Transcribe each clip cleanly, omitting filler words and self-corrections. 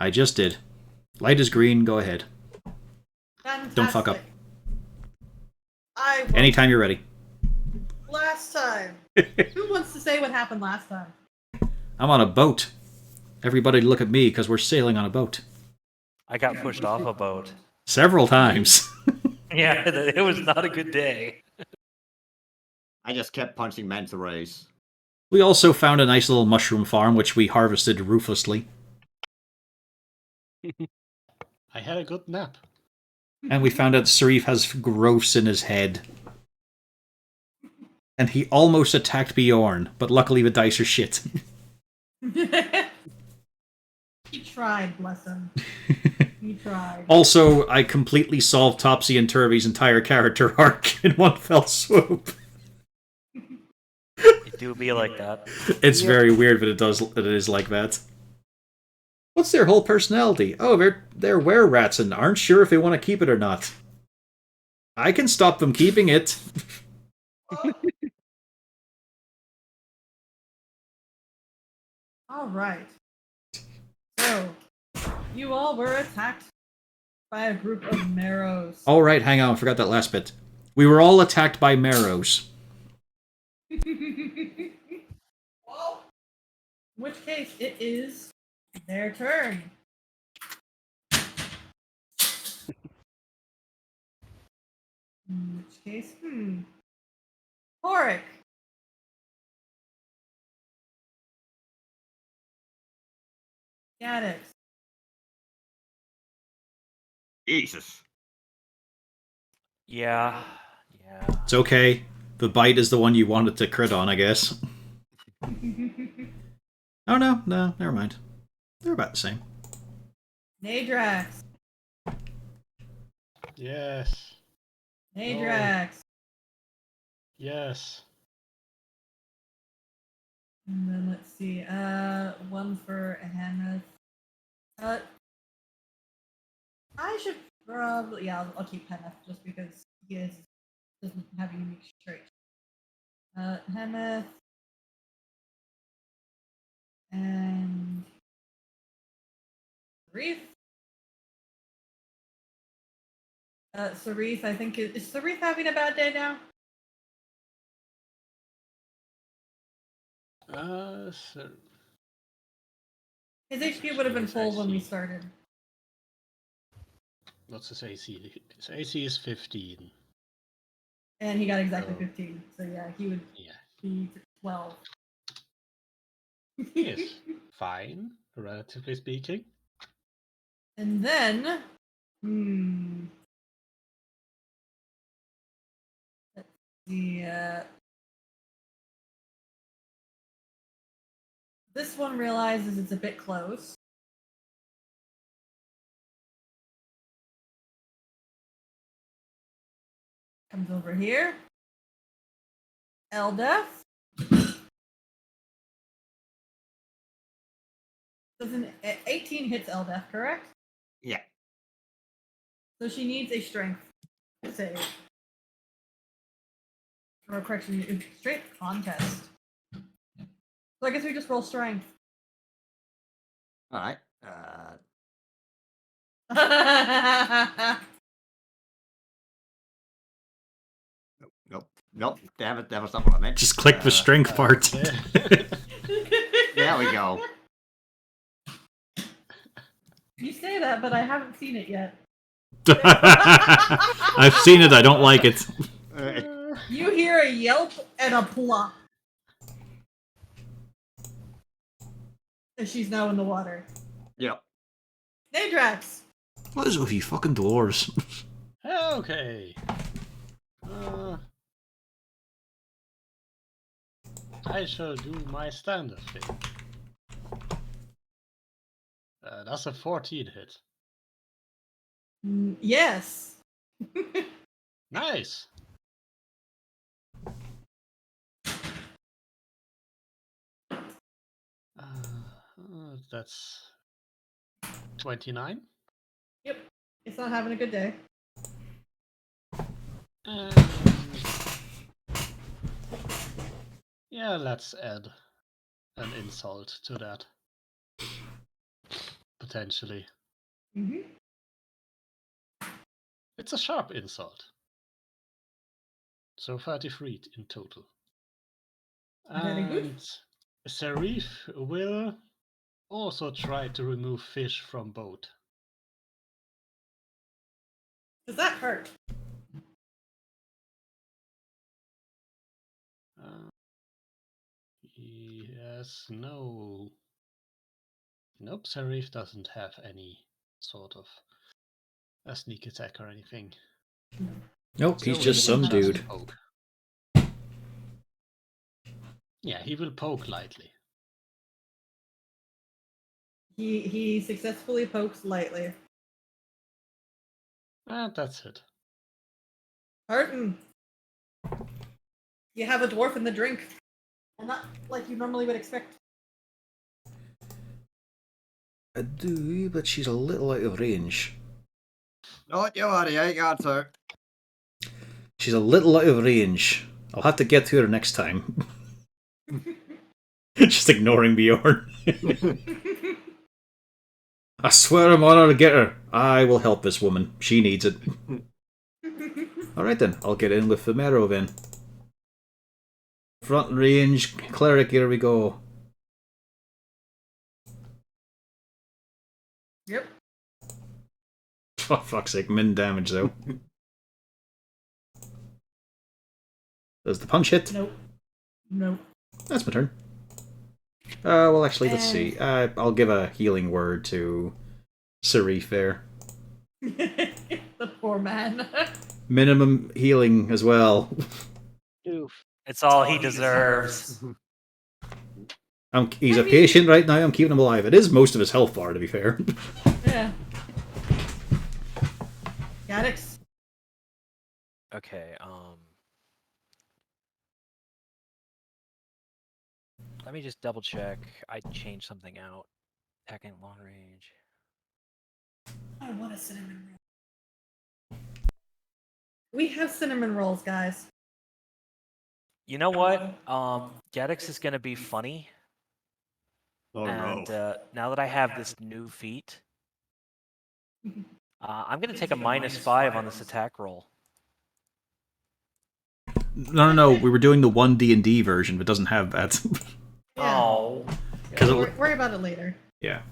I just did. Light is green, go ahead. Fantastic. Don't fuck up. I won't. Anytime you're ready. Last time. Who wants to say what happened last time? I'm on a boat. Everybody look at me, because we're sailing on a boat. I got pushed off a boat. Several times. Yeah, it was not a good day. I just kept punching manta rays. We also found a nice little mushroom farm, which we harvested ruthlessly. I had a good nap. And we found out Sarif has growths in his head. And he almost attacked Bjorn, but luckily the dice are shit. He tried, bless him. He tried. Also, I completely solved Topsy and Turvy's entire character arc in one fell swoop. It do be like that. It's very weird, but it is like that. What's their whole personality? Oh, they're were-rats and aren't sure if they want to keep it or not. I can stop them keeping it. All right. So, you all were attacked by a group of marrows. All right, hang on, I forgot that last bit. We were all attacked by marrows. Well, in which case, it is their turn. In which case, Horik. Gaddix. Jesus. Yeah. It's okay. The bite is the one you wanted to crit on, I guess. Oh, no, never mind. They're about the same. Nadrax. Yes. Nadrax. Yes. And then let's see. One for Hannah. I should probably I'll keep Hannah just because he doesn't have a unique trait. Hannah and Sarif. Sarif, I think is Sarif having a bad day now? So His HP would have been full when we started. what's his AC? His AC is 15. And he got exactly 15. So yeah, he would Yeah. be 12. Yes. Fine, relatively speaking. And then, let's see. This one realizes it's a bit close. Comes over here. Eldef. Does an 18 hits Eldef, correct? Yeah. So she needs a strength save. Or correction, it's strength contest. So I guess we just roll strength. Alright. Nope. Damn it, that was not what I meant. Just click the strength part. There we go. You say that, but I haven't seen it yet. I've seen it, I don't like it. You hear a yelp and a plop. And she's now in the water. Yep. Nadrax! What is it with you fucking dwarves? Okay. I shall do my standard thing. That's a 14 hit. Yes. Nice. That's 29. Yep. It's not having a good day. Yeah, let's add an insult to that. potentially. Mm-hmm. It's a sharp insult. So 33 in total. Very good. And Serif will also try to remove fish from boat. Does that hurt? Yes, no. Nope, Serif doesn't have any sort of a sneak attack or anything. Nope, he's So just he will some dude. poke. Yeah, he will poke lightly. He successfully pokes lightly. And that's it. Hurtin. You have a dwarf in the drink. And not like you normally would expect. I do, but she's a little out of range. Don't you worry, I got her. She's a little out of range. I'll have to get to her next time. Just ignoring Bjorn. I swear I'm on her to get her. I will help this woman. She needs it. Alright then, I'll get in with the Mero then. Front range, cleric, here we go. Yep. For fuck's sake, min damage though. Does the punch hit? Nope. Nope. That's my turn. Well actually, let's see. I'll give a healing word to Serif there. The poor man. Minimum healing as well. It's all he deserves. He's a patient right now, I'm keeping him alive. It is most of his health bar, to be fair. Yeah. Gaddix. Okay, let me just double check. I changed something out. Attacking long range. I want a cinnamon roll. We have cinnamon rolls, guys. You know what? Gaddix is gonna be funny. Oh And no. now that I have this new feat, I'm gonna take a -5 on this attack roll. No, we were doing the 1 D&D version, but it doesn't have that. Yeah. Oh. Worry about it later. Yeah.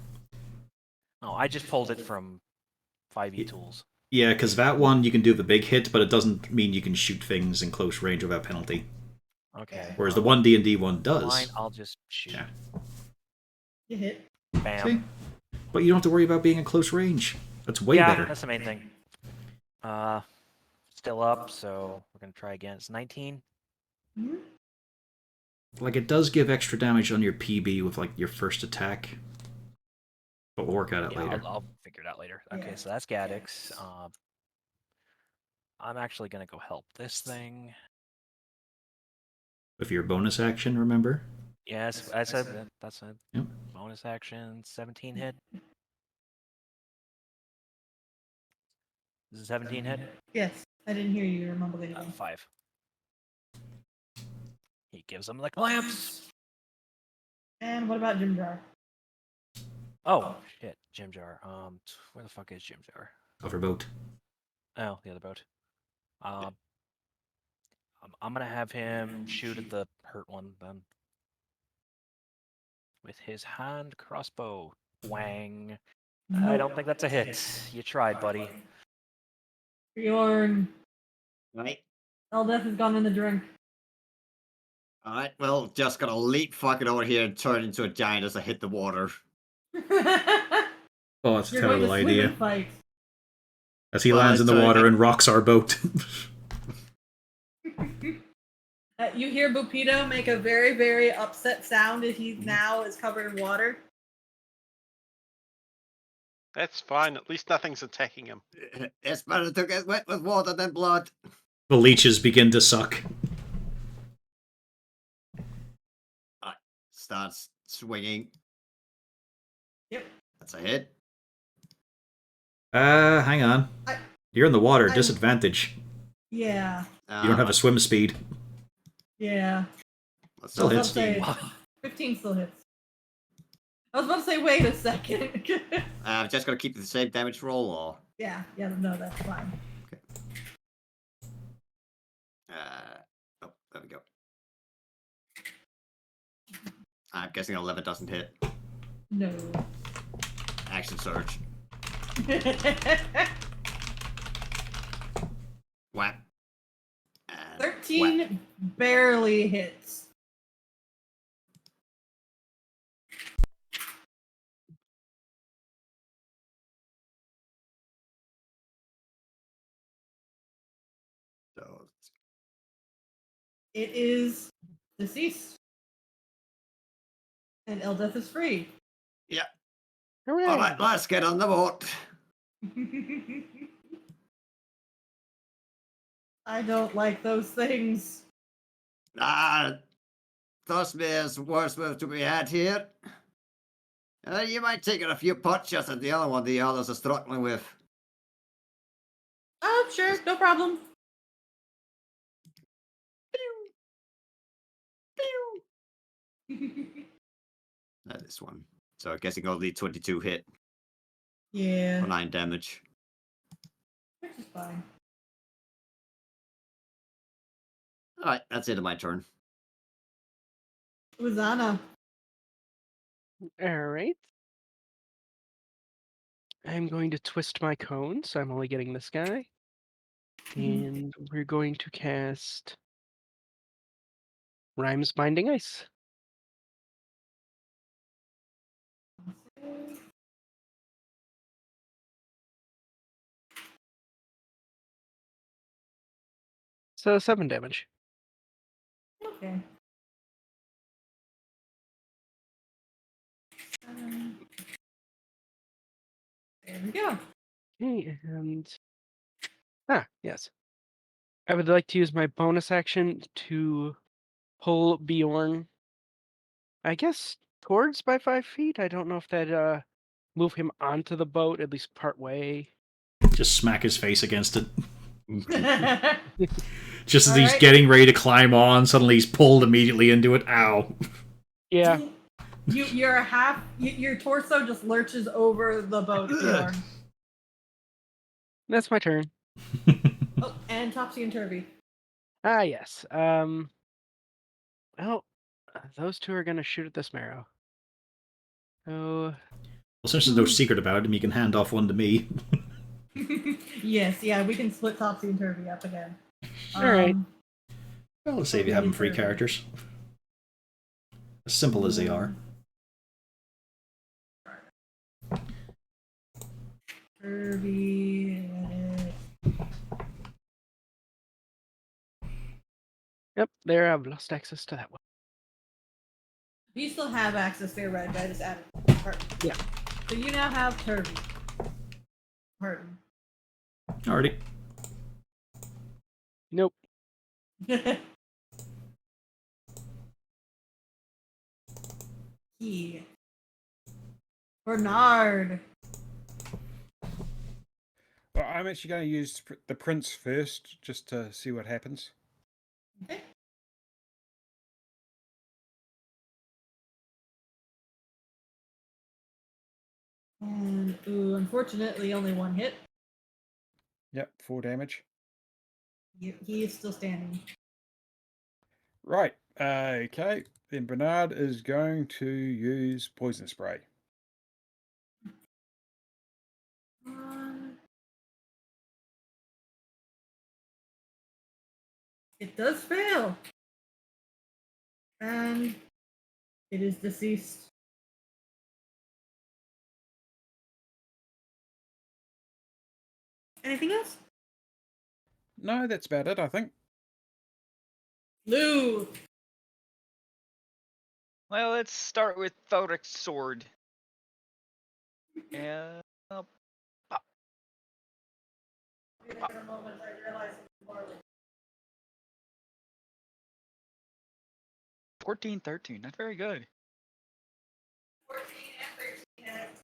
Oh, I just pulled it from 5e tools. Yeah, because that one you can do the big hit, but it doesn't mean you can shoot things in close range without penalty. Okay. Whereas the 1 D&D one does. Fine, I'll just shoot. Yeah. You hit. Bam. See? But you don't have to worry about being in close range. That's way Yeah, better. that's the main thing. Still up, so we're gonna try again. It's 19. Mm-hmm. Like, it does give extra damage on your PB with, like, your first attack. But we'll work at it Yeah, later. I'll figure it out later. Yeah. Okay, so that's Gaddix. I'm actually gonna go help this thing. With your bonus action, remember? Yes, that's a Yep. bonus action. 17 hit. Is it 17 hit? Yes. I didn't hear you remember anything. 5. He gives them the clamps. And what about Jim Jar? Oh shit, Jim Jar. Where the fuck is Jim Jar? Hoverboat. Oh, the other boat. I'm gonna have him shoot at the hurt one then. With his hand crossbow. Wang. I don't think that's a hit. You tried, buddy. Bjorn. Right. Eldeth has gone in the drink. Alright, well, just gonna leap fucking over here and turn into a giant as I hit the water. Oh, that's a You're going to terrible swim idea. and fight. As he Well, lands in the sorry, water that- and rocks our boat. You hear Bupito make a very, very upset sound as he now is covered in water. That's fine. At least nothing's attacking him. It's better to get wet with water than blood. The leeches begin to suck. Starts swinging. Yep. That's a hit. Hang on. You're in the water, I'm- disadvantage. Yeah. You don't have a swim speed. Yeah. What's Still up? hits. I'll say 15 still hits. I was about to say, wait a second. I'm just gonna keep the same damage roll, or yeah, no, that's fine. oh, there we go. I'm guessing 11 doesn't hit. No. Action surge. Whap. And 13 whap. barely hits. So, It is deceased. And Eldeth is free. yeah. Hooray! All right, let's get on the boat. I don't like those things. Thosmir's worst move to be had here. You might take a few pot shots at the other one the others are struggling with. Oh, sure, no problem. This one. So I'm guessing only 22 hit yeah, for 9 damage. which is fine. Alright, that's it of my turn. It was Anna. All right. I'm going to twist my cone, so I'm only getting this guy. And we're going to cast Rhymes Binding Ice. So 7 damage. Okay. There we go. Okay, and yes. I would like to use my bonus action to pull Bjorn, I guess, towards by 5 feet. I don't know if that move him onto the boat, at least part way. Just smack his face against it. All Just as he's Alright. getting ready to climb on, suddenly he's pulled immediately into it. Ow. Yeah. Your torso just lurches over the boat, Bjorn. That's my turn. Oh, and Topsy and Turvy. Ah, yes. Well, those two are going to shoot at this marrow. So, Well, since there's no secret about him, you can hand off one to me. Yes, yeah, we can split Topsy and Turvy up again. Alright. Well, let's save you having free characters. As simple as they are. Turvy. Yep, there I've lost access to that one. You still have access there, right? I just added her. Yeah. So you now have Turvy. Hurting. Alrighty. Nope. Key. Bernard. Well, I'm actually going to use the prince first, just to see what happens. Okay. And ooh, unfortunately, only one hit. Yep, 4 damage. He is still standing. Right, okay. Then Bernard is going to use poison spray. It does fail. And it is deceased. Anything else? No, that's about it, I think. Lou. Well, let's start with Thoric's sword. And pop. 14, 13. Not very good. 14 and 13 hits.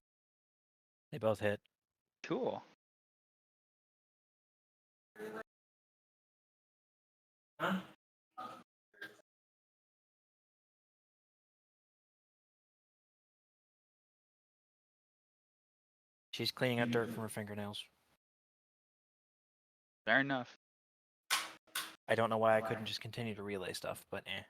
They both hit. Cool. Huh? She's cleaning up dirt from her fingernails. Fair enough. I don't know why I couldn't just continue to relay stuff, but eh.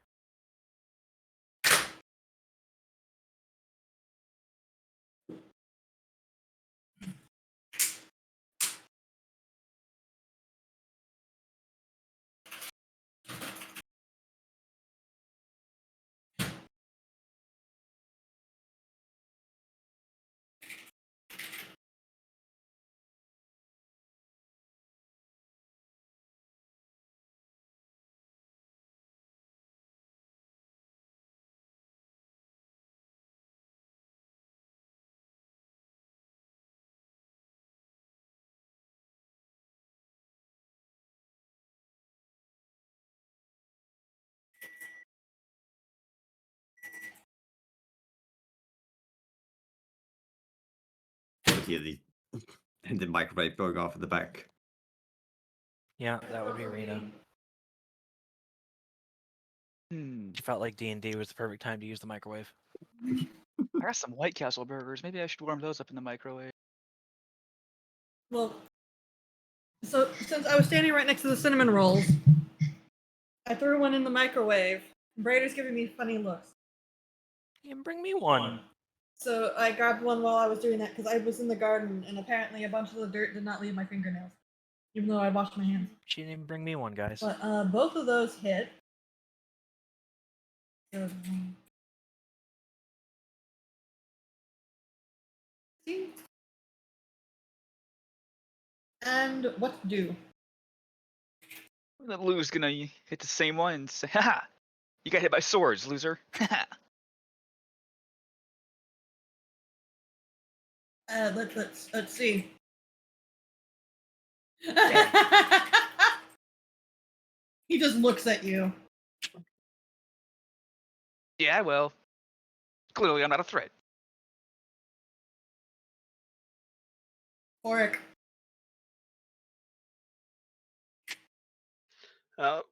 Hear the microwave going off in the back. Yeah, that would be Rena. She felt like D&D was the perfect time to use the microwave. I got some White Castle burgers. Maybe I should warm those up in the microwave. Well, so since I was standing right next to the cinnamon rolls, I threw one in the microwave. Brader's giving me funny looks. You can bring me one. So I grabbed one while I was doing that because I was in the garden and apparently a bunch of the dirt did not leave my fingernails, even though I washed my hands. She didn't even bring me one, guys. But both of those hit. See? And what to do? The Lou's gonna hit the same one and say, "Ha! You got hit by swords, loser." Let's see. He just looks at you. Yeah, well, clearly I'm not a threat. Oric.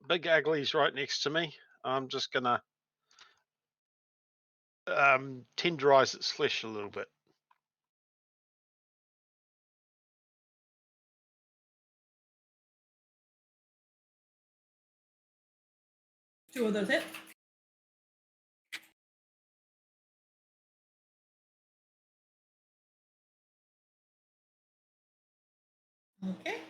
Big Ugly's right next to me. I'm just gonna tenderize its flesh a little bit. Two of those hit. Okay.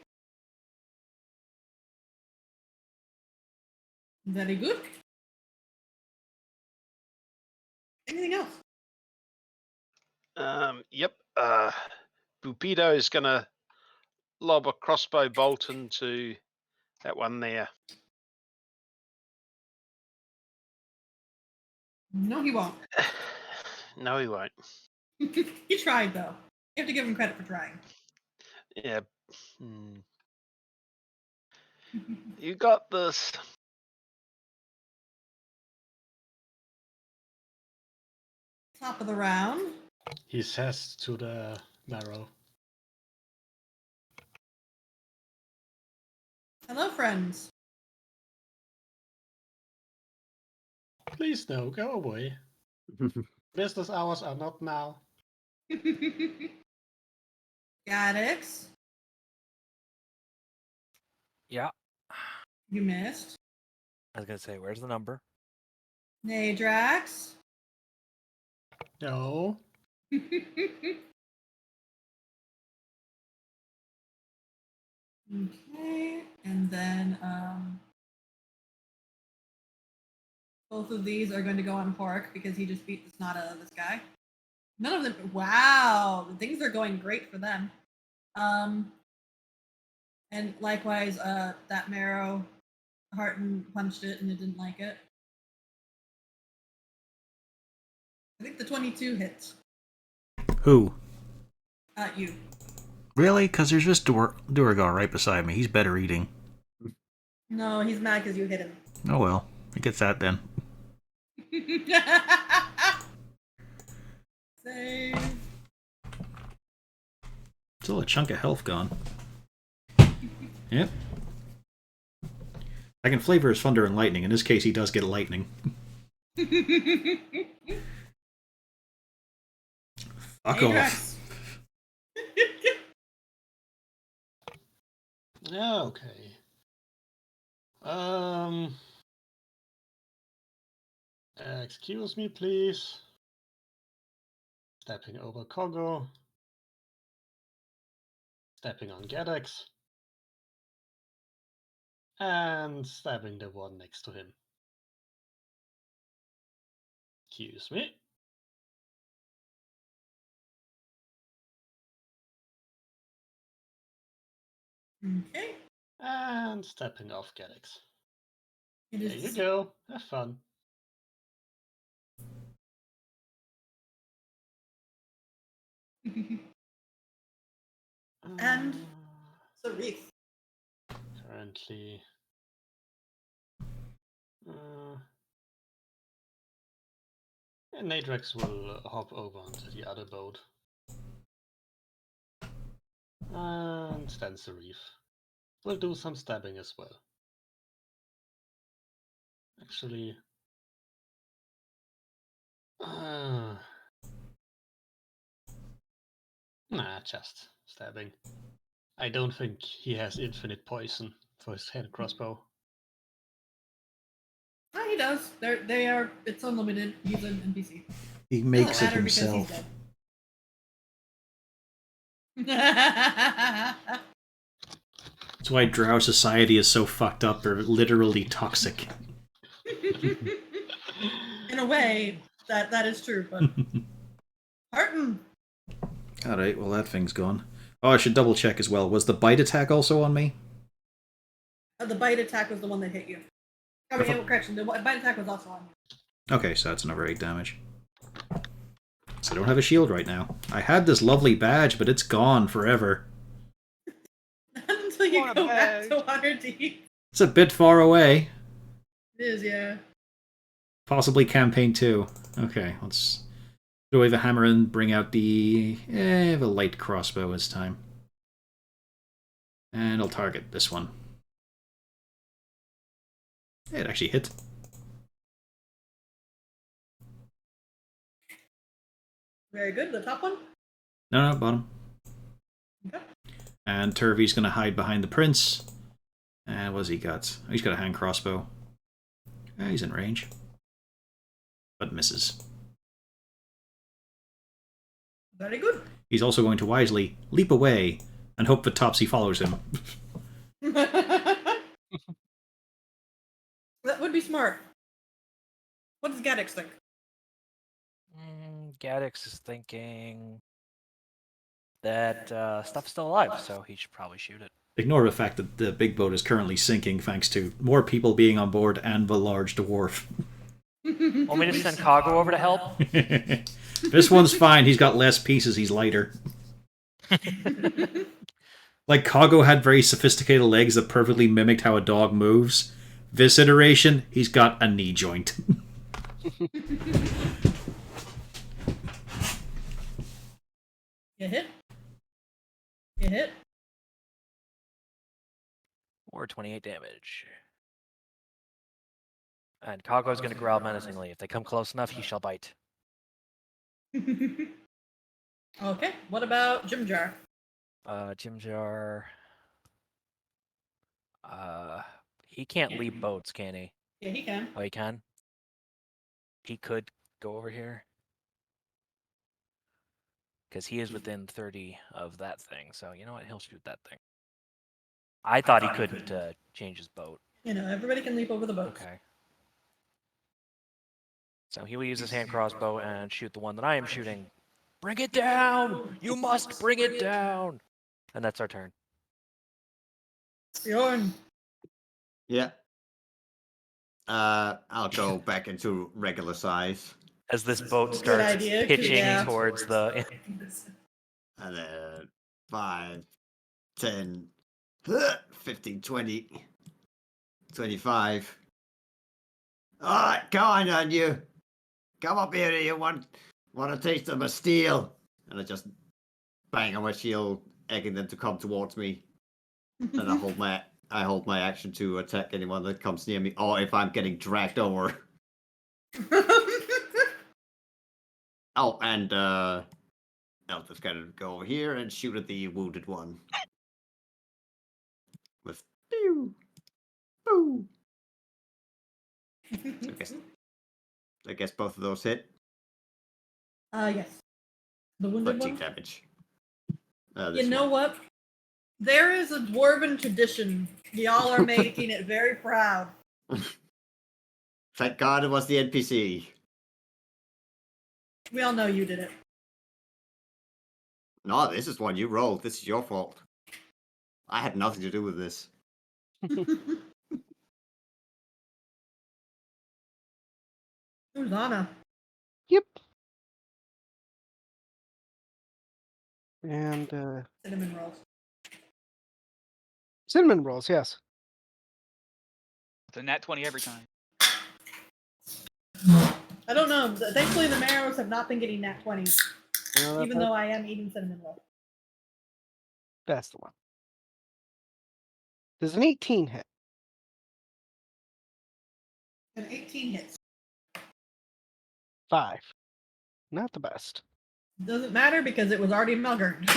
Very good. Anything else? Yep. Bupido is gonna lob a crossbow bolt into that one there. No, he won't. No, he won't. He tried though. You have to give him credit for trying. Yeah. You got this. Top of the round. He says to the marrow. Hello, friends. Please no, go away. Business hours are not now. Gaddix. Yeah. You missed. I was gonna say, where's the number? Nadrax. No. Okay, and then both of these are going to go on Pork because he just beat the snot out of this guy. None of them. Wow, things are going great for them. And likewise, that marrow, Harton punched it and it didn't like it. I think the 22 hits. Who? You. Really? Because there's just Duragar right beside me. He's better eating. No, he's mad because you hit him. Oh well, I guess that then. Save. Still a chunk of health gone. Yep. I can flavor his thunder and lightning. In this case, he does get lightning. Fuck off. Okay. Excuse me, please. Stepping over Kogo. Stepping on Gadex. And stabbing the one next to him. Excuse me. Okay. And stepping off Gadex. It There you is go. Have fun. And Uh, Sarif. Currently. And Nadrex will hop over onto the other boat. And then Serif will do some stabbing as well. Actually, nah, just stabbing. I don't think he has infinite poison for his hand crossbow. Ah, he does. They are. It's unlimited. He's an NPC. He makes it Matter because he's himself. dead. That's why Drow society is so fucked up. They're literally toxic. In a way, that is true. But Harton. Alright, well that thing's gone. Oh, I should double check as well. Was the bite attack also on me? The bite attack was the one that hit you. I mean, correction. The bite attack was also on you. Okay, so that's another 8 damage. So I don't have a shield right now. I had this lovely badge, but it's gone forever. Until you go back to Waterdeep. It's a bit far away. It is, yeah. Possibly campaign 2. Okay, let's throw away the hammer and bring out the light crossbow this time. And I'll target this one. It actually hit. Very good. The top one? No, bottom. Okay. And Turvey's going to hide behind the prince. And what's he got? He's got a hand crossbow. He's in range. But misses. Very good. He's also going to wisely leap away and hope that Topsy follows him. That would be smart. What does Gaddix think? Gaddix is thinking that stuff's still alive, so he should probably shoot it. Ignore the fact that the big boat is currently sinking thanks to more people being on board and the large dwarf. Want me to send Kago over to help? This one's fine. He's got less pieces. He's lighter. Like, Kago had very sophisticated legs that perfectly mimicked how a dog moves. This iteration, he's got a knee joint. You hit? You hit? Or 28 damage. And Kago's going to growl menacingly. If they come close enough, he shall bite. Okay. What about Jim Jar? Jim Jar. He can't leave boats, can he? Yeah, he can. Oh, he can? He could go over here. Because he is within 30 of that thing. So, you know what? He'll shoot that thing. I thought he couldn't change his boat. You know, everybody can leap over the boat. Okay. So he will use his hand crossbow and shoot the one that I am shooting. Bring it down! You must bring it down! And that's our turn. Bjorn. Yeah. I'll go back into regular size. As this boat Good starts idea, pitching yeah. towards the... And then 5, 10, 15, 20, 25. Alright, come on you. Come up here, you want a taste of my steel. And I just bang on my shield, egging them to come towards me. And I hold my action to attack anyone that comes near me, or if I'm getting dragged over. Oh, and I'll just kind of go over here and shoot at the wounded one. Woo! I guess both of those hit. Yes. The wounded 13 one. damage. You This know one. what? There is a dwarven tradition. Y'all are making it very proud. Thank God it was the NPC. We all know you did it. No, this is one you rolled. This is your fault. I had nothing to do with this. Who's Anna? Yep. And Cinnamon rolls. cinnamon rolls, yes. It's a nat 20 every time. I don't know. Thankfully, the marrows have not been getting nat 20s, No, even though I am eating cinnamon rolls. that's the one. Does an 18 hit? And 18 hits. 5. Not the best. Doesn't matter because it was already Melgard.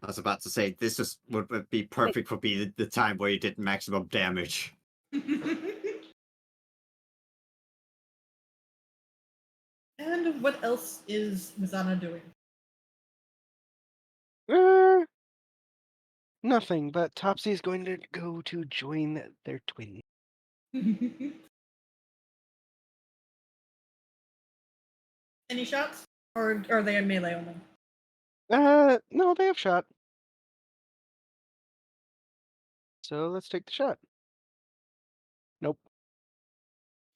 I was about to say, this just would be perfect for be the time where you did maximum damage. And what else is Mizana doing? Nothing, but Topsy is going to go to join their twin. Any shots? Or are they in melee only? No, they have shot. So let's take the shot. Nope.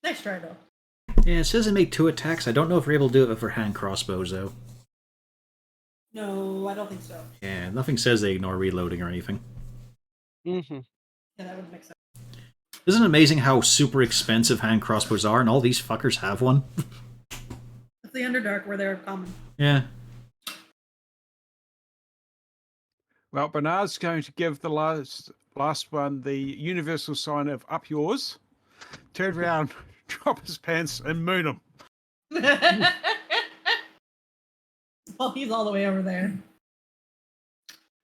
Nice try, though. Yeah, it says they make 2 attacks. I don't know if we're able to do it for hand crossbows, though. No, I don't think so. Yeah, nothing says they ignore reloading or anything. Mm-hmm. Yeah, that would make sense. Isn't it amazing how super expensive hand crossbows are, and all these fuckers have one? It's the Underdark where they're common. Yeah. Well, Bernard's going to give the last one the universal sign of up yours. Turn around, drop his pants, and moon him. Well, he's all the way over there.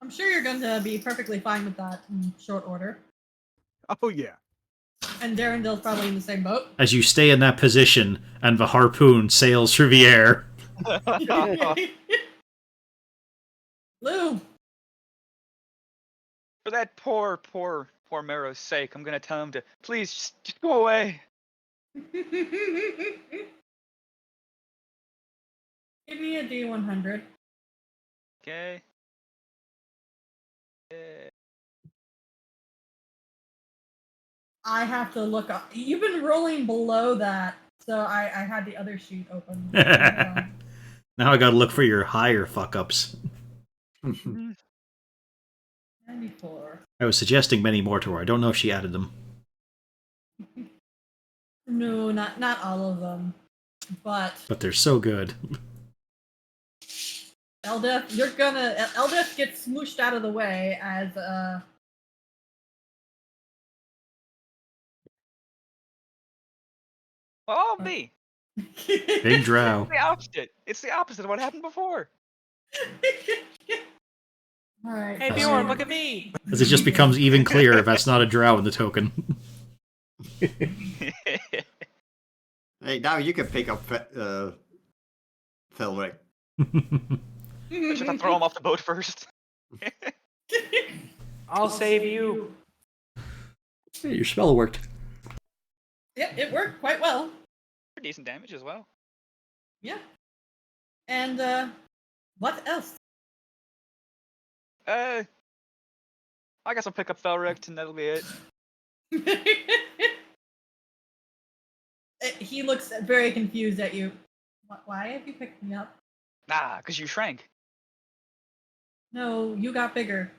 I'm sure you're going to be perfectly fine with that in short order. Oh, yeah. And Darrendel's probably in the same boat. As you stay in that position, and the harpoon sails through the air. Lou! For that poor Mero's sake, I'm gonna tell him to please just go away. Give me a D100. Okay. I have to look up. You've been rolling below that, so I had the other sheet open. Now I gotta look for your higher fuck-ups. 94. I was suggesting many more to her. I don't know if she added them. No, not all of them. But they're so good. Eldeth, Eldeth gets smooshed out of the way as Oh, me. Big drow. It's the opposite. It's the opposite of what happened before. All right. Hey, Bjorn, look at me. As it just becomes even clearer that's not a drow in the token. Hey, now you can pick up Thelric. Should I throw him off the boat first? I'll save you. Hey, your spell worked. Yep, it worked quite well. For decent damage as well. Yeah. And what else? I guess I'll pick up Thelric and that'll be it. He looks very confused at you. Why have you picked me up? Nah, because you shrank. No, you got bigger.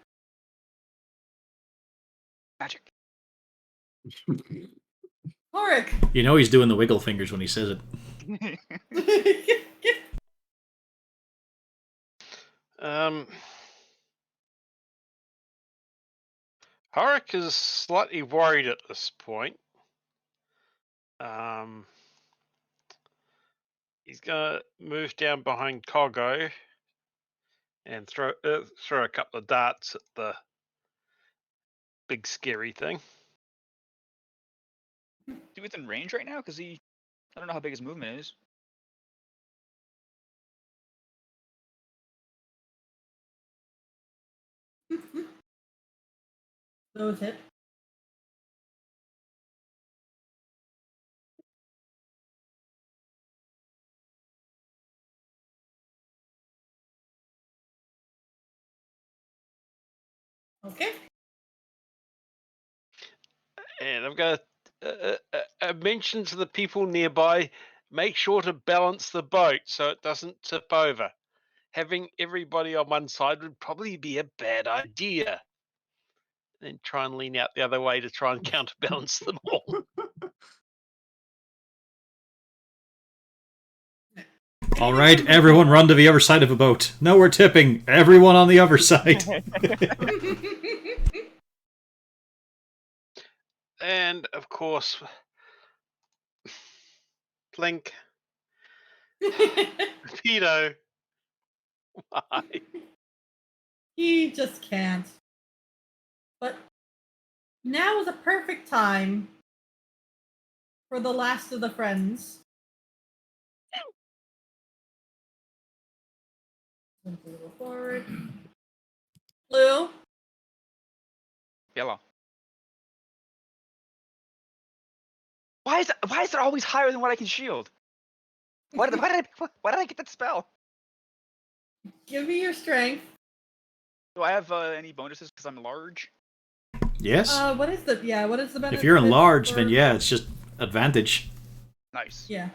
Magic. Horik! You know he's doing the wiggle fingers when he says it. Horik is slightly worried at this point. He's gonna move down behind Kogo and throw a couple of darts at big scary thing. Is he within range right now? Because I don't know how big his movement is. Those hit. Okay. And I've got a mention to the people nearby, make sure to balance the boat so it doesn't tip over. Having everybody on one side would probably be a bad idea. Then try and lean out the other way to try and counterbalance them all. All right, everyone run to the other side of a boat. No, we're tipping. Everyone on the other side. And of course, Blink, Pedo, why? He just can't. But now is a perfect time for the last of the friends. Move a little forward. Blue. Yellow. Why is it always higher than what I can shield? Why did I get that spell? Give me your strength. Do I have any bonuses because I'm large? Yes. What is the benefit? If you're enlarged, then yeah, it's just advantage. Nice. Yeah.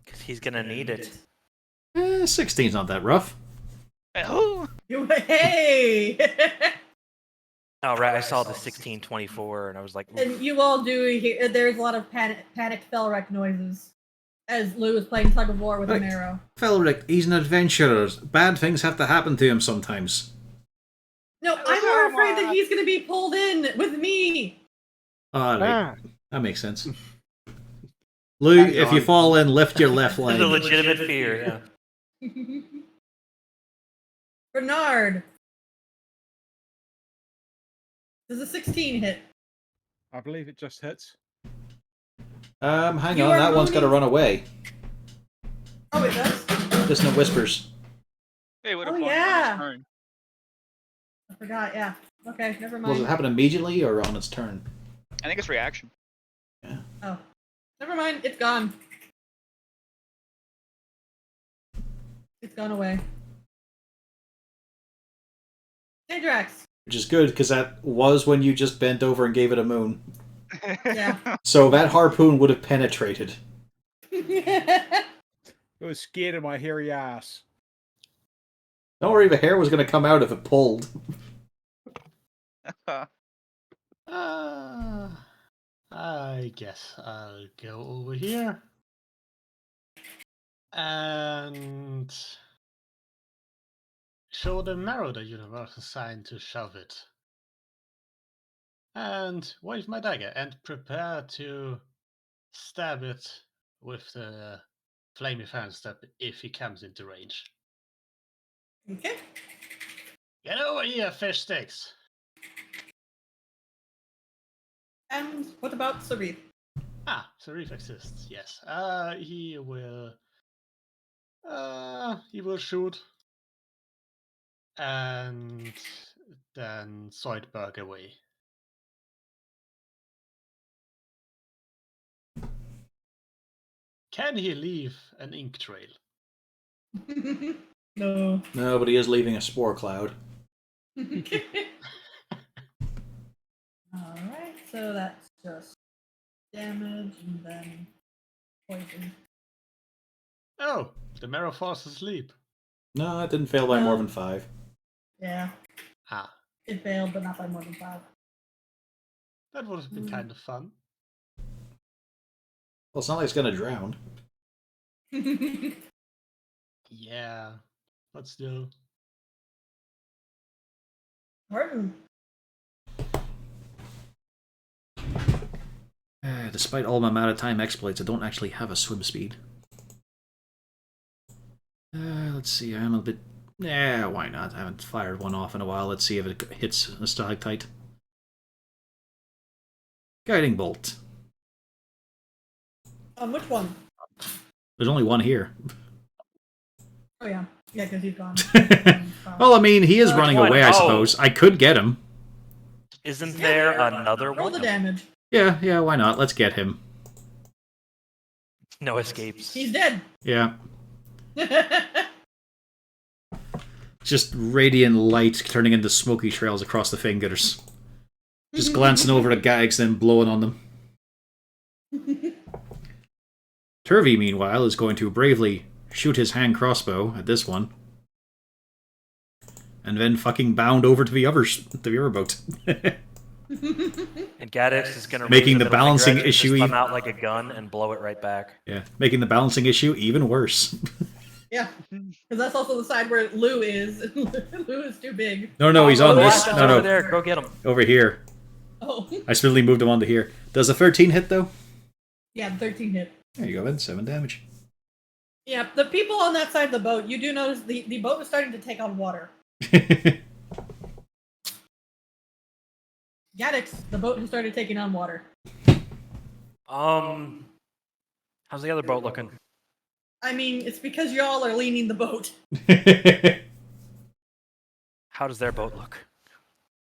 Because he's gonna need it. 16's not that rough. Oh, Hey. Oh right, I saw the 1624 and I was like, oof. And you all do hear there's a lot of panic Felric noises as Lou is playing tug of war with an Right. arrow. Felric, he's an adventurer. Bad things have to happen to him sometimes. No, I'm more afraid that he's gonna be pulled in with me. All right. Ah, That makes sense. Lou, if you fall in, lift your left This leg. is a legitimate fear. Yeah. Bernard. Does a 16 hit? I believe it just hits. Hang You on, are that one's got to moving- run away. Oh, it does? Dissonant whispers. hey, what a Oh, fun yeah. turn. I forgot, yeah. Okay, never Does it mind. happen immediately or on its turn? I think it's reaction. Oh. Never mind, it's gone. It's gone away. Hey, Drax. Which is good, because that was when you just bent over and gave it a moon. Yeah. So that harpoon would have penetrated. It was scared of my hairy ass. Don't worry, the hair was going to come out if it pulled. I guess I'll go over here. And show the marrow the universe assigned to shove it. And wave my dagger and prepare to stab it with the flamey fan step if he comes into range. Okay. Get over here, fish sticks! And what about Sarith? Ah, Sarif exists, yes. He will shoot and then Zoidberg away. Can he leave an ink trail? No. No, but he is leaving a spore cloud. Alright, so that's just damage and then poison. Oh, the marrow falls asleep. No, it didn't fail by more than 5. Yeah, Ah, it failed, but not by more than 5. that would have been kind of fun. Well, it's not like it's going to drown. Yeah, but still. Martin. Despite all my maritime exploits, I don't actually have a swim speed. Let's see, I'm a bit... Yeah, why not? I haven't fired one off in a while. Let's see if it hits a stalactite. Guiding bolt. Which one? There's only one here. Oh yeah, yeah, because he's gone. Well, I mean, he is running one. away, I Oh. suppose. I could get him. Isn't there another Roll one? the damage. Yeah, why not? Let's get him. No escapes. He's dead. Yeah. Just radiant light turning into smoky trails across the fingers. Just glancing over the gags, then blowing on them. Turvey, meanwhile, is going to bravely shoot his hand crossbow at this one. And then fucking bound over to the other boat. And Gaddix is gonna Making raise the balancing middle finger issue and just even- thumb out like a gun and blow it right back. Yeah, making the balancing issue even worse. Yeah, because that's also the side where Lou is. Lou is too big. No, he's on this. Over No, there, go get him. over here. Oh, I swiftly moved him onto here. Does a 13 hit, though? yeah, 13 hit. There you go, then. 7 damage. Yeah, the people on that side of the boat, you do notice the boat is starting to take on water. Gaddix, the boat has started taking on water. How's the other boat looking? I mean, it's because y'all are leaning the boat. How does their boat look?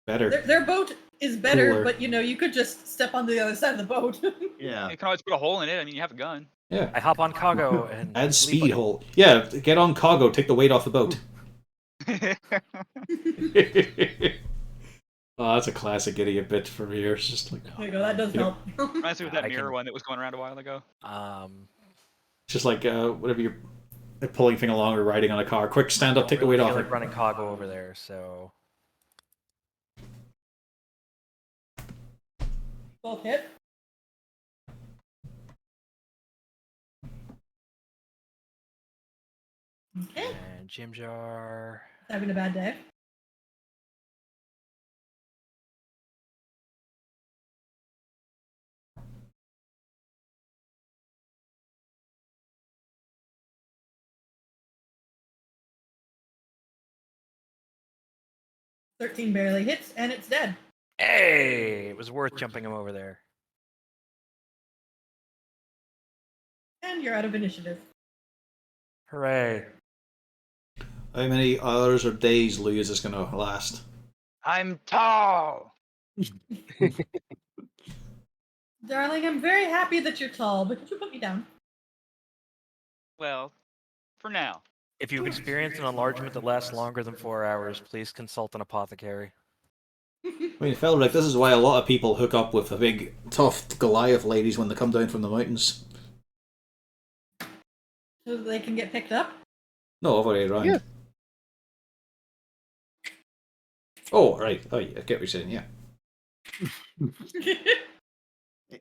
Better. Their boat is better, Cooler. but you could just step onto the other side of the boat. Yeah. You can always put a hole in it. I mean, you have a gun. Yeah. I hop on cargo and Add leap speed like- hole. Yeah, get on cargo, take the weight off the boat. Oh, that's a classic idiot bit from here. It's just like, There you go, that does You know- help. Reminds me of that I mirror can- one that was going around a while ago. it's just like whatever you're pulling thing along or riding on a car. Quick, stand up, don't take the really weight feel off like it. running cargo over there, so Both hit. Okay, and Jim Jar. having a bad day. "13 barely hits, and it's dead." Hey, it was worth jumping him over there. And you're out of initiative. Hooray! How many hours or days, Lou, is this going to last? I'm tall. Darling, I'm very happy that you're tall, but could you put me down? Well, for now. If you experience an enlargement that lasts longer than 4 hours, please consult an apothecary. I mean, Felric, this is why a lot of people hook up with the big, tough Goliath ladies when they come down from the mountains. So they can get picked up? No, other way around. Yeah. Oh, right. Oh, yeah, I get what you're saying, yeah.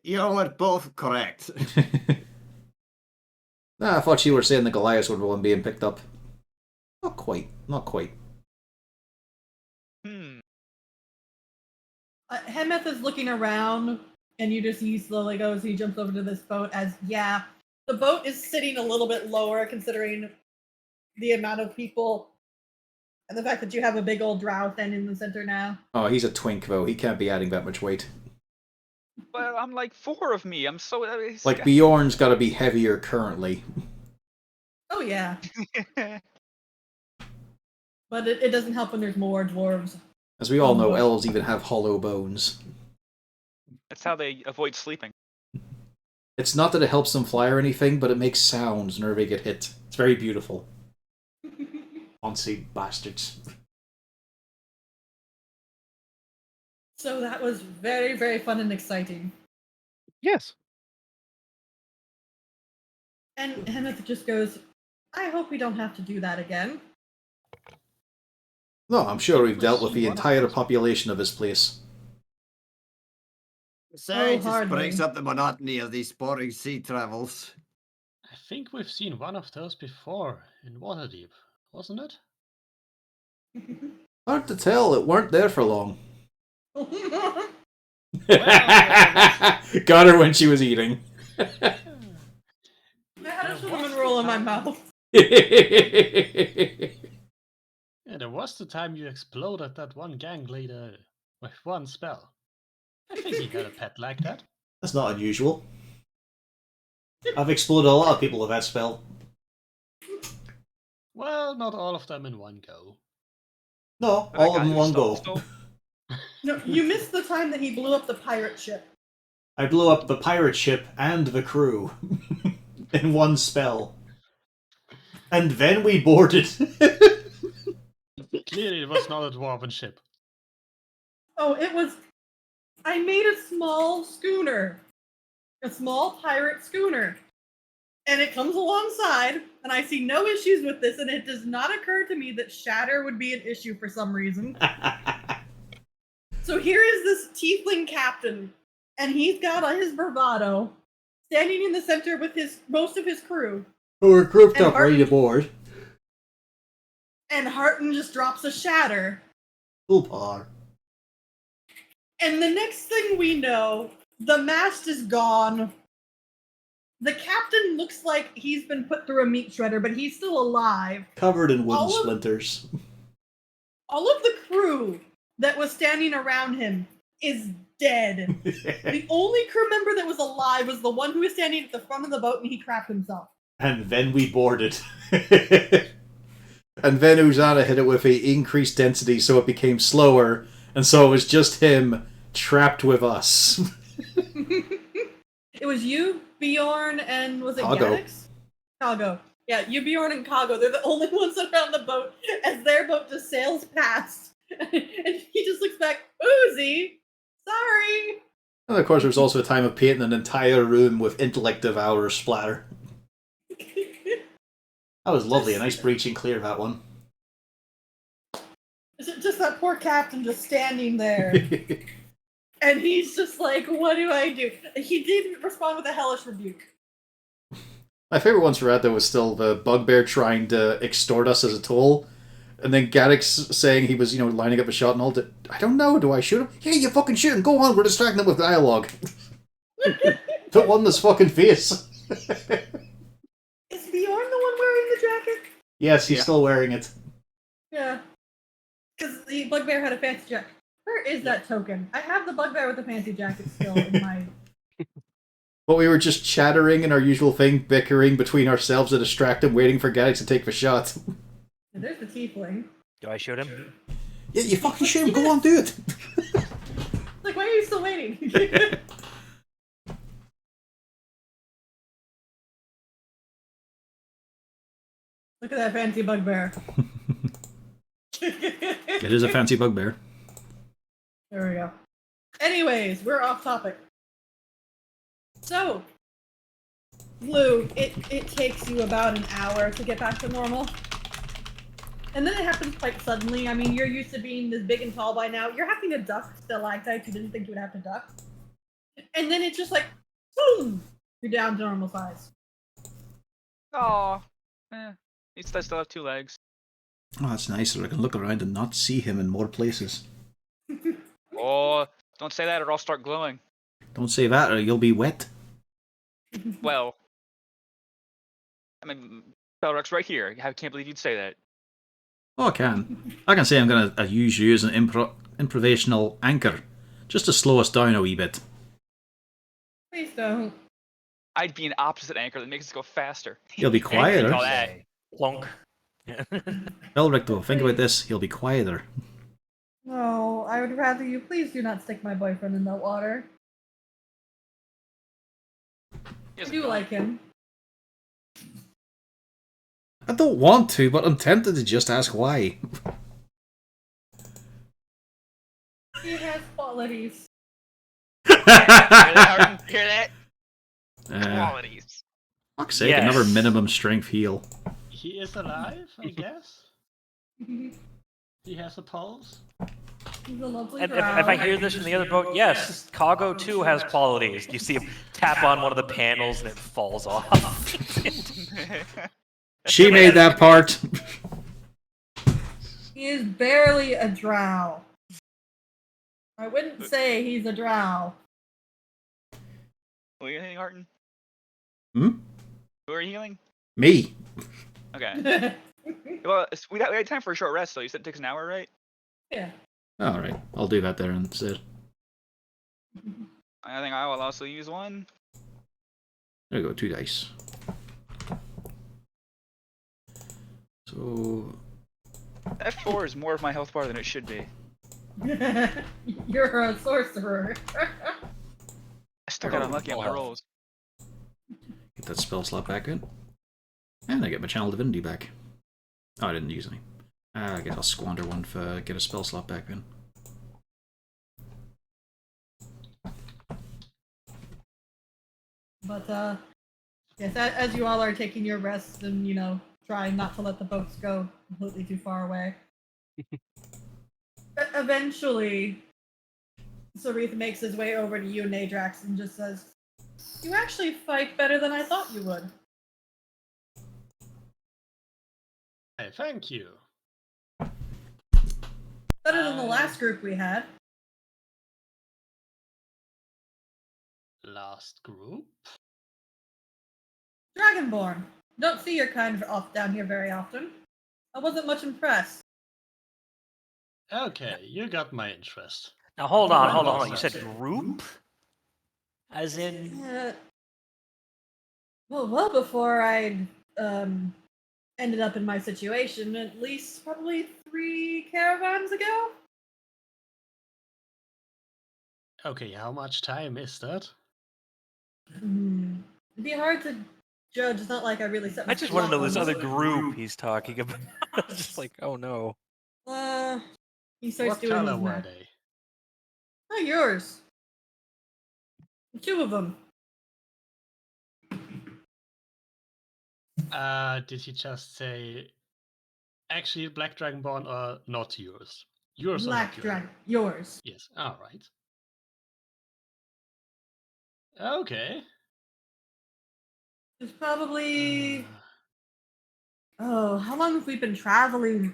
You were both correct. Nah, I thought you were saying the Goliaths were the one being picked up. Not quite. Not quite. Hemeth is looking around, and you just he slowly goes, he jumps over to this boat as, yeah, the boat is sitting a little bit lower considering the amount of people and the fact that you have a big old drow thing in the center now. Oh, he's a twink, though. He can't be adding that much weight. Well, I'm like 4 of me. I'm so. Like, Bjorn's got to be heavier currently. Oh, yeah. But it doesn't help when there's more dwarves. As we all know, elves even have hollow bones. That's how they avoid sleeping. It's not that it helps them fly or anything, but it makes sounds whenever they get hit. It's very beautiful. Oncy bastards. So that was very, very fun and exciting. Yes. And Hemeth just goes, I hope we don't have to do that again. No, I'm sure we've dealt with the entire population of this place. Besides, this hardly. breaks up the monotony of these boring sea travels. I think we've seen one of those before in Waterdeep, wasn't it? Hard to tell, it weren't there for long. Well, Got her when she was eating. I had a cinnamon roll in my mouth. Yeah, there was the time you exploded that one gang leader with one spell. I think he had a pet like that. That's not unusual. I've exploded a lot of people with that spell. Well, not all of them in one go. No, But all I in got one you, go. Still. No, you missed the time that he blew up the pirate ship. I blew up the pirate ship and the crew in one spell. And then we boarded. Clearly, it was not a dwarven ship. Oh, it was. I made a small schooner. A small pirate schooner. And it comes alongside, and I see no issues with this, and it does not occur to me that shatter would be an issue for some reason. So here is this tiefling captain, and he's got his bravado, standing in the center with most of his crew. We're grouped And up, ready to board. And Harton just drops a shatter. Full par. And the next thing we know, the mast is gone. The captain looks like he's been put through a meat shredder, but he's still alive. Covered in wooden All of- splinters. All of the crew that was standing around him is dead. The only crew member that was alive was the one who was standing at the front of the boat, and he crapped himself. And then we boarded. And then Uzana hit it with a increased density, so it became slower, and so it was just him trapped with us. It was you, Bjorn, and was it Kago. Gaddix? Kago. Yeah, you, Bjorn, and Kago. They're the only ones that are on the boat as their boat just sails past. And he just looks back, Uzi, sorry. And of course, there was also a time of painting an entire room with intellect devour splatter. That was lovely. A nice breaching clear, that one. Just that poor captain just standing there. And he's just like, what do I do? He did respond with a hellish rebuke. My favorite ones for that, though, was still the bugbear trying to extort us as a toll. And then Gaddix saying he was, lining up a shot and all that. I don't know, do I shoot him? Yeah, you fucking shoot him. Go on, we're distracting him with dialogue. Put one in his fucking face. Is Bjorn the one wearing the jacket? Yes, he's still wearing it. Yeah. Because the bugbear had a fancy jacket. Where is that token? I have the bugbear with the fancy jacket still in my... But we were just chattering in our usual thing, bickering between ourselves to distract him, waiting for Gaddix to take the shot. There's the tiefling. Do I shoot him? Yeah, you fucking shoot him. Go on, do it. Like, why are you still waiting? Look at that fancy bugbear. It is a fancy bugbear. There we go. Anyways, we're off topic. So, Blue, it takes you about an hour to get back to normal. And then it happens quite suddenly. I mean, you're used to being this big and tall by now. You're having to duck stalactites you didn't think you would have to duck. And then it's just like, boom! You're down to normal size. Aw. He still have 2 legs. Oh, that's nice, so I can look around and not see him in more places. Oh, don't say that or I'll start glowing. Don't say that or you'll be wet. Well, I mean, Belrock's right here. I can't believe you'd say that. Oh, I can. I can say I'm going to use you as an improvisational anchor, just to slow us down a wee bit. Please don't. I'd be an opposite anchor that makes us go faster. He'll be quieter. Call that. Plonk. Elric, though, think about this. He'll be quieter. No, I would rather you please do not stick my boyfriend in that water. I do like him. I don't want to, but I'm tempted to just ask why. He has qualities. Hear that, Arden? Hear that? Qualities. Fuck's sake, Yes. another minimum strength heal. He is alive, I guess. He has a pulse. He's a lovely And drow. if I hear this from the other boat, yes, Kago too has qualities. You see him tap on one of the panels and it falls off. She made that part. He is barely a drow. I wouldn't say he's a drow. Who are you healing, Arden? Hmm? Who are you healing? Me. Okay. Well, we had time for a short rest, though. You said it takes an hour, right? Yeah. Alright, I'll do that there instead. I think I will also use one. There we go, 2 dice. So F4 is more of my health bar than it should be. You're a sorcerer. I still got unlucky on my rolls. get that spell slot back in. And I get my Channel Divinity back. Oh, I didn't use any. I guess I'll squander one for get a spell slot back in. But yes, as you all are taking your rest and trying not to let the boats go completely too far away. Eventually, Sarith makes his way over to you, Nadrax, and just says, "You actually fight better than I thought you would." Hey, thank you. Better than the last group we had. Last group? Dragonborn. Don't see your kind off down here very often. I wasn't much impressed. Okay, you got my interest. Now hold on, hold Well, on. You said that's it. group? As in. Well, before I ended up in my situation, at least probably 3 caravans ago. Okay, how much time is that? It'd be hard to judge. It's not like I really set my I just want to know this clock on other group he's talking about. Just like, oh no. He starts What doing color his were math. they? Oh, yours. 2 of them. Did he just say actually Black Dragonborn or not yours? Yours or Black not yours? dragon. Yours. Yes, alright. Okay. It's probably. Oh, how long have we been traveling?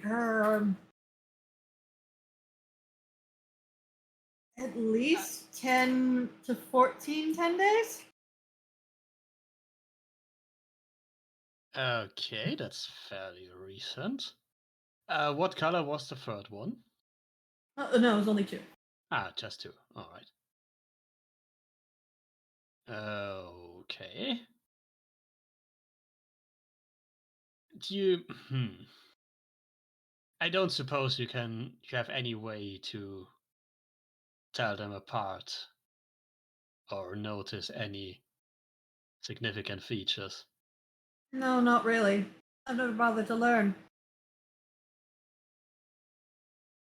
At least 10 to 14, 10 days? Okay, that's fairly recent. What color was the third one? Oh, no, it was only 2. Ah, just 2. Alright. Okay. Do you... I don't suppose you have any way to tell them apart or notice any significant features. No, not really. I've never bothered to learn.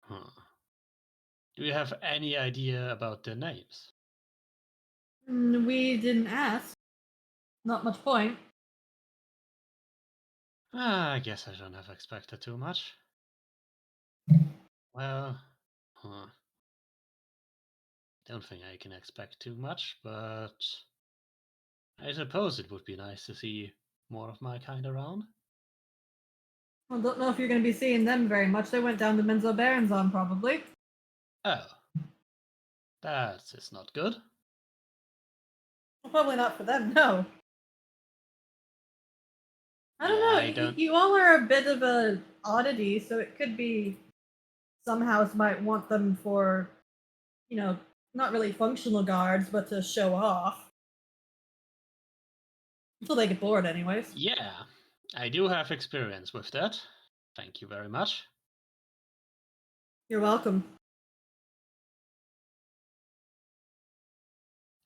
Huh. Do you have any idea about their names? We didn't ask. Not much point. I guess I shouldn't have expected too much. Well, don't think I can expect too much, but I suppose it would be nice to see more of my kind around. Well, don't know if you're going to be seeing them very much. They went down to Menzo Baronzon, probably. Oh, that is not good. Well, probably not for them, no. I don't Yeah, know. I don't- You all are a bit of a oddity, so it could be some house might want them for, not really functional guards, but to show off. Until they get bored, anyways. Yeah, I do have experience with that. Thank you very much. You're welcome.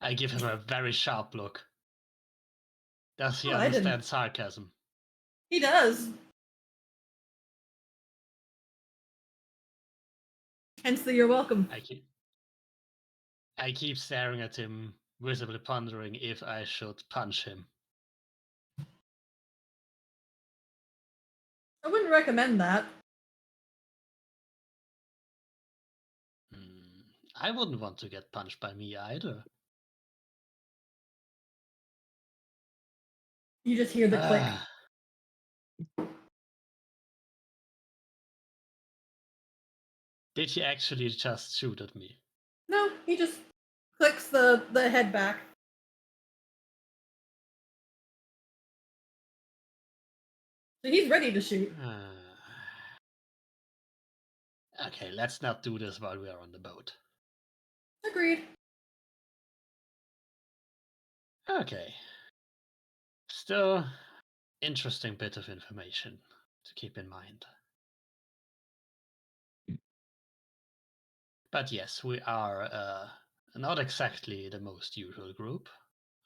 I give him a very sharp look. Does he Oh, I didn't. understand sarcasm? He does. Hence the you're welcome. I keep staring at him, visibly pondering if I should punch him. I wouldn't recommend that. I wouldn't want to get punched by me either. You just hear the click. Did he actually just shoot at me? No, he just clicks the head back. So he's ready to shoot. Okay, let's not do this while we are on the boat. Agreed. Okay. Still, interesting bit of information to keep in mind. But yes, we are not exactly the most usual group.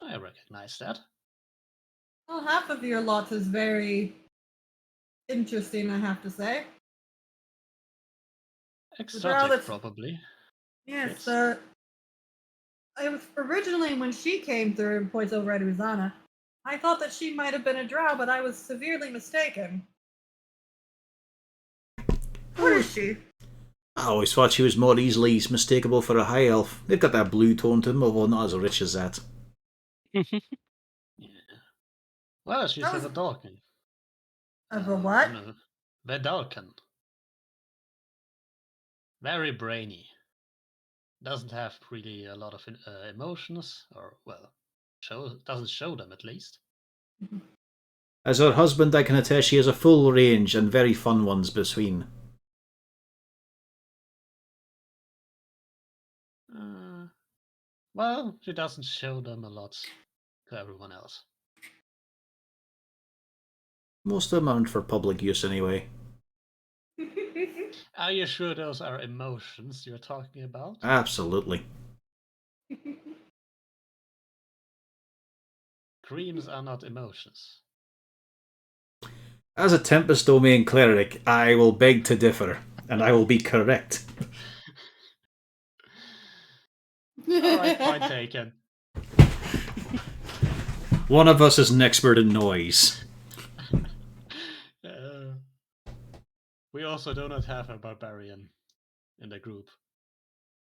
I recognize that. Well, half of your lot is very interesting, I have to say. Exotic, that's- probably. Yes, Yes. I was originally when she came through and points over at Uzana, I thought that she might have been a drow, but I was severely mistaken. What is she? I always thought she was more easily mistakable for a high elf. They've got that blue tone to them, although not as rich as that. Yeah. Well, she's That a was- Vedalken. Of a what? No, Vedalken. Very brainy. Doesn't have really a lot of emotions, or, well, doesn't show them at least. As her husband, I can attest she has a full range and very fun ones between. Well, she doesn't show them a lot to everyone else. Most of them aren't for public use anyway. Are you sure those are emotions you're talking about? Absolutely. Dreams are not emotions. As a Tempest Domain cleric, I will beg to differ, and I will be correct. Alright, point taken. One of us is an expert in noise. We also do not have a barbarian in the group.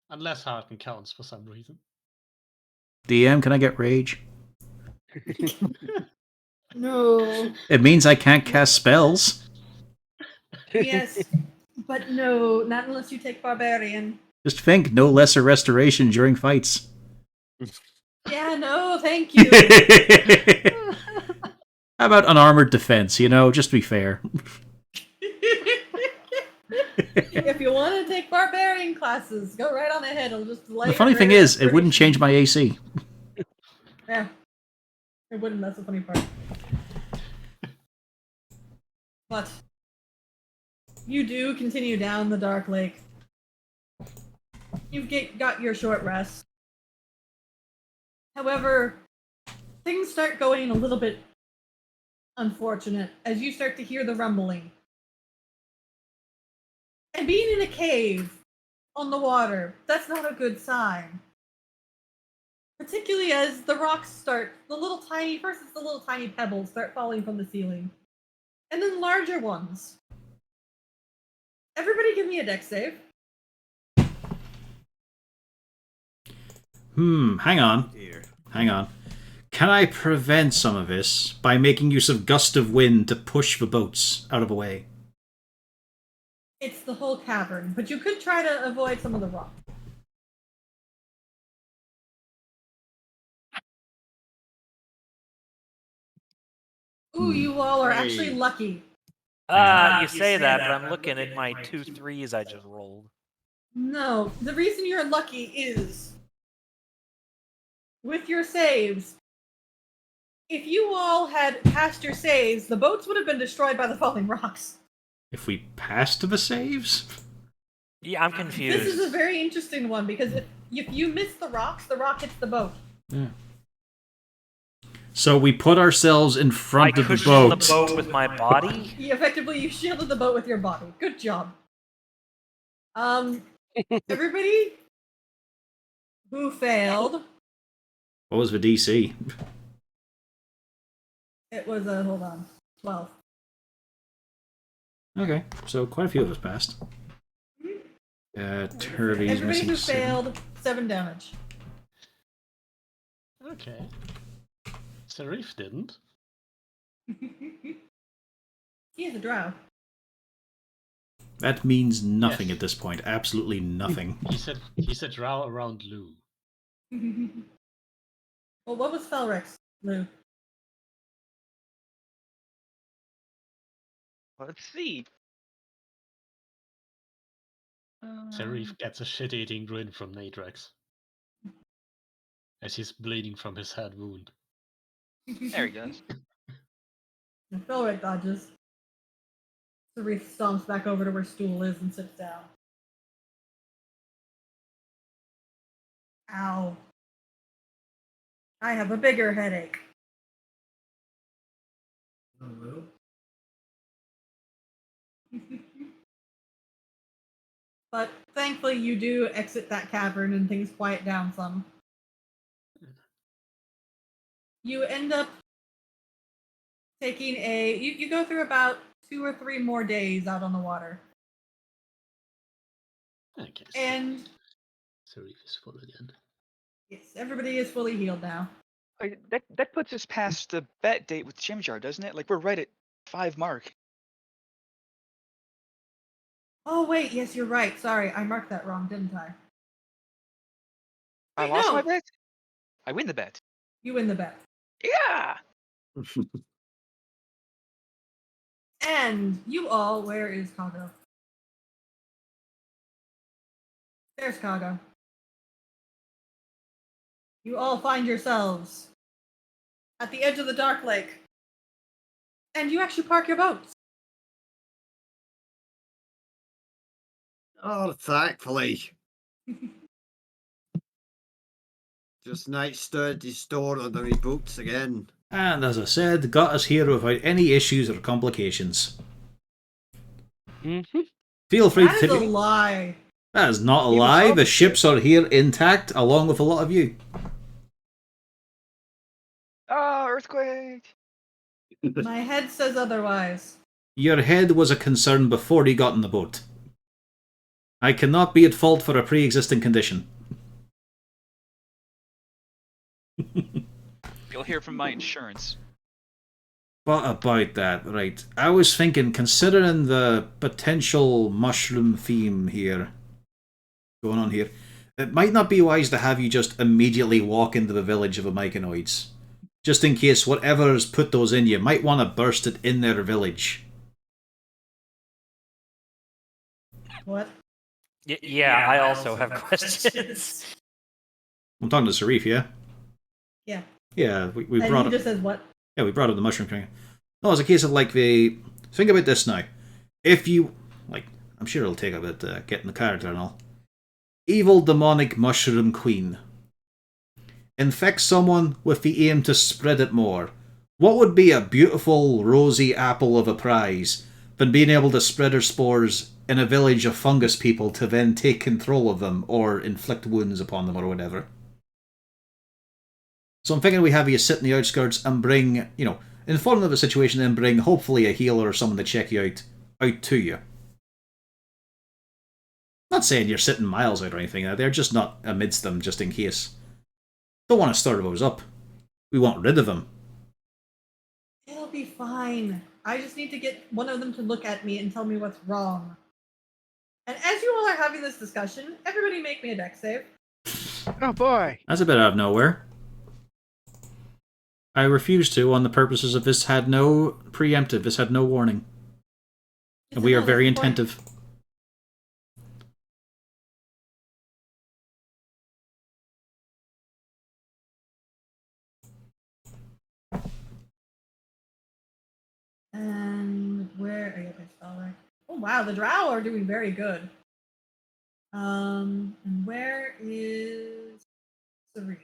Unless Harden counts for some reason. DM, can I get rage? No. It means I can't cast spells. Yes, but no, not unless you take barbarian. Just think, no lesser restoration during fights. Yeah, no, thank you. How about unarmored defense, just to be fair? If you want to take barbarian classes, go right on ahead. It'll just delay The your funny thing greater is, it wouldn't change my AC. Yeah. It wouldn't, that's the funny part. But you do continue down the Dark Lake. You've got your short rest. However, things start going a little bit unfortunate as you start to hear the rumbling. And being in a cave on the water, that's not a good sign. Particularly as the rocks start, first it's the little tiny pebbles start falling from the ceiling. And then larger ones. Everybody give me a dex save. Hang on. Hang on. Can I prevent some of this by making use of gust of wind to push the boats out of the way? It's the whole cavern, but you could try to avoid some of the rock. Ooh, you all are actually Hey. lucky. You say that, but I'm looking at my 2 3s I just rolled. No, the reason you're lucky is with your saves. If you all had passed your saves, the boats would have been destroyed by the falling rocks. If we passed the saves? Yeah, I'm confused. This is a very interesting one because if you miss the rocks, the rock hits the boat. Yeah. So we put ourselves in front of the cushioned boat. the boat with my body? Effectively, you shielded the boat with your body. Good job. Everybody who failed. What was the DC? It was hold on, 12. Okay, so quite a few of us passed. Turvey's Everybody missing who 7. failed, 7 damage. Okay. Serif didn't. He is a drow. That means nothing Yes. at this point. Absolutely nothing. He said drow around Lou. Well, what was Felrix, Lou? Let's see. Serif gets a shit-eating grin from Nadrax as he's bleeding from his head wound. There he goes. Felric dodges. Serif stomps back over to where Stool is and sits down. Ow. I have a bigger headache. But thankfully you do exit that cavern and things quiet down some. You end up taking you go through about 2 or 3 more days out on the water. Okay. And Serif is full again. yes, everybody is fully healed now. That puts us past the bet date with Jimjar, doesn't it? Like we're right at 5 mark. Oh wait, yes, you're right. Sorry, I marked that wrong, didn't I? I Wait, lost no. my bet. I win the bet. You win the bet. Yeah. And you all, where is Kago? There's Kago. You all find yourselves at the edge of the Dark Lake. And you actually park your boats. Oh, thankfully. Just night sturdy store under my boots again. And as I said, got us here without any issues or complications. Mm-hmm. Feel free That to is a take. lie. That is not a He was lie. hoping The to. ships are here intact, along with a lot of you. Oh, earthquake. My head says otherwise. Your head was a concern before he got in the boat. I cannot be at fault for a pre-existing condition. You'll hear from my insurance. But about that, right? I was thinking, considering the potential mushroom theme here, going on here, it might not be wise to have you just immediately walk into the village of the Myconoids. Just in case whatever's put those in you might want to burst it in their village. What? Yeah, I also have questions. I'm talking to Serif, yeah? Yeah. Yeah, we And brought he up. just says what? Yeah, we brought up the mushroom thing. No, it's a case of like the. Think about this now. If you. Like, I'm sure it'll take a bit to get in the character and all. Evil demonic mushroom queen. Infect someone with the aim to spread it more. What would be a beautiful, rosy apple of a prize than being able to spread her spores in a village of fungus people to then take control of them or inflict wounds upon them or whatever? So I'm thinking we have you sit in the outskirts and bring, inform them of the situation and bring hopefully a healer or someone to check you out to you. Not saying you're sitting miles out or anything, they're just not amidst them just in case. Don't want to stir those up. We want rid of them. It'll be fine. I just need to get one of them to look at me and tell me what's wrong. And as you all are having this discussion, everybody make me a dex save. Oh boy. That's a bit out of nowhere. I refuse to, on the purposes of this had no preemptive, this had no warning. And we are very attentive. And where? I get my spell right. Oh wow, the drow are doing very good. And where is Serif?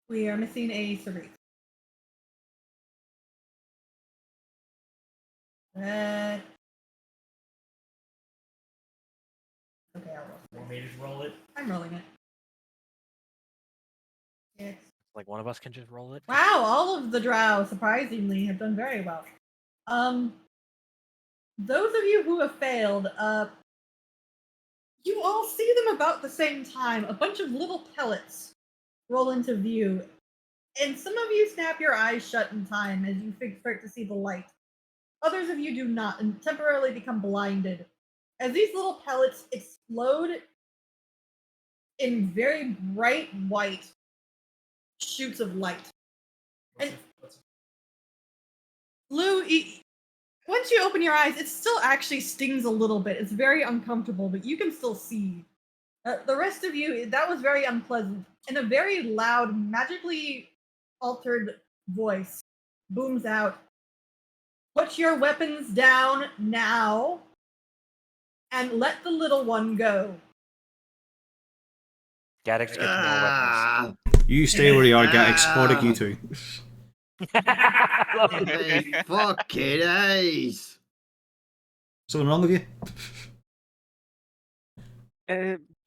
We are missing a Serif. Okay, I'll roll. Want me to just roll it? I'm rolling it. Yes. Like one of us can just roll it. Wow, all of the drow surprisingly have done very well. Those of you who have failed, you all see them about the same time. A bunch of little pellets roll into view, and some of you snap your eyes shut in time as you start to see the light. Others of you do not and temporarily become blinded as these little pellets explode in very bright white shoots of light. What's Lou, once you open your eyes, it still actually stings a little bit. It's very uncomfortable, but you can still see. The rest of you, that was very unpleasant. And a very loud, magically altered voice booms out. Put your weapons down now and let the little one go. Gaddix gets more weapons. Ah, You stay where you are, Gatix. Sportic, you two. hey, fucking ace. Something wrong with you?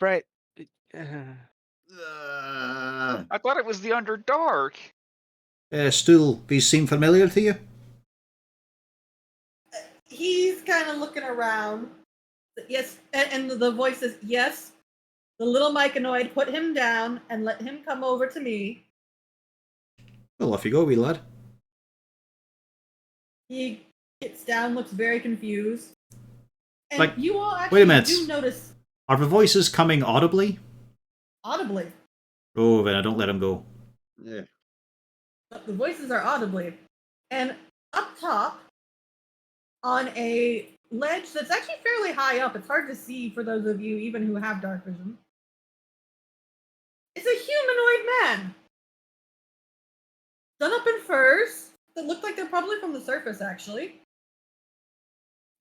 Right. I thought it was the Underdark. Stool, these seem familiar to you? He's kind of looking around. Yes, and the voice says, yes, the little myconoid, put him down and let him come over to me. Well, off you go, wee lad. He gets down, looks very confused. And Like, you all wait a actually minute. do notice Are the voices coming audibly? audibly. Oh, then I don't let him go. Yeah. But the voices are audibly. And up top, on a ledge that's actually fairly high up, it's hard to see for those of you even who have dark vision, it's a humanoid man. Done up in furs that look like they're probably from the surface, actually.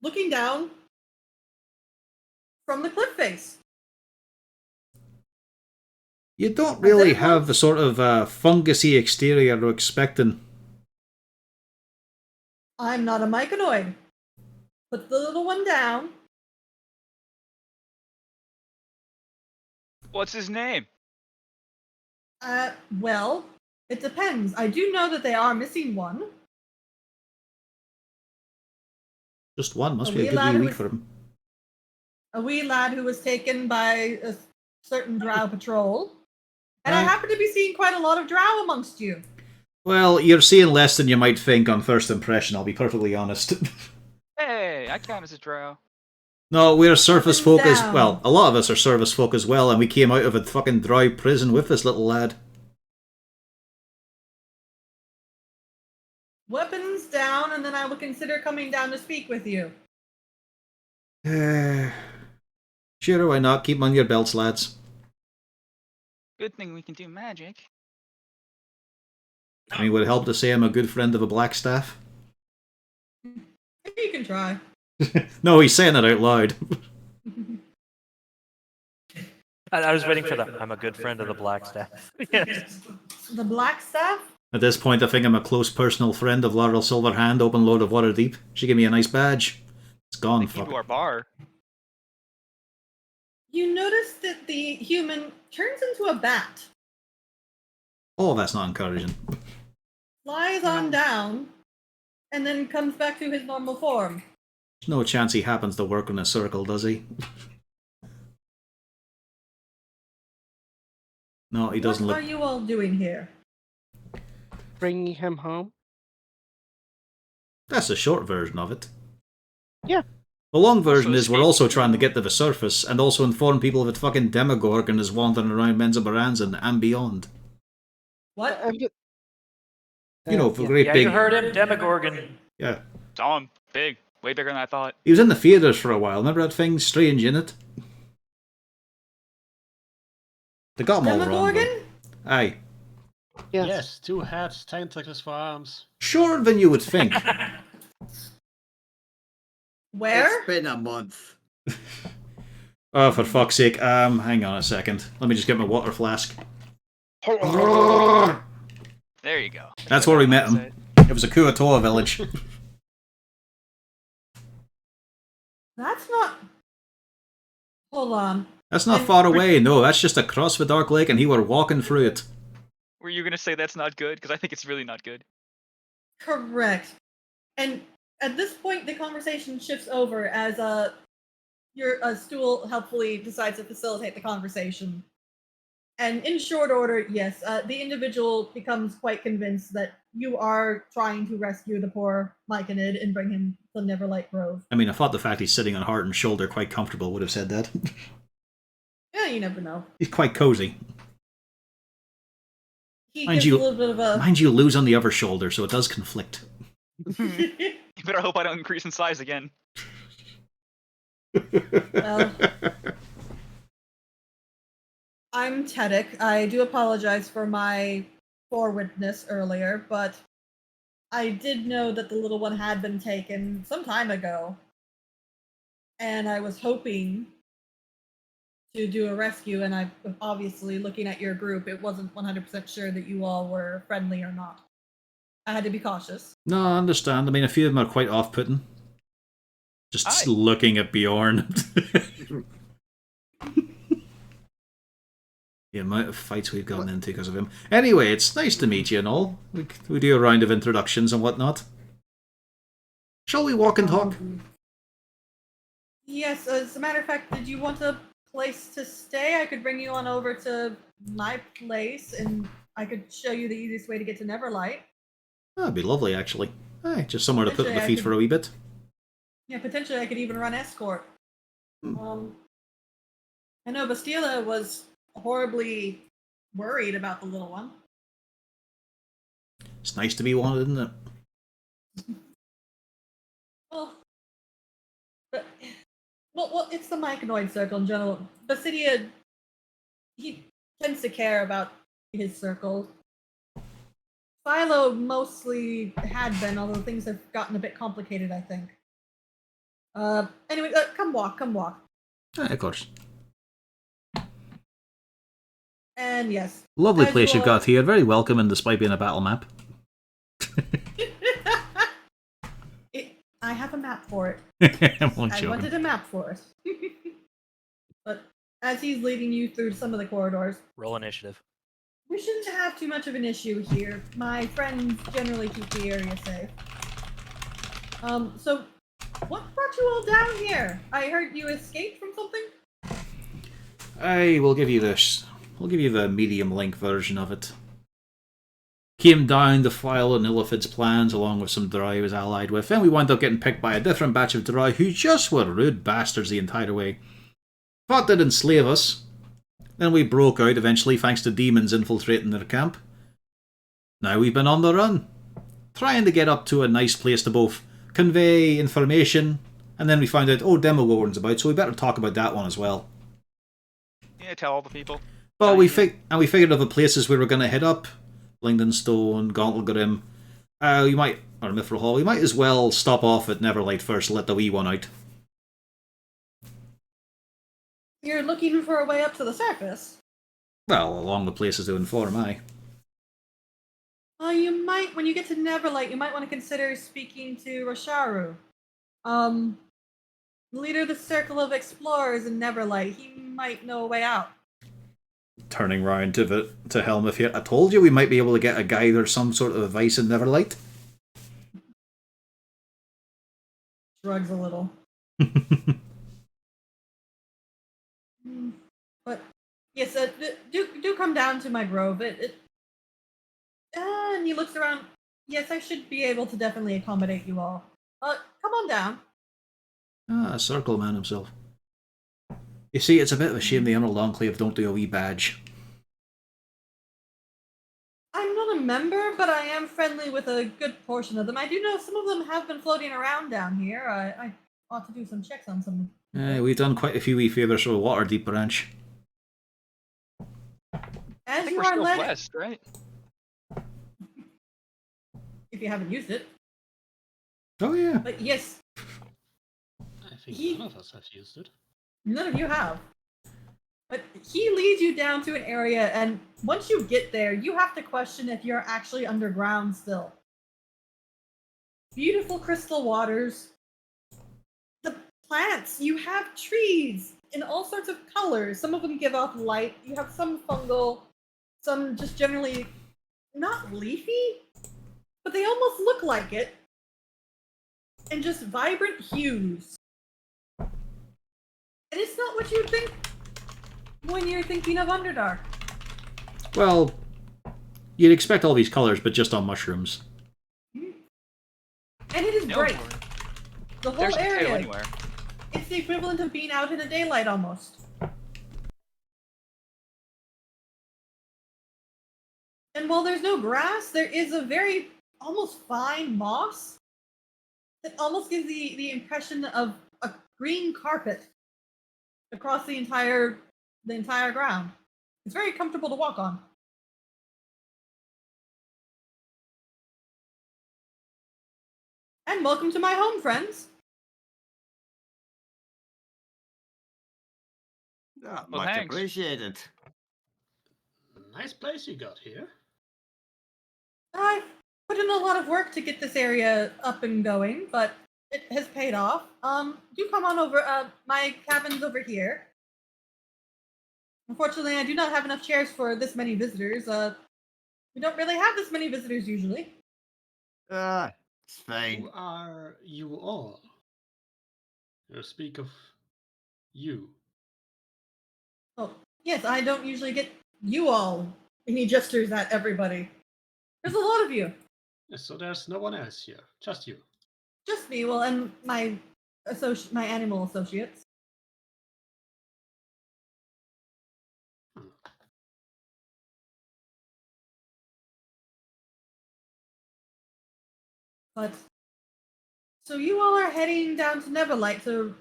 Looking down from the cliff face. You don't really it have was- the sort of fungusy exterior we're expecting. I'm not a myconoid. Put the little one down. What's his name? Well, it depends. I do know that they are missing one. Just one must A be a wee good lad wee who week was- for him. A wee lad who was taken by a certain drow patrol. And I Right. happen to be seeing quite a lot of drow amongst you. Well, you're seeing less than you might think on first impression, I'll be perfectly honest. Hey, I count as a drow. No, we're surface folk as down. well. A lot of us are surface folk as well, and we came out of a fucking dry prison with this little lad. Weapons down, and then I will consider coming down to speak with you. Sure, why not? Keep 'em on your belts, lads. Good thing we can do magic. I mean, would it help to say I'm a good friend of a black staff? Maybe you can try. No, he's saying it out loud. I was waiting for the I'm a good friend of the Black Staff. Yes. The black staff? At this point, I think I'm a close personal friend of Laurel Silverhand, open load of Waterdeep. She gave me a nice badge. It's gone, Thank you fuck to it. our bar. You notice that the human turns into a bat, Oh, that's not encouraging. flies on down, and then comes back to his normal form. There's no chance he happens to work in a circle, does he? No, he doesn't What look... are you all doing here? Bringing him home. That's a short version of it. Yeah. The long version Also is we're speak- also trying to get to the surface and also inform people that fucking Demogorgon is wandering around Menzoberranzan and beyond. What? I'm just, You know, for yeah. great Yeah, big... you heard him, Demogorgon. Yeah. Saw him. Big. Way bigger than I thought. He was in the theatres for a while. Remember that thing? Strange in it? They got him all wrong, though. Demogorgon? Aye. yes. Yes, 2 heads, tentacles for arms. Shorter than you would think. Where? It's been a month. Oh, for fuck's sake. Hang on a second. Let me just get my water flask. There you go. That's where we met him. It was a Kuatoa village. That's not. Hold on. That's not far away, no. That's just across the Dark Lake and he were walking through it. Were you gonna say that's not good? Because I think it's really not good. Correct. And at this point, the conversation shifts over as your stool helpfully decides to facilitate the conversation. And in short order, yes, the individual becomes quite convinced that you are trying to rescue the poor Myconid and bring him to Neverlight Grove. I mean, I thought the fact he's sitting on Heart and Shoulder quite comfortable would have said that. Yeah, you never know. He's quite cozy. He Mind gives you- a little bit of a. Mind you, lose on the other shoulder, so it does conflict. You better hope I don't increase in size again. Well, I'm Tedic. I do apologize for my forwardness earlier, but I did know that the little one had been taken some time ago. And I was hoping to do a rescue, and I obviously, looking at your group, it wasn't 100% sure that you all were friendly or not. I had to be cautious. No, I understand. I mean, a few of them are quite off-putting. Just Aye. looking at Bjorn. The amount of fights we've gotten into because of him. Anyway, it's nice to meet you and all. We do a round of introductions and whatnot. Shall we walk and talk? Yes, as a matter of fact, did you want a place to stay? I could bring you on over to my place, and I could show you the easiest way to get to Neverlight. That'd be lovely, actually. Aye, just somewhere to put Potentially, my I feet could- for a wee bit. Yeah, potentially I could even run escort. I know Bastila was horribly worried about the little one. It's nice to be wanted, isn't it? Well, it's the myconoid circle in general. Basidia, he tends to care about his circle. Philo mostly had been, although things have gotten a bit complicated, I think. Anyway, come walk. Aye, of course. And yes. Lovely as place you you've got here. Very welcoming despite being a battle map. I have a map for it. I'm only I joking. wanted a map for it. But as he's leading you through some of the corridors, Roll initiative. we shouldn't have too much of an issue here. My friends generally keep the area safe. So what brought you all down here? I heard you escaped from something? I will give you this. We'll give you the medium link version of it. Came down to file on Illithid's plans along with some Drow he was allied with, and we wound up getting picked by a different batch of Drow who just were rude bastards the entire way. Thought they'd enslave us. Then we broke out eventually thanks to demons infiltrating their camp. Now we've been on the run, trying to get up to a nice place to both convey information, and then we found out, oh, Demogorgon's about, so we better talk about that one as well. Yeah, tell all the people. Well, we figured of the places we were going to hit up, Lingdenstone, Gauntlegrim, you might, or Mithril Hall, we might as well stop off at Neverlight first, let the wee one out. You're looking for a way up to the surface? Well, along the places to inform, aye. You might, when you get to Neverlight, you might want to consider speaking to Rosharu. Leader of the Circle of Explorers in Neverlight. He might know a way out. Turning round to Helmuth here. I told you we might be able to get a guide or some sort of advice in Neverlight. Shrugs a little. But yes, do come down to my grove. And he looks around. Yes, I should be able to definitely accommodate you all. Come on down. Ah, Circle Man himself. You see, it's a bit of a shame the Emerald Enclave don't do a wee badge. I'm not a member, but I am friendly with a good portion of them. I do know some of them have been floating around down here. I ought to do some checks on some. We've done quite a few wee favours for the Waterdeep branch. I As think you we're are still led, blessed, right? if you haven't used it. Oh yeah. But yes, I think none of us have used it. none of you have. But he leads you down to an area, and once you get there, you have to question if you're actually underground still. Beautiful crystal waters. The plants, you have trees in all sorts of colors. Some of them give off light. You have some fungal, some just generally not leafy, but they almost look like it. And just vibrant hues. And it's not what you think when you're thinking of Underdark. Well, you'd expect all these colours, but just on mushrooms. And it is No, bright. The whole There's a potato area. anywhere. It's the equivalent of being out in the daylight almost. And while there's no grass, there is a very almost fine moss It almost gives the impression of a green carpet across the entire ground. It's very comfortable to walk on. And welcome to my home, friends. Ah, Well, much thanks. appreciated. Nice place you got here. I've put in a lot of work to get this area up and going, but it has paid off. Do come on over. My cabin's over here. Unfortunately, I do not have enough chairs for this many visitors. We don't really have this many visitors usually. Ah, it's fine. Who are you all? You speak of you. Oh, yes, I don't usually get you all. And he gestures at everybody. There's a lot of you. Yes, so there's no one else here, just you. Just me, well, and my animal associates. But so you all are heading down to Neverlight to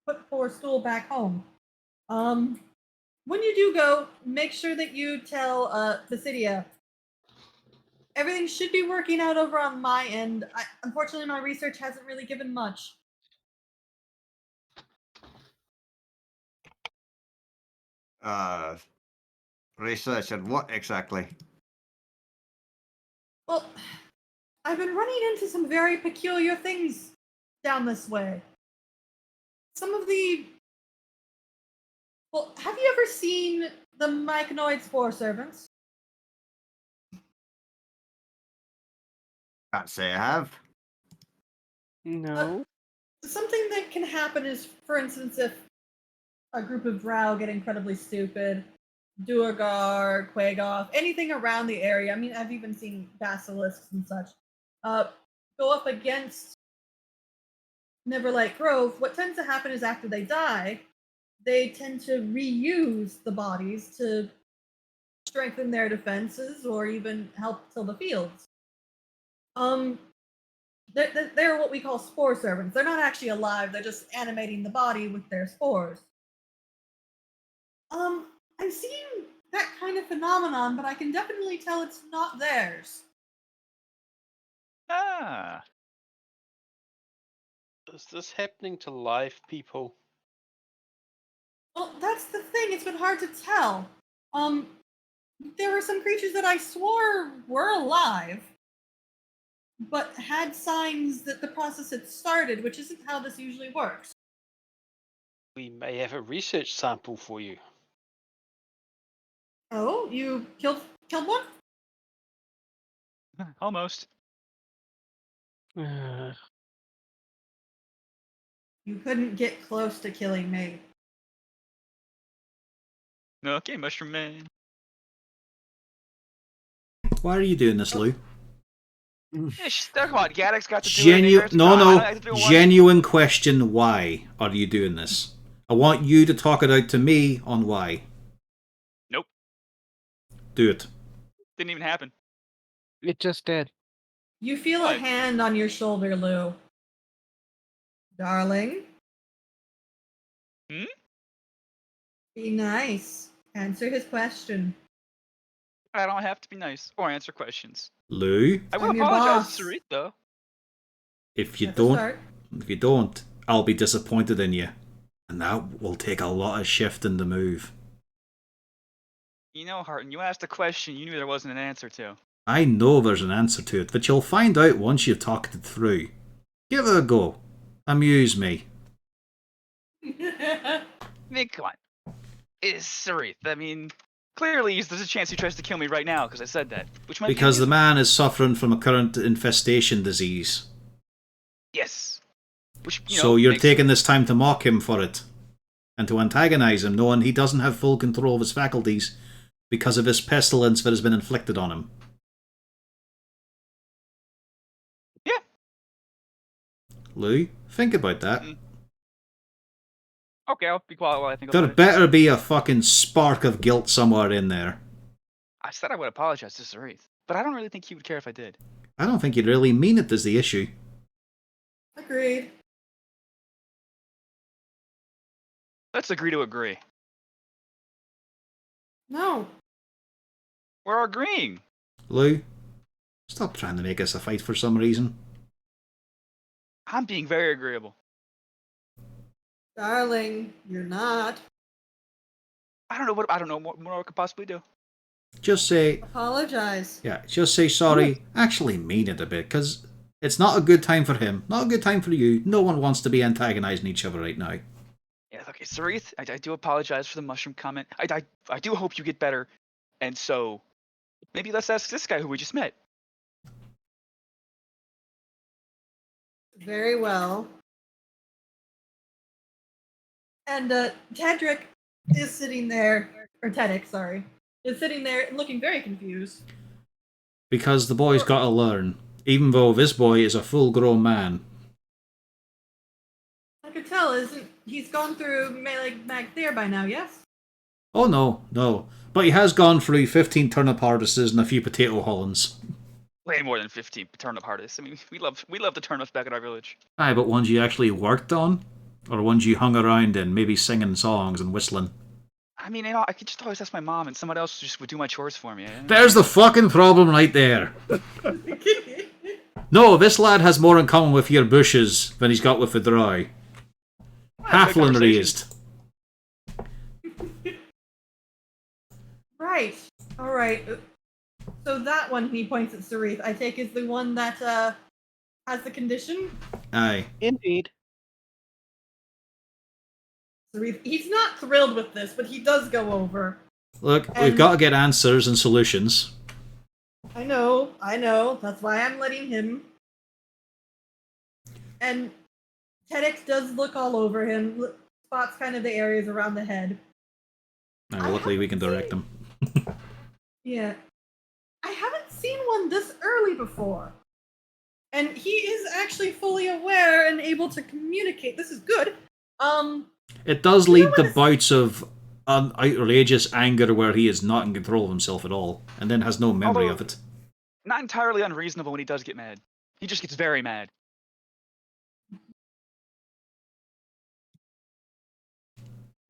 put poor Stool back home. When you do go, make sure that you tell Pisidia. Everything should be working out over on my end. Unfortunately, my research hasn't really given much. Research and what exactly? Well, I've been running into some very peculiar things down this way. Some of the... Well, have you ever seen the myconoid spore servants? Can't say I have. No. Something that can happen is, for instance, if a group of drow get incredibly stupid, Duergar, Quagoth, anything around the area. I mean, I've even seen basilisks and such. Go up against Neverlight Grove. What tends to happen is after they die, they tend to reuse the bodies to strengthen their defenses or even help till the fields. They're what we call spore servants. They're not actually alive. They're just animating the body with their spores. I'm seeing that kind of phenomenon, but I can definitely tell it's not theirs. Ah. Is this happening to live people? Well, that's the thing. It's been hard to tell. There were some creatures that I swore were alive, but had signs that the process had started, which isn't how this usually works. We may have a research sample for you. Oh, you killed one? Almost. Uh, You couldn't get close to killing me. Okay, Mushroom Man. Why are you doing this, Lou? Yeah, come on, Gaddock's got to do it. Genuine question. Why are you doing this? I want you to talk it out to me on why. Nope. Do it. Didn't even happen. it just did. You feel What? a hand on your shoulder, Lou. Darling? Hmm? Be nice. Answer his question. I don't have to be nice or answer questions. Lou, I will I'm your apologize boss. to Sarit, though. if you At the don't, start. I'll be disappointed in you, and that will take a lot of shifting to move. You know, Harton, you asked a question you knew there wasn't an answer to. I know there's an answer to it, but you'll find out once you've talked it through. Give it a go. Amuse me. I mean, come on. It's Sarit. I mean, clearly there's a chance he tries to kill me right now because I said that. Which might Because be the man is suffering from a current infestation disease. Yes. Which, So you're makes- taking this time to mock him for it. And to antagonize him, knowing he doesn't have full control of his faculties because of his pestilence that has been inflicted on him. Yeah. Lou, think about that. Okay, I'll be quiet while I think There about it. better be a fucking spark of guilt somewhere in there. I said I would apologize to Sarit, but I don't really think he would care if I did. I don't think you'd really mean it is the issue. Agreed. Let's agree to agree. No. We're agreeing. Lou, stop trying to make us a fight for some reason. I'm being very agreeable. Darling, you're not. I don't know what more I could possibly do. Just say, Apologize. yeah, just say sorry. Actually mean it a bit, because it's not a good time for him. Not a good time for you. No one wants to be antagonizing each other right now. Yeah, okay, Sarith, I do apologize for the mushroom comment. I do hope you get better. And so, maybe let's ask this guy who we just met. Very well. And Tedric is sitting there, or Tedric, sorry, is sitting there looking very confused. Because the boy's got to learn, even though this boy is a full-grown man. I could tell, he's gone through Mag there by now, yes? Oh no. But he has gone through 15 turnip harvests and a few potato hollands. Way more than 15 turnip harvests. I mean, we love the turnips back at our village. Aye, but ones you actually worked on? Or ones you hung around in, maybe singing songs and whistling? I mean, you know, I could just always ask my mom, and someone else just would do my chores for me. There's the fucking problem right there. No, this lad has more in common with your bushes than he's got with the drow. Halfling raised. Right. Alright. So that one, he points at Sarith, I take is the one that has the condition? Aye. Indeed. Sarith, he's not thrilled with this, but he does go over. Look, we've got to get answers and solutions. I know. That's why I'm letting him. And Tedx does look all over him, spots kind of the areas around the head. Luckily, we can direct him. Yeah. I haven't seen one this early before. And he is actually fully aware and able to communicate. This is good. It does lead to bouts of outrageous anger where he is not in control of himself at all, and then has no memory of it. Not entirely unreasonable when he does get mad. He just gets very mad.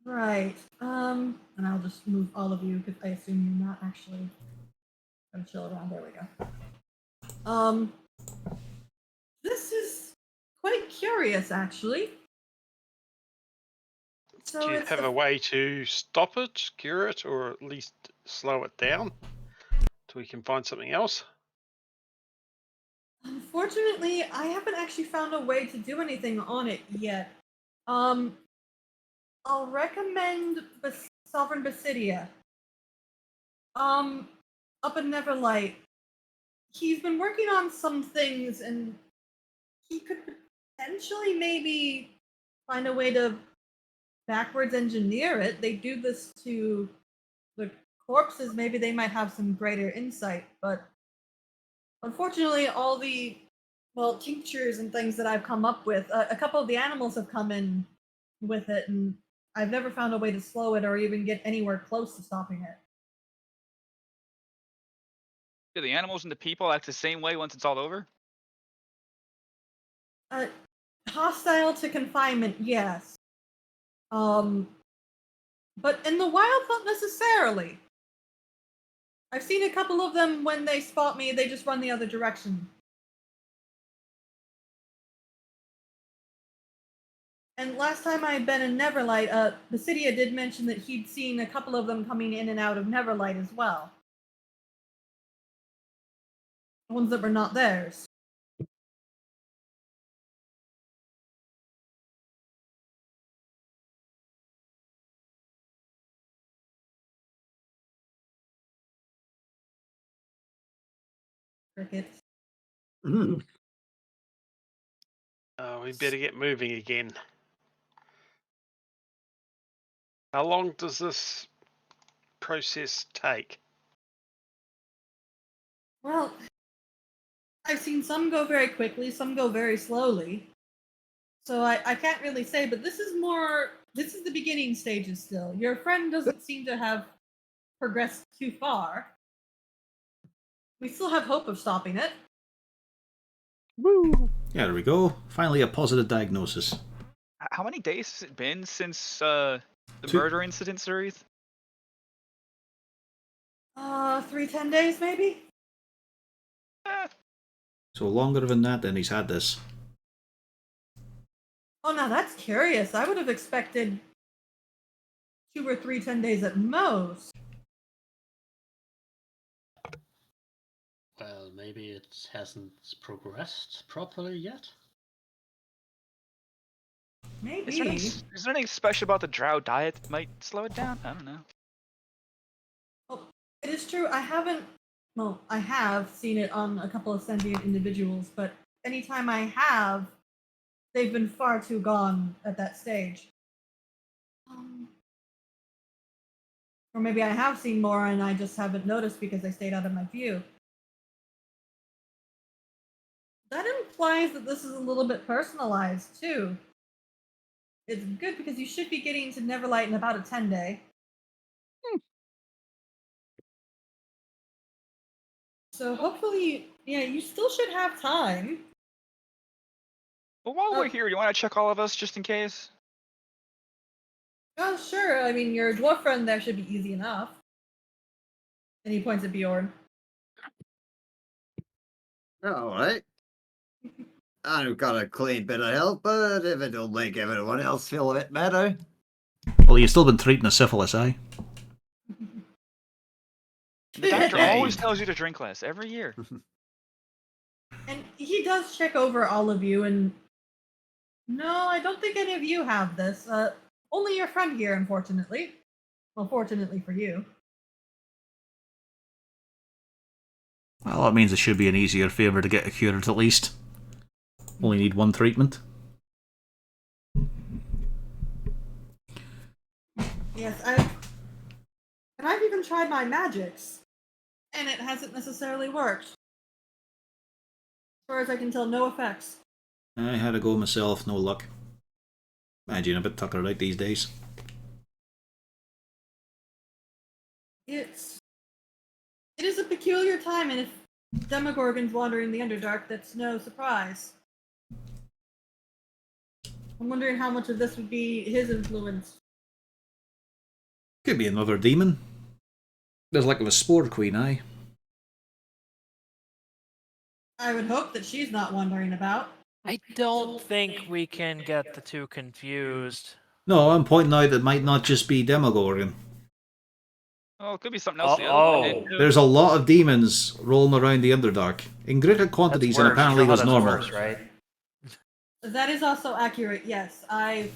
Right. And I'll just move all of you because I assume you're not actually gonna chill around. There we go. This is quite curious, actually. So Do you it's have a way to stop it, cure it, or at least slow it down so we can find something else? Unfortunately, I haven't actually found a way to do anything on it yet. I'll recommend Sovereign Basidia. Up in Neverlight. He's been working on some things, and he could potentially maybe find a way to backwards engineer it. They do this to the corpses. Maybe they might have some greater insight, but unfortunately, all the tinctures and things that I've come up with, a couple of the animals have come in with it, and I've never found a way to slow it or even get anywhere close to stopping it. Do the animals and the people act the same way once it's all over? Hostile to confinement, yes. But in the wild, not necessarily. I've seen a couple of them, when they spot me, they just run the other direction. And last time I had been in Neverlight, Basidia did mention that he'd seen a couple of them coming in and out of Neverlight as well. The ones that were not theirs. Crickets. We better get moving again. How long does this process take? Well, I've seen some go very quickly, some go very slowly. So I can't really say, but this is the beginning stages still. Your friend doesn't seem to have progressed too far. We still have hope of stopping it. Woo! Yeah, there we go. Finally, a positive diagnosis. How many days has it been since the 2. murder incident, Zurith? 3-10 days maybe. So longer than that, then he's had this. Oh, now that's curious. I would have expected 2 or 3 10 days at most. Well, maybe it hasn't progressed properly yet. Maybe. Is there anything special about the drow diet that might slow it down? I don't know. Oh, it is true. I have seen it on a couple of sentient individuals, but anytime I have, they've been far too gone at that stage. Or maybe I have seen more and I just haven't noticed because they stayed out of my view. That implies that this is a little bit personalized, too. It's good because you should be getting to Neverlight in about a 10-day. So hopefully, yeah, you still should have time. Well, while we're here, you want to check all of us just in case? Oh, sure. I mean, your dwarf friend there should be easy enough. And he points at Bjorn. Alright. I've got a clean bit of health, but if it'll make everyone else feel a bit better. Well, you've still been treating a syphilis, eh? The doctor Hey. always tells you to drink less every year. And he does check over all of you, and no, I don't think any of you have this. Only your friend here, unfortunately. Well, fortunately for you. Well, that means it should be an easier favour to get cured at least. Only need 1 treatment. Yes, I've even tried my magics, and it hasn't necessarily worked. As far as I can tell, no effects. I had to go myself, no luck. Imagine a bit tuckered out these days. It is a peculiar time, and if Demogorgon's wandering the Underdark, that's no surprise. I'm wondering how much of this would be his influence. Could be another demon. There's like a spore queen, eh? I would hope that she's not wandering about. I don't think we can get the two confused. No, I'm pointing out it might not just be Demogorgon. Oh, it could be something else. The other one did too. There's a lot of demons rolling around the Underdark. In greater quantities than apparently was normal. Worse, right? That is also accurate, yes. I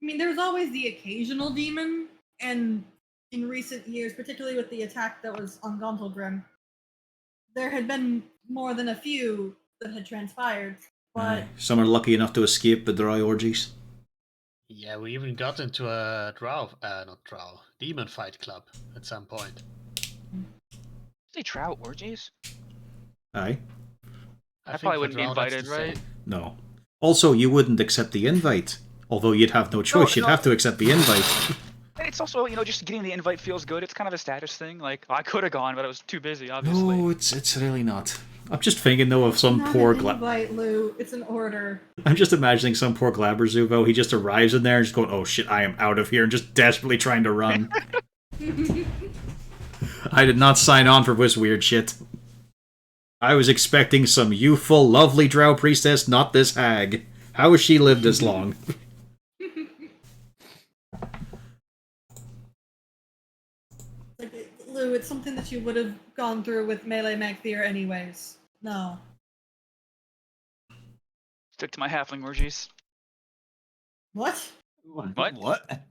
mean, there's always the occasional demon, and in recent years, particularly with the attack that was on Gauntlgrim, there had been more than a few that had transpired. But Some are lucky enough to escape the dry orgies. Yeah, we even got into a demon fight club at some point. Say drow orgies? Aye. I think probably for wouldn't be drow, that's invited, the same. right? No. Also, you wouldn't accept the invite. Although you'd have no choice, you'd no. have to accept the invite. It's also, just getting the invite feels good. It's kind of a status thing. Like, I could have gone, but I was too busy, obviously. No, it's really not. I'm just thinking though of some not poor an invite, Lou. It's an order. I'm just imagining some poor Glabberzuvo. He just arrives in there and just going, "Oh shit, I am out of here," and just desperately trying to run. I did not sign on for this weird shit. I was expecting some youthful, lovely drow priestess, not this hag. How has she lived this long? Lou, it's something that you would have gone through with Melee Magthier anyways. No. Stick to my halfling orgies. What? What?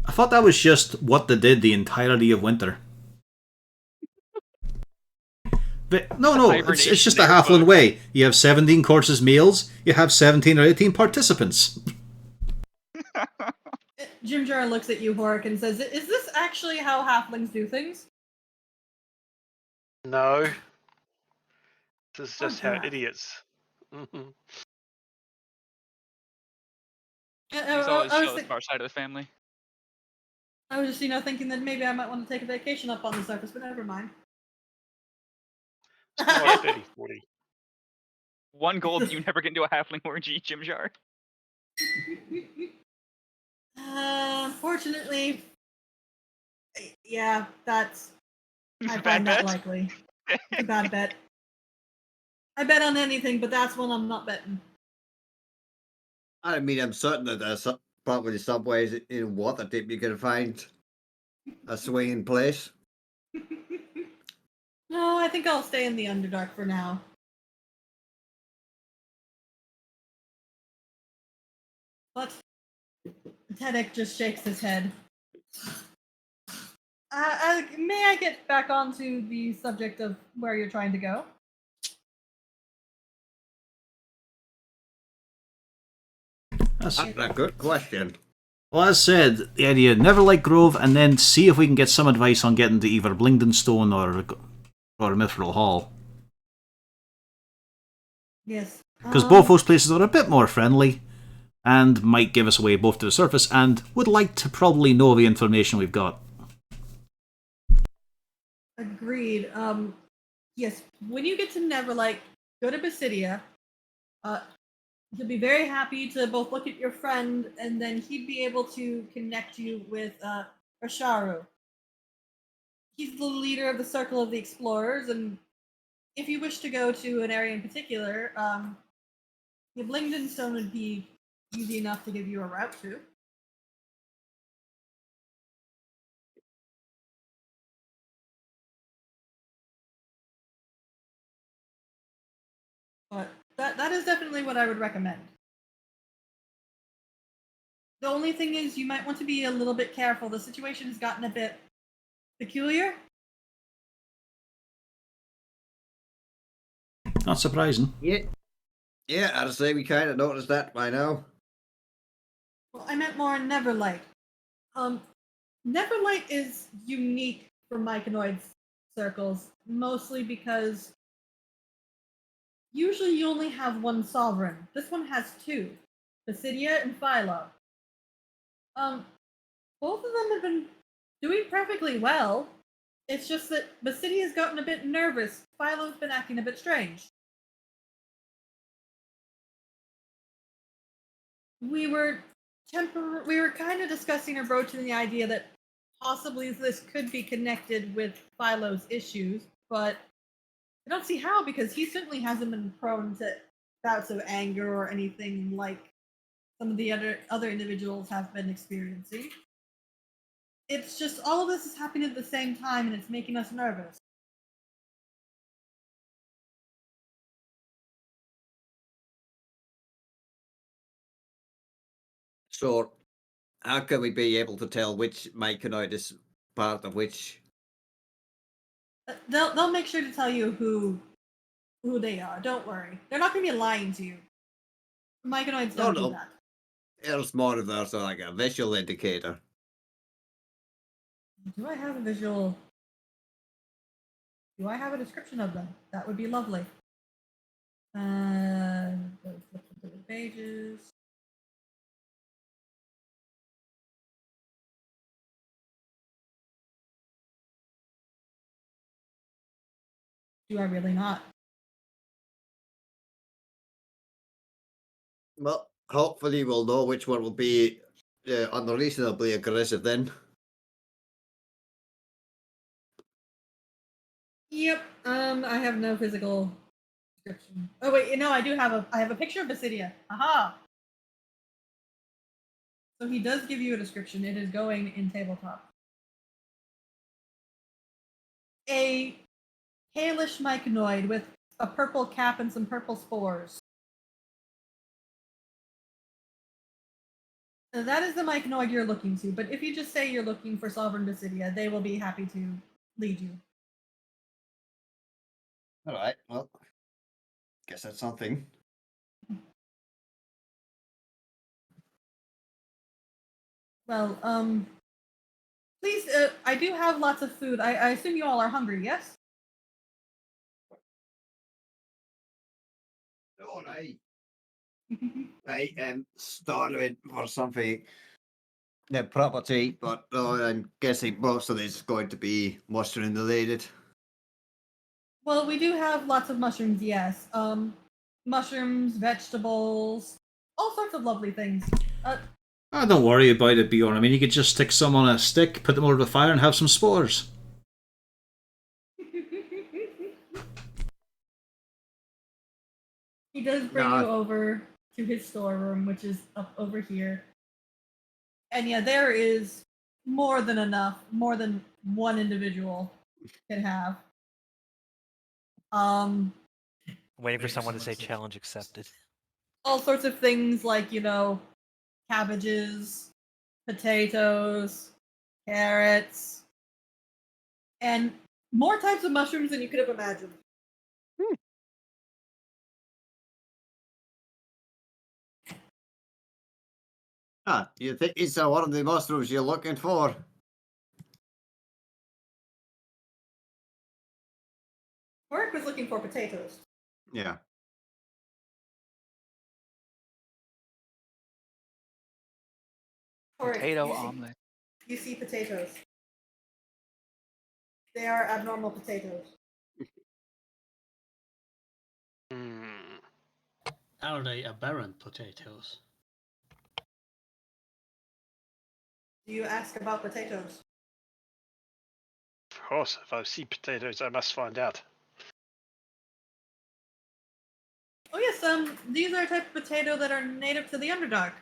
I thought that was just what they did the entirety of winter. But, no, it's just a halfling way. You have 17 courses meals, you have 17 or 18 participants. Jim Jar looks at you, Horik, and says, "Is this actually how halflings do things?" No. This is just how crap. idiots. Mhm. He's always I show was the far side of the family. I was just, thinking that maybe I might want to take a vacation up on the surface, but never mind. It's more like 30, 40. 1 gold, you never get into a halfling orgy, Jimjar. Unfortunately, yeah, that's. I Bad find that bet. likely. It's a bad bet. I bet on anything, but that's one I'm not betting. I mean, I'm certain that there's probably some ways in Waterdeep you can find a swinging place. No, I think I'll stay in the Underdark for now. But Tedek just shakes his head. May I get back onto the subject of where you're trying to go? That's, That's a good question. well, as said, the idea Neverlight Grove, and then see if we can get some advice on getting to either Blingdenstone or Mithril Hall. Yes. Because both those places are a bit more friendly and might give us a way both to the surface and would like to probably know the information we've got. Agreed. Yes. When you get to Neverlight, go to Basidia. He'll be very happy to both look at your friend, and then he'd be able to connect you with Rasharu. He's the leader of the Circle of the Explorers, and if you wish to go to an area in particular, the Blingdenstone would be easy enough to give you a route to. But that is definitely what I would recommend. The only thing is you might want to be a little bit careful. The situation has gotten a bit peculiar. Not surprising. Yeah. Yeah, I'd say we kind of noticed that by now. Well, I meant more in Neverlight. Neverlight is unique for Myconoid circles, mostly because usually you only have one sovereign. This one has two, Basidia and Philo. Both of them have been doing perfectly well. It's just that Basidia's gotten a bit nervous. Philo's been acting a bit strange. We were kind of discussing or broaching the idea that possibly this could be connected with Philo's issues, but I don't see how because he certainly hasn't been prone to bouts of anger or anything like some of the other individuals have been experiencing. It's just all of this is happening at the same time and it's making us nervous. So, how can we be able to tell which Myconid is part of which? They'll make sure to tell you who they are. Don't worry. They're not going to be lying to you. Myconoids don't do No. that. It's more of there's like a visual indicator. Do I have a visual? Do I have a description of them? That would be lovely. Go flip to the pages. Do I really not? Well, hopefully we'll know which one will be unreasonably aggressive then. Yep. I have no physical description. Oh wait, no, I do have I have a picture of Basidia. Aha! So he does give you a description. It is going in tabletop. A palish myconoid with a purple cap and some purple spores. So that is the myconoid you're looking to, but if you just say you're looking for Sovereign Basidia, they will be happy to lead you. Alright, well, guess that's something. Well, please, I do have lots of food. I assume you all are hungry, yes? Alright. I am starving for something proper to eat, but I'm guessing most of this is going to be mushroom related. Well, we do have lots of mushrooms, yes. mushrooms, vegetables, all sorts of lovely things. Oh, don't worry about it, Bjorn. I mean, you could just stick some on a stick, put them over the fire, and have some s'mores. He does bring No. you over to his storeroom, which is up over here. And yeah, there is more than enough, more than one individual can have. Waiting for someone to say challenge accepted. All sorts of things like, cabbages, potatoes, carrots, and more types of mushrooms than you could have imagined. Ah, you think it's one of the mushrooms you're looking for? Warwick was looking for potatoes. Yeah. Warwick, Potato omelet. You see potatoes. They are abnormal potatoes. Hmm. Are they aberrant potatoes? Do you ask about potatoes? Of course, if I see potatoes, I must find out. Oh yes, these are a type of potato that are native to the Underdark.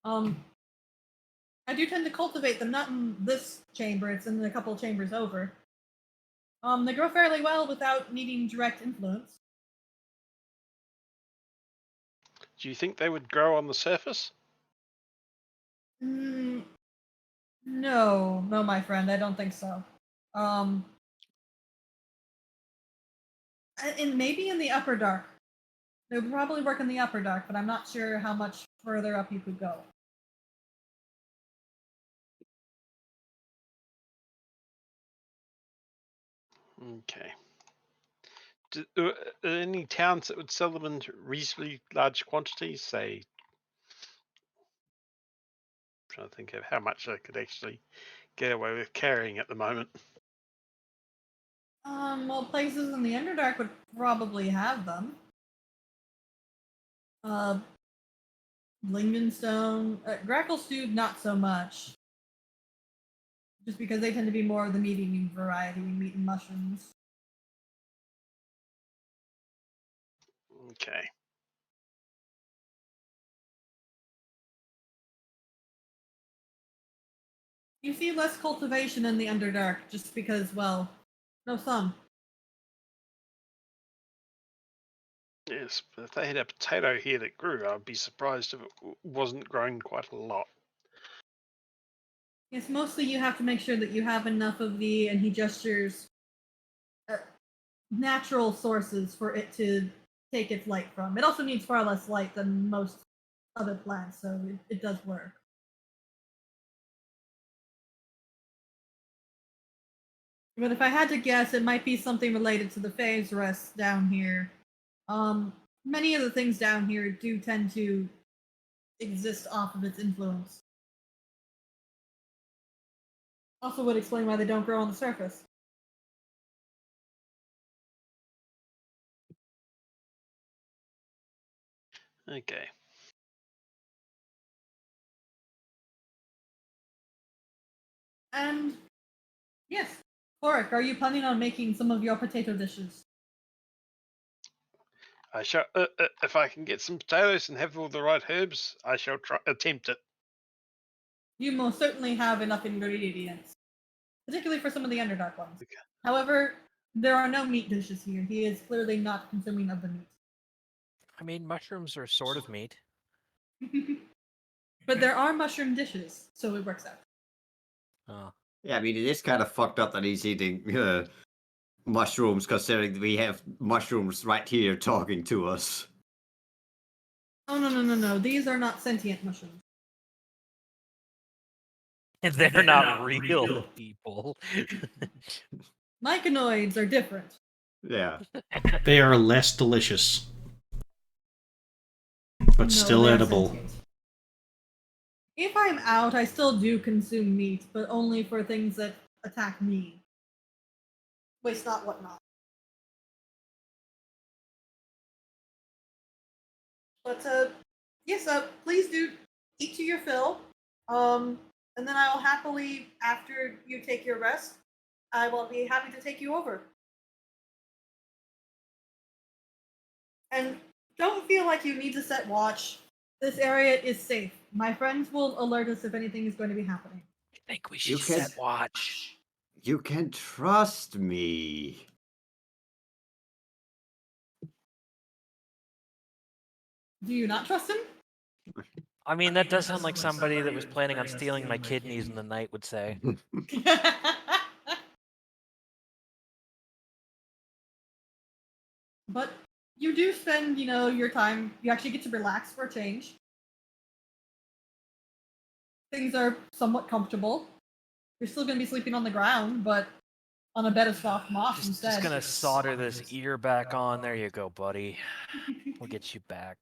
I do tend to cultivate them, not in this chamber, it's in a couple chambers over. They grow fairly well without needing direct influence. Do you think they would grow on the surface? No, my friend, I don't think so. And maybe in the Upper Dark. They would probably work in the Upper Dark, but I'm not sure how much further up you could go. Okay. Are there any towns that would sell them in reasonably large quantities? Say, I'm trying to think of how much I could actually get away with carrying at the moment. Well, places in the Underdark would probably have them. Lingonstone, Gracklestube, not so much. Just because they tend to be more of the meat-eating variety, meat and mushrooms. Okay. You see less cultivation in the Underdark, just because, well, no sun. Yes, but if they had a potato here that grew, I'd be surprised if it wasn't growing quite a lot. Yes, mostly you have to make sure that you have enough of the, and he gestures, natural sources for it to take its light from. It also needs far less light than most other plants, so it does work. But if I had to guess, it might be something related to the phase rest down here. Many of the things down here do tend to exist off of its influence. Also would explain why they don't grow on the surface. Okay. And yes, Forik, are you planning on making some of your potato dishes? I shall, if I can get some potatoes and have all the right herbs, I shall attempt it. You most certainly have enough ingredients, particularly for some of the Underdark ones. Okay. However, there are no meat dishes here. He is clearly not consuming of the meat. I mean, mushrooms are sort of meat. But there are mushroom dishes, so it works out. Oh. Yeah, I mean, it is kind of fucked up that he's eating mushrooms, considering we have mushrooms right here talking to us. Oh, no. These are not sentient mushrooms. They're not real people. Myconoids are different. Yeah. They are less delicious, but No, still they're edible. sentient. If I'm out, I still do consume meat, but only for things that attack me. Waste not, whatnot. But yes, please do eat to your fill. And then I will happily, after you take your rest, I will be happy to take you over. And don't feel like you need to set watch. This area is safe. My friends will alert us if anything is going to be happening. I think we You should can- set watch. You can trust me. Do you not trust him? I mean, that does sound like somebody that was planning on stealing my kidneys in the night would say. But you do spend, your time. You actually get to relax for a change. Things are somewhat comfortable. You're still going to be sleeping on the ground, but on a bed of soft moss instead. Just gonna solder this ear back on. There you go, buddy. We'll get you back.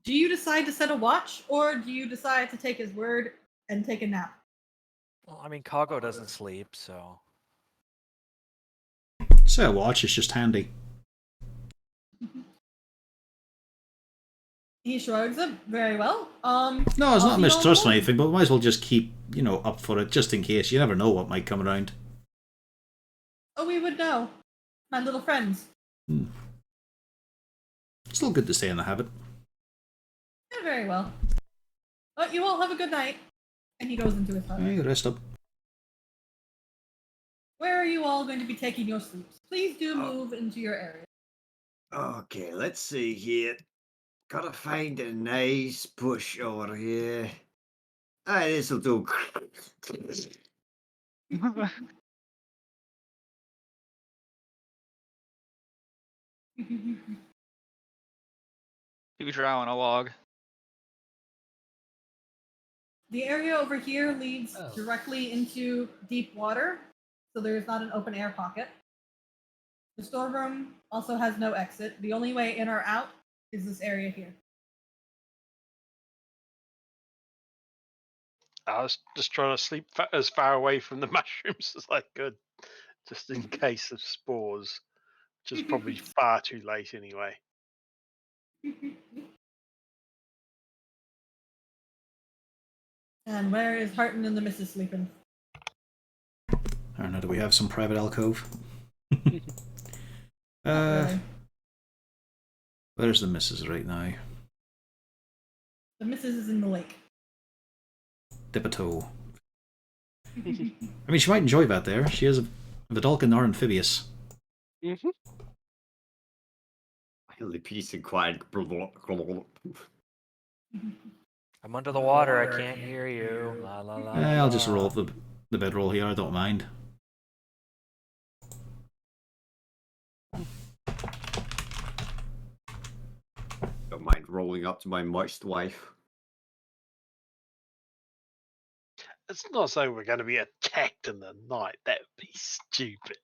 Do you decide to set a watch, or do you decide to take his word and take a nap? Well, I mean, Kago doesn't sleep, so. Set a watch is just handy. He shrugs it. Very well. No, it's I'll not see you mistrust or all anything, but we might as well just keep, up for it, just in case. You never know what might come around. Oh, we would know. My little friends. Still good to stay in the habit. Yeah, very well. But you all have a good night. And he goes into his hut. Hey, rest up. Where are you all going to be taking your sleeps? Please do move into your area. Okay, let's see here. Gotta find a nice bush over here. Ah, this'll do. You could drown on a log. The area over here leads Oh. directly into deep water, so there's not an open air pocket. The storeroom also has no exit. The only way in or out is this area here. I was just trying to sleep as far away from the mushrooms as I could, just in case of spores, which is probably far too late anyway. And where is Harton and the missus sleeping? I don't know, do we have some private alcove? Not really. Where's the missus right now? The missus is in the lake. Dip a toe. I mean, she might enjoy that there. She is a Vidalcan or amphibious. Mm-hmm. Only peace and quiet. I'm under the water. I can't hear you. La la la. I'll just roll up the bedroll here. I don't mind. Don't mind rolling up to my moist wife. It's not saying we're going to be attacked in the night. That would be stupid.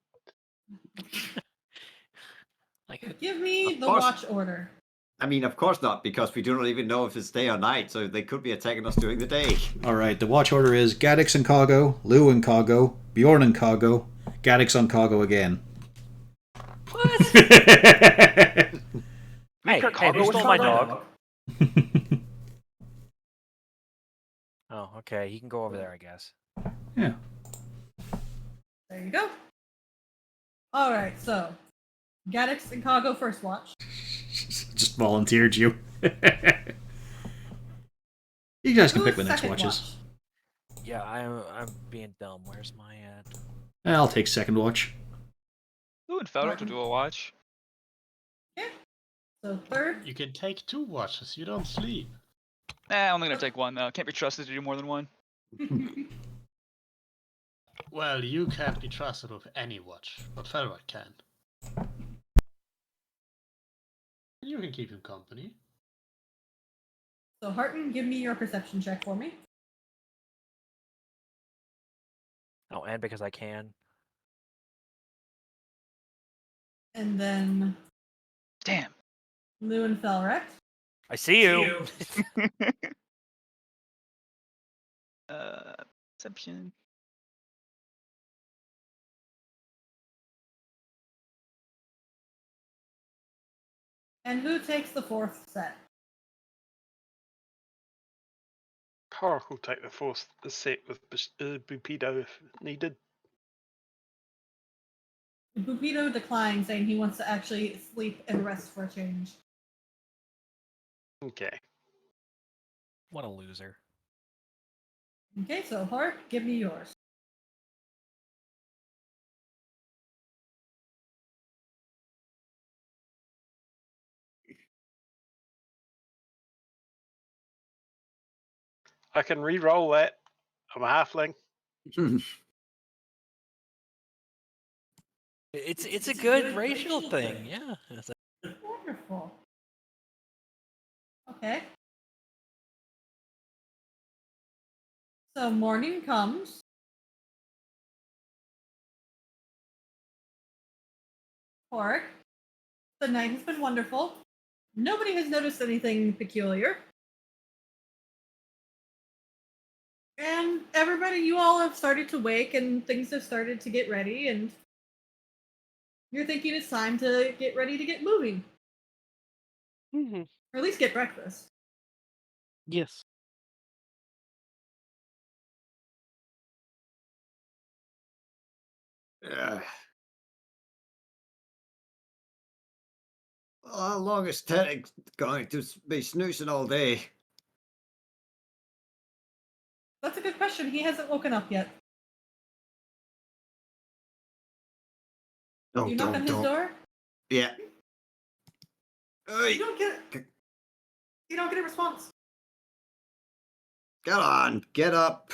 Like, Give me Of the course. watch order. I mean, of course not, because we do not even know if it's day or night, so they could be attacking us during the day. Alright, the watch order is Gadix and Cargo, Lou and Cargo, Bjorn and Cargo, Gadix on Cargo again. what? Hey, Kirk hey, Cargo who was stole my Cargo? dog? Oh, okay. He can go over there, I guess. Yeah. There you go. All right, so Gadix and Cargo first watch. Just volunteered you. You guys can Who's pick the next second watches. watch? Yeah, I'm being dumb. Where's my ad? I'll take second watch. Who would Felric to do a watch? So third. You can take 2 watches. You don't sleep. I'm only gonna take one though. Can't be trusted to do more than one. Well, you can't be trusted with any watch, but Felric can. You can keep him company. So Harton, give me your perception check for me. Oh, and because I can. And then Damn. Lou and Felrec. I see you. Perception. And who takes the fourth set? Pork will take the fourth set with Bupido if needed. Bupito declines, saying he wants to actually sleep and rest for a change. Okay. What a loser. Okay, so Hark, give me yours. I can re-roll that. I'm a halfling. It's a good racial thing. Yeah. Wonderful. Okay. So morning comes. Hark. The night has been wonderful. Nobody has noticed anything peculiar. And everybody, you all have started to wake and things have started to get ready, and you're thinking it's time to get ready to get moving. Mm-hmm. Or at least get breakfast. Yes. How long is Teddy going to be snoozing all day? That's a good question. He hasn't woken up yet. Don't, You knock on his door? Yeah. You Hey, don't get a response. get on, get up.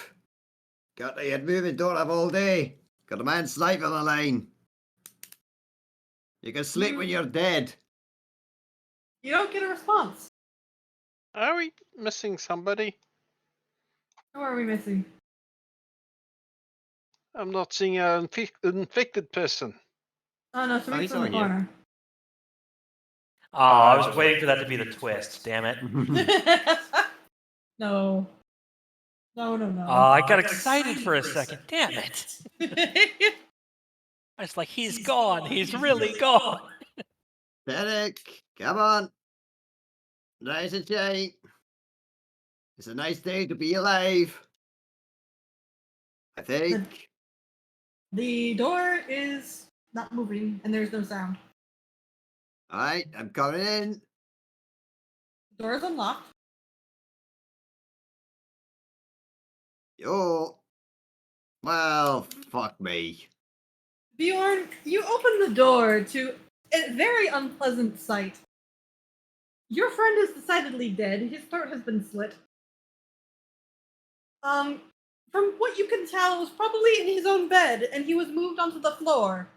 Got to get moving, don't have all day. Got a man's life on the line. You can sleep when you're dead. You don't get a response. Are we missing somebody? Who are we missing? I'm not seeing an infected person. Oh no, Sarit's he's in the on you. corner. Oh, I was waiting for that to be the twist. Damn it. No. No. Oh, I got excited for a second. Damn it. I was like, he's gone. He's really gone. Derek, come on. Rise and shine. It's a nice day to be alive. I think. The door is not moving and there's no sound. Alright, I'm coming in. The door is unlocked. Yo. Well, fuck me. Bjorn, you open the door to a very unpleasant sight. Your friend is decidedly dead. His throat has been slit. From what you can tell, was probably in his own bed, and he was moved onto the floor.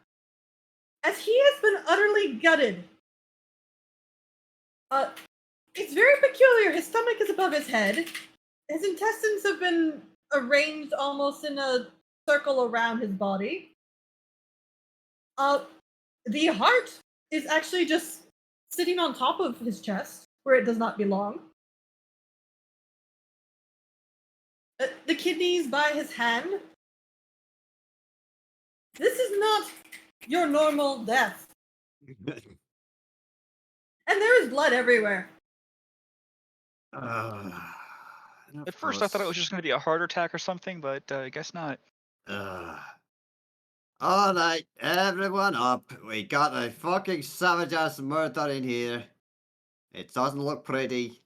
As he has been utterly gutted. It's very peculiar. His stomach is above his head. His intestines have been arranged almost in a circle around his body. The heart is actually just sitting on top of his chest, where it does not belong. The kidneys by his hand. This is not your normal death. And there is blood everywhere. At first, I thought it was just going to be a heart attack or something, but I guess not. All right, everyone up. We got a fucking savage ass murder in here. It doesn't look pretty.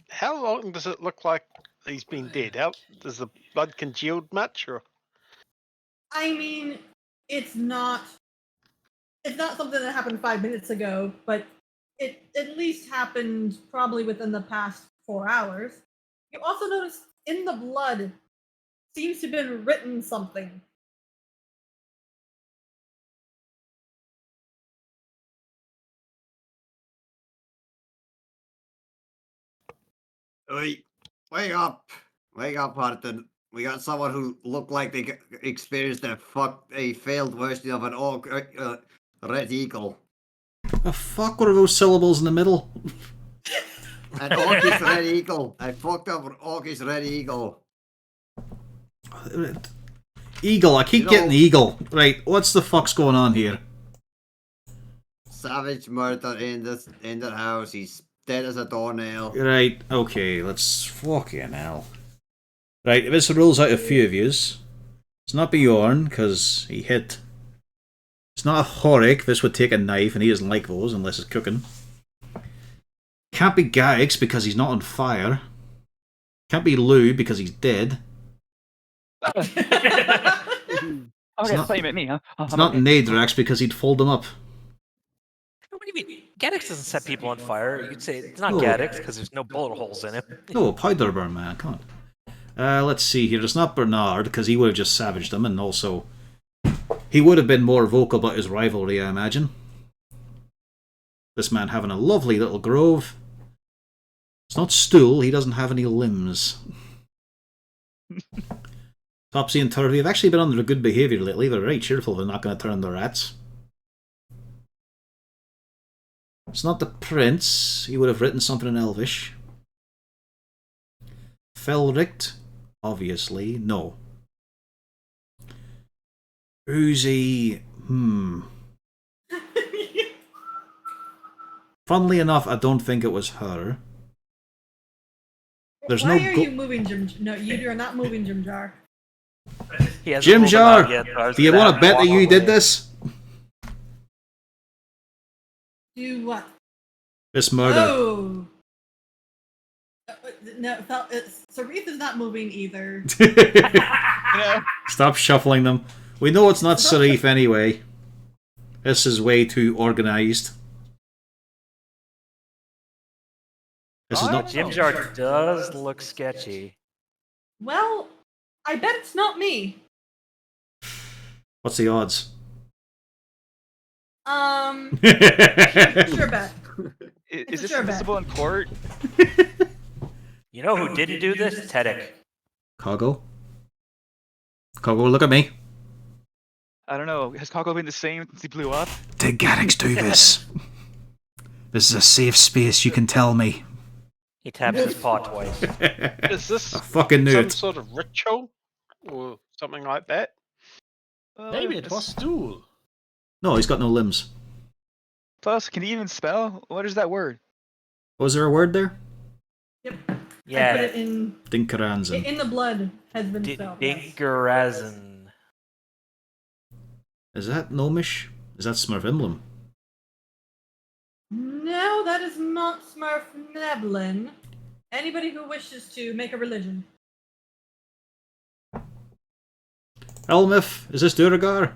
How long does it look like he's been dead? How does the blood congealed much, or? I mean, it's not something that happened 5 minutes ago, but it at least happened probably within the past 4 hours. You also notice in the blood seems to have been written something. Oi, wake up, Martin. We got someone who looked like they experienced a failed version of an red eagle. The fuck? What are those syllables in the middle? An August red eagle. I fucked up an August red eagle. Eagle. I keep getting eagle. Right, what's the fuck's going on here? savage murder in the house. He's dead as a doornail. Right, okay, let's fucking hell. Right, this rules out a few of yous. It's not Bjorn, because he hit. It's not Horik, this would take a knife, and he doesn't like those unless it's cooking. Can't be Garrix, because he's not on fire. Can't be Lou, because he's dead. Oh, It's yeah, not- blame at me, huh? It's not Nadrax, because he'd fold them up. What do you mean? Gaddix doesn't set people on fire. You'd say it's not No. Gaddix because there's no bullet holes in it. No, powder burn, man, come on. Let's see here. It's not Bernard, because he would have just savaged them, and also he would have been more vocal about his rivalry, I imagine. This man having a lovely little grove. It's not Stool, he doesn't have any limbs. Topsy and Turvy have actually been under a good behaviour lately. They're very cheerful, they're not going to turn the rats. It's not the Prince, he would have written something in Elvish. Felrict, obviously, no. Uzi, Funnily enough, I don't think it was her. There's Why no are you moving Jim? No, you are not moving Jim Jar. He hasn't Jim pulled them out Jar, yet, so I was do you gonna want to have bet that walk you did away. this? Do what? This murder. Oh. No, Sarith is not moving either. Stop shuffling them. We know it's not Sarif anyway. This is way too organised. This is not. Jim Jar does look sketchy. Well, I bet it's not me. What's the odds? Sure bet. Is It's a this sure bet. admissible in court? You know who didn't do this? Tedek. Coggo? Coggo, look at me. I don't know. Has Coco been the same since he blew up? Did Garrix do this? This is a safe space, you can tell me. He taps his paw twice. Is this I fucking knew some it. sort of ritual or something like that? Maybe it was Stool. No, he's got no limbs. Plus, can he even spell? What is that word? Was there a word there? Yep. I put Yeah, it in Dinkaranzen. in the blood has been spelled. Yes. Dinkarazin. Is that Gnomish? Is that Smurf emblem? No, that is not Smurf Neblin. Anybody who wishes to make a religion. Elmif? Is this Duragar?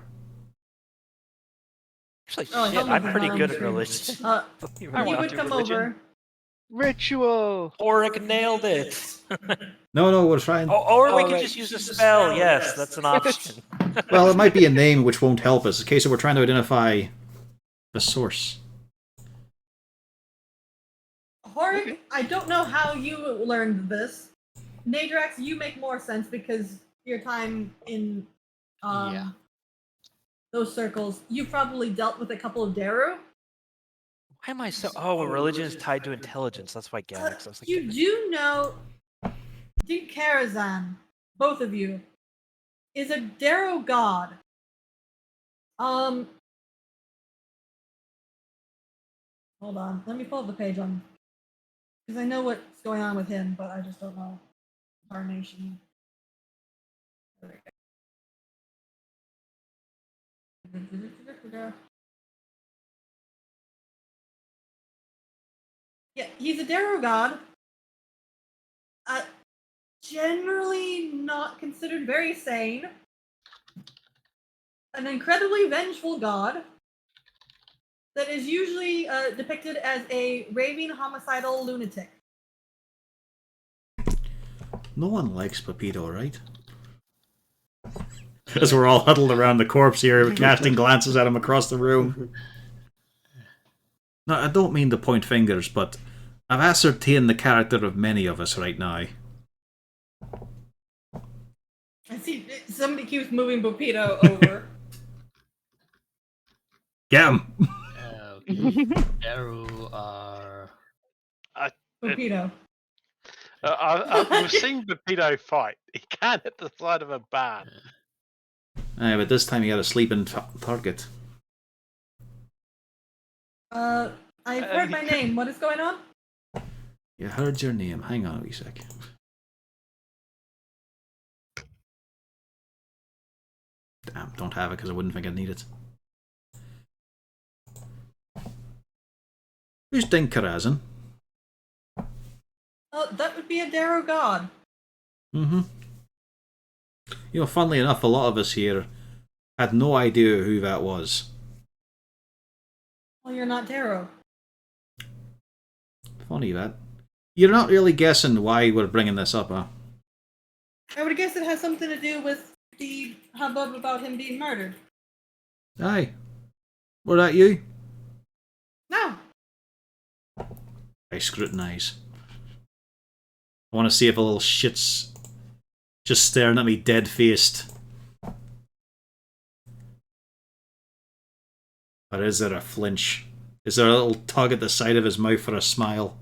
Actually, Oh, shit, Helmut I'm is pretty not good on at the religion. screen. Don't even I He want want would to come religion. over. Ritual. Auric nailed it. No, we're trying. Or we Oh, could right. just use a spell. Yes, that's an option. Well, it might be a name which won't help us in case we're trying to identify the source. Horik, I don't know how you learned this. Nadrax, you make more sense because your time in Yeah. those circles, you probably dealt with a couple of Daru. Why am I so? Oh, religion is tied to intelligence. That's why Gaddix. I was like, You do know Dinkarazan, both of you, is a Daru god. Hold on, let me pull up the page on, because I know what's going on with him, but I just don't know Carnation. There we go. Yeah, he's a Daru god. Generally not considered very sane. An incredibly vengeful god that is usually depicted as a raving homicidal lunatic. No one likes Pepito, right? As we're all huddled around the corpse here, casting glances at him across the room. No, I don't mean to point fingers, but I've ascertained the character of many of us right now. I see somebody keeps moving Pepito over. Get him! Okay. Daru are. Pepito. We've seen Pepito fight. He can't hit the side of a barn. But this time he had a sleeping target. I've heard my name. What is going on? You heard your name. Hang on a wee sec. Damn, don't have it because I wouldn't think I'd need it. Who's Dinkarazin? Oh, that would be a Darrow god. Mm-hmm. You know, funnily enough, a lot of us here had no idea who that was. Well, you're not Darrow. Funny that. You're not really guessing why we're bringing this up, huh? I would guess it has something to do with the hubbub about him being murdered. Aye. Were that you? No. I scrutinise. I want to see if a little shit's just staring at me dead-faced. Or is there a flinch? Is there a little tug at the side of his mouth for a smile?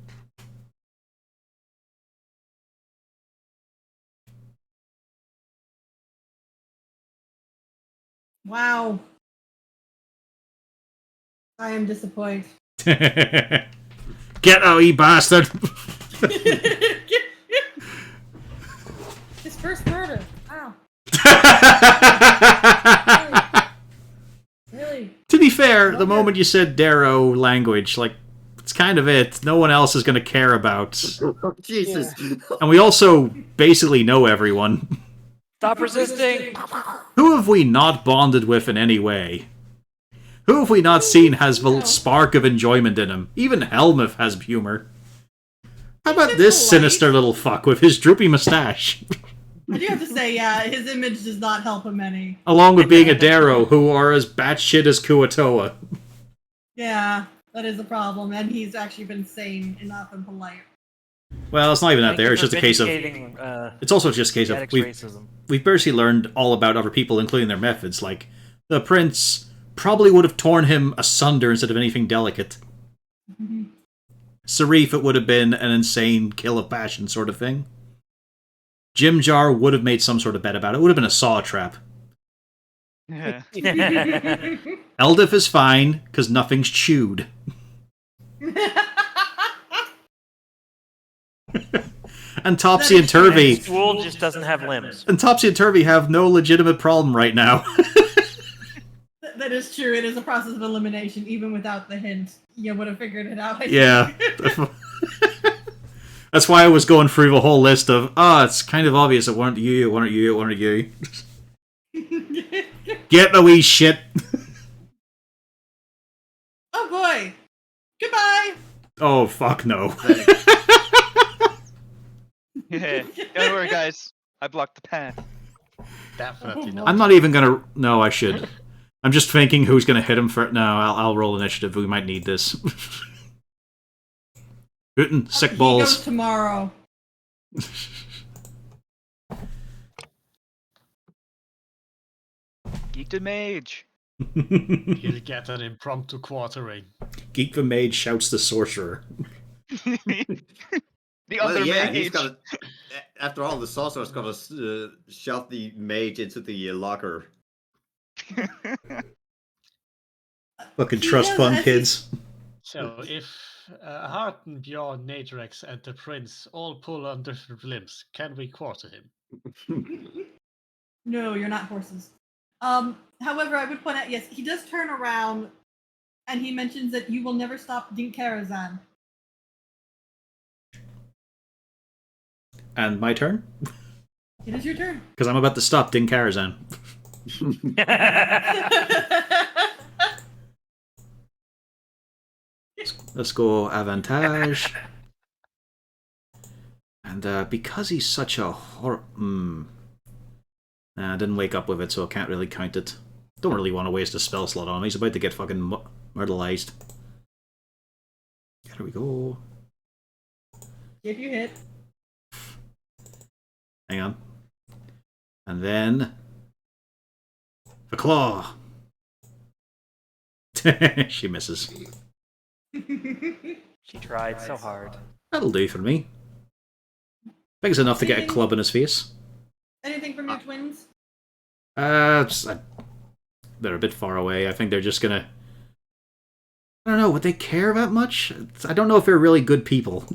Wow. I am disappointed. Get out, you bastard! His first murder. Wow. Really? To be fair, the moment you said Darrow language, like, it's kind of it. No one else is going to care about. Jesus. And we also basically know everyone. Stop resisting! Who have we not bonded with in any way? Who have we not seen has the spark of enjoyment in him? Even Helmuth has humor. How about this sinister little fuck with his droopy mustache? I do have to say, yeah, his image does not help him any. Along with being a Darrow, who are as batshit as Kuatoa. Yeah, that is a problem, and he's actually been sane enough and polite. Well, it's not even that Thank there. you It's for just a case of. vindicating, It's also just a case of Gaddock's we've racism. basically learned all about other people, including their methods. Like the prince probably would have torn him asunder instead of anything delicate. Sarif, it would have been an insane kill of passion sort of thing. Jim Jar would have made some sort of bet about it. It would have been a saw trap. Yeah. Eldif is fine because nothing's chewed. And Topsy and Turvy. Stool just doesn't have limbs. And Topsy and Turvy have no legitimate problem right now. That is true. It is a process of elimination. Even without the hint, you would have figured it out. Yeah. That's why I was going through the whole list of, it's kind of obvious it weren't you, it weren't you, it weren't you. Get the wee shit. Oh boy. Goodbye. Oh, fuck no. Yeah. Don't worry, guys. I blocked the path. Definitely not. I'm not even gonna... No, I should. I'm just thinking who's gonna hit him for... No, I'll roll initiative. We might need this. Hootin', sick He balls. goes tomorrow. Geek the mage. He'll get an impromptu quartering. Geek the Mage shouts the sorcerer. The other yeah, mage. he's got to. After all, the sorcerer's got to shove the mage into the locker. Fucking He trust does, fund as kids. So if Harton, Bjorn, Nadrex, and the prince all pull on different limbs, can we quarter him? No, you're not horses. However, I would point out, yes, he does turn around, and he mentions that you will never stop Dinkarazan. And my turn? It is your turn. Because I'm about to stop Dinkarazan. Let's go Avantage. And because he's such a Nah, I didn't wake up with it, so I can't really count it. Don't really want to waste a spell slot on him. He's about to get fucking myrtleized. There we go. If you hit. Hang on. And then... the claw! She misses. She tried so hard. That'll do for me. Big is enough to get a club in his face. Anything from your twins? They're a bit far away. I think they're just gonna I don't know, would they care that much? I don't know if they're really good people.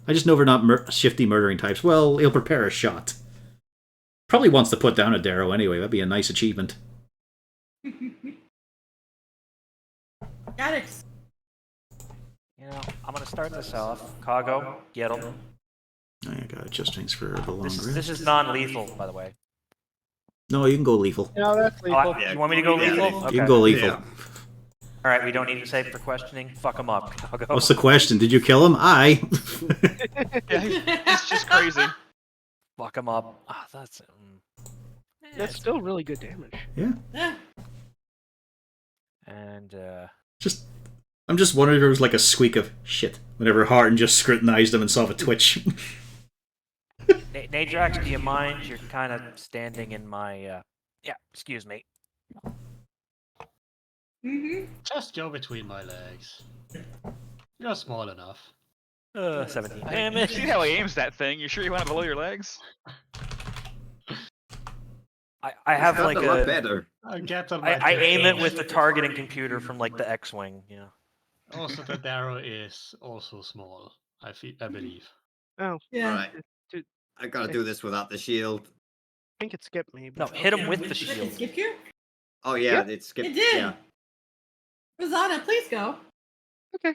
I just know they're not shifty murdering types. Well, he'll prepare a shot. Probably wants to put down a Darrow anyway. That'd be a nice achievement. Alex. You know, I'm gonna start this off. Kago, get him. I got adjustments for the long rest. This is non-lethal, by the way. No, you can go lethal. No, that's Oh, lethal. you want me to go Yeah, lethal? lethal. Okay. You can go lethal. Yeah. All right, we don't need to save for questioning. Fuck him up. Kago. What's the question? Did you kill him? Aye. Yeah, it's just crazy. Fuck him up. Ah, that's. That's still really good damage. Yeah. And I'm just wondering if there was like a squeak of shit whenever Harden just scrutinized him and saw a twitch. Nadrax, do you mind? You're kind of standing in my. Yeah, excuse me. Just go between my legs. You're small enough. 17 See damage. how he aims that thing? You sure you want it below your legs? I have It's like a lot a. better. I get on I aim it with the targeting computer from like the X-wing. Yeah. Also, the Darrow is also small. I believe. Oh, Yeah. Alright. Dude. I gotta do this without the shield. I think it skipped me. No, But hit him with the Did it shield. skip you? Oh yeah, it skipped. It did. Yeah. Rosanna, please go. Okay.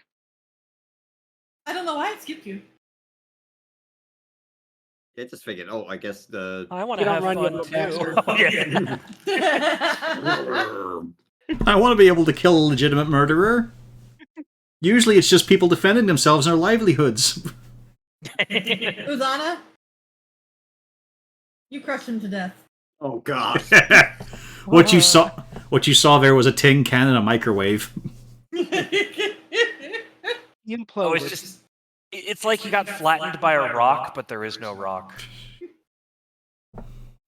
I don't know why it skipped you. It just figured. Oh, I guess the. I want You to don't have run, you fun little too. bastard. Yeah. I want to be able to kill a legitimate murderer. Usually it's just people defending themselves and their livelihoods. Rosanna, you crushed him to death. Oh god. What you saw there was a tin can and a microwave. You imploded. Oh, it's just. It's like he got flattened by a rock, but there is no rock.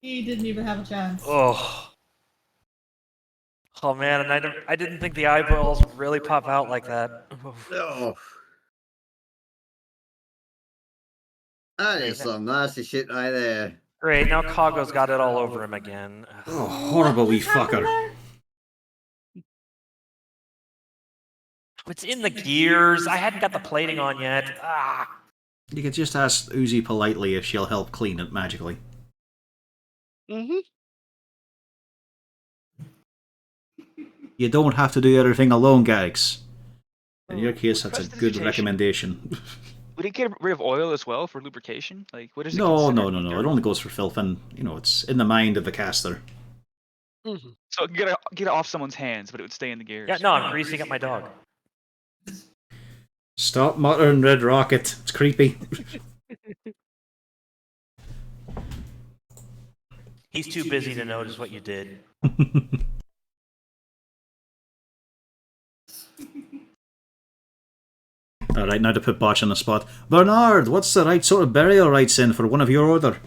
He didn't even have a chance. Oh. Oh man, and I didn't think the eyeballs would really pop out like that. Oh. That is some nasty shit right there. Great, now Kago's got it all over him again. Oh, horrible wee What happened fucker. there? It's in the gears. I hadn't got the plating on yet. Ah. You could just ask Uzi politely if she'll help clean it magically. Mm-hmm. You don't have to do everything alone, Garrix. In your case, What that's a good prestidigitation? recommendation. Would it get rid of oil as well for lubrication? Like, what is it? No. considered? It only goes for filth, and it's in the mind of the caster. Mm-hmm. So it can get it off someone's hands, but it would stay in the gears. Yeah, no, I'm greasing up my dog. Stop muttering, Red Rocket. It's creepy. He's too busy to notice what you did. Alright, now to put Botch on the spot. Bernard, what's the right sort of burial rites in for one of your order?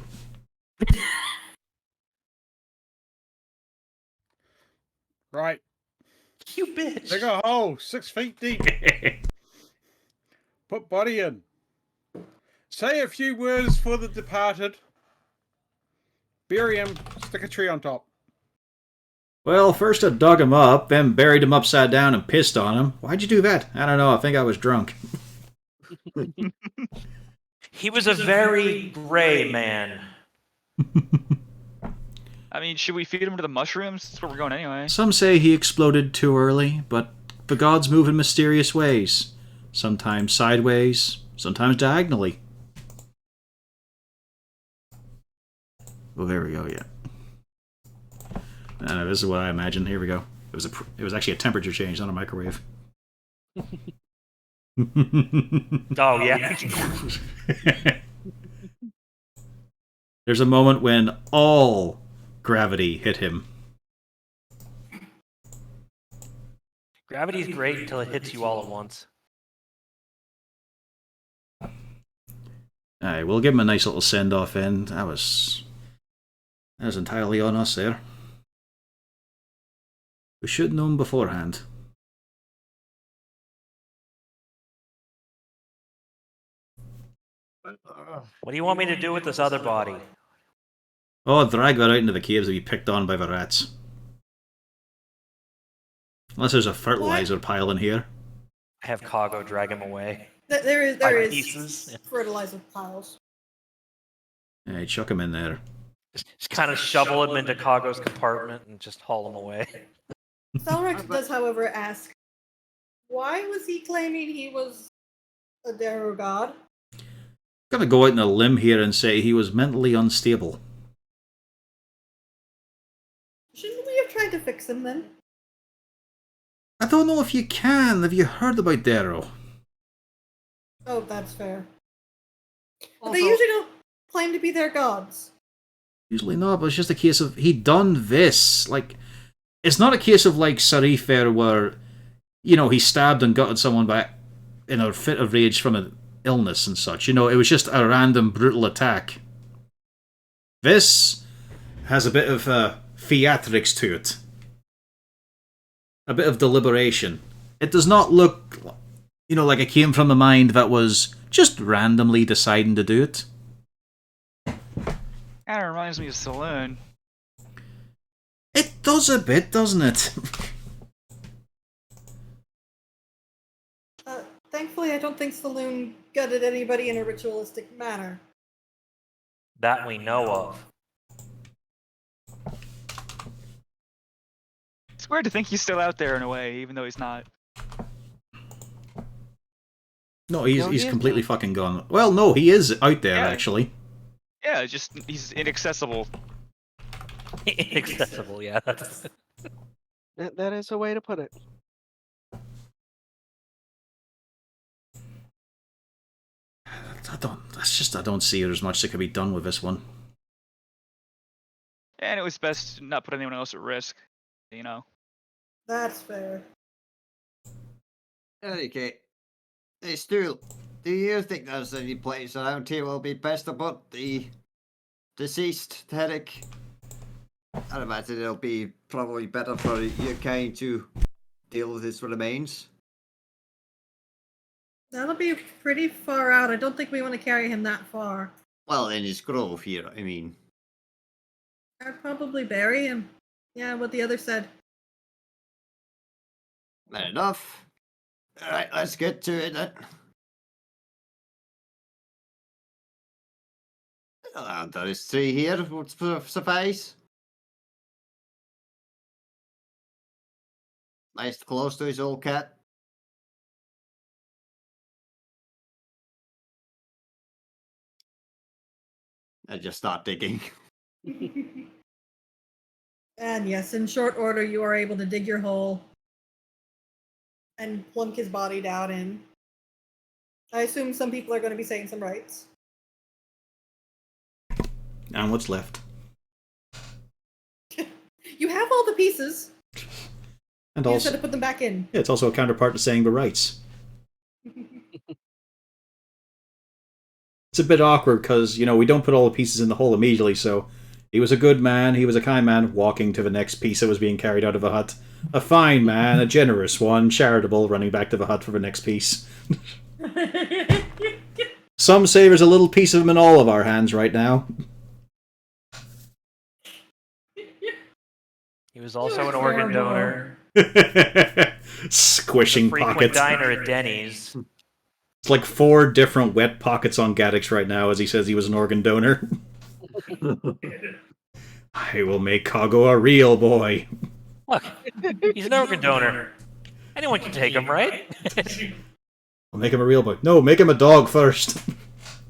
Right. You bitch. Dig a hole 6 feet deep. Put body in. Say a few words for the departed. Bury him. Stick a tree on top. Well, first I dug him up, then buried him upside down and pissed on him. Why'd you do that? I don't know, I think I was drunk. He was a very gray man. I mean, should we feed him to the mushrooms? That's where we're going anyway. Some say he exploded too early, but the gods move in mysterious ways. Sometimes sideways, sometimes diagonally. Oh, there we go, yeah. No, this is what I imagine. Here we go. It was actually a temperature change, not a microwave. Oh, yeah. There's a moment when all gravity hit him. Gravity's great until it hits you all at once. Alright, we'll give him a nice little send-off end. That was entirely on us there. We should have known beforehand. What do you want me to do with this other body? Oh, drag that out into the caves to be picked on by the rats. Unless there's a fertilizer pile in here. Have Kago drag him away. There By is pieces. fertilizer piles. Hey, chuck him in there. Just kind of shovel him into Kago's compartment and just haul him away. Salrex does, however, ask, why was he claiming he was a Darrow god? I'm gonna go out on a limb here and say he was mentally unstable. Shouldn't we have tried to fix him then? I don't know if you can. Have you heard about Darrow? Oh, that's fair. But Also, they usually don't claim to be their gods. Usually not, but it's just a case of he done this. Like, it's not a case of like Sarifer where, you know, he stabbed and gutted someone by in a fit of rage from an illness and such. You know, it was just a random brutal attack. This has a bit of theatrics to it. A bit of deliberation. It does not look, you know, like it came from the mind that was just randomly deciding to do it. Kind of reminds me of Saloon. It does a bit, doesn't it? Thankfully, I don't think Saloon gutted anybody in a ritualistic manner. That we know of. It's weird to think he's still out there in a way, even though he's not. No, he's No, he is completely not. fucking gone. Well, no, he is out there, Yeah. actually. Yeah, just he's inaccessible. Inaccessible, yeah. that is a way to put it. I don't see there's much that could be done with this one. And it was best to not put anyone else at risk, you know. That's fair. Okay. Hey, Stu, do you think there's any place around here will be best to put the deceased Tedric? I'd imagine it'll be probably better for your kind to deal with his remains. That'll be pretty far out. I don't think we want to carry him that far. Well, in his grove here, I mean. I'd probably bury him. Yeah, what the other said. Fair enough. Alright, let's get to it then. There is 3 here, would suffice. Nice close to his old cat. I just start digging. And yes, in short order, you are able to dig your hole and plunk his body down in. I assume some people are going to be saying some rites. And what's left? You have all the pieces. And You just had also, to put them back in. yeah, it's also a counterpart to saying the rights. It's a bit awkward because, you know, we don't put all the pieces in the hole immediately, so he was a good man, he was a kind man, walking to the next piece that was being carried out of the hut. A fine man, a generous one, charitable, running back to the hut for the next piece. Some say there's a little piece of him in all of our hands right now. He was also an organ donor. Squishing Frequent pockets. diner at Denny's. It's like 4 different wet pockets on Gaddix right now as he says he was an organ donor. I will make Kago a real boy. Look, he's an organ donor. Anyone can take him, right? I'll make him a real boy. No, make him a dog first.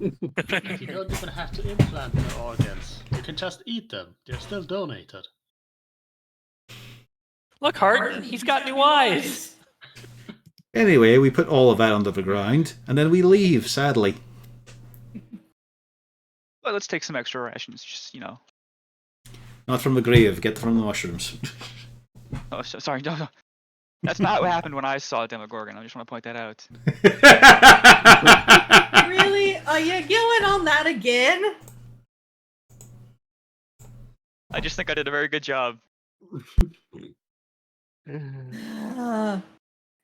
You don't even have to implant the organs. You can just eat them. They're still donated. Look, Hart, he's got new eyes. Anyway, we put all of that under the ground, and then we leave, sadly. But let's take some extra rations, just, you know. Not from the grave, get from the mushrooms. Oh, sorry, no. That's not what happened when I saw Demogorgon. I just want to point that out. Really? Are you going on that again? I just think I did a very good job.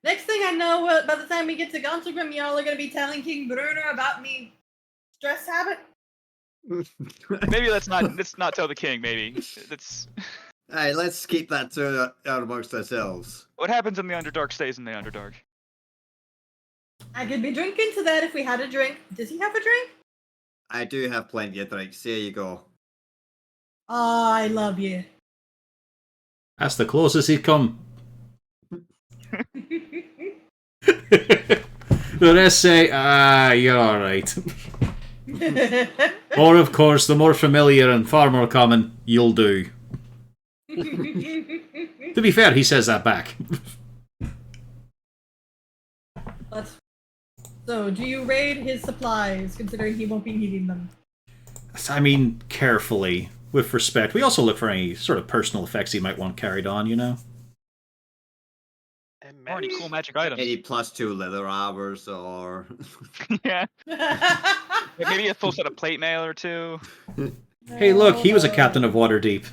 Next thing I know, by the time we get to Gonzagrim, y'all are going to be telling King Bruner about me stress habit. Maybe let's not tell the king. Maybe that's Hey, let's keep that to out amongst ourselves. What happens in the Underdark stays in the Underdark. I could be drinking to that if we had a drink. Does he have a drink? I do have plenty of drinks. Here you go. Oh, I love you. That's the closest he'd come. The rest say, you're alright. Or, of course, the more familiar and far more common, you'll do. To be fair, he says that back. So, do you raid his supplies, considering he won't be needing them? I mean, carefully, with respect. We also look for any sort of personal effects he might want carried on, you know? And Or any maybe cool magic items. Any +2 leather armors or. Yeah. Maybe a full set of plate mail or two. Hey, look, he was a captain of Waterdeep.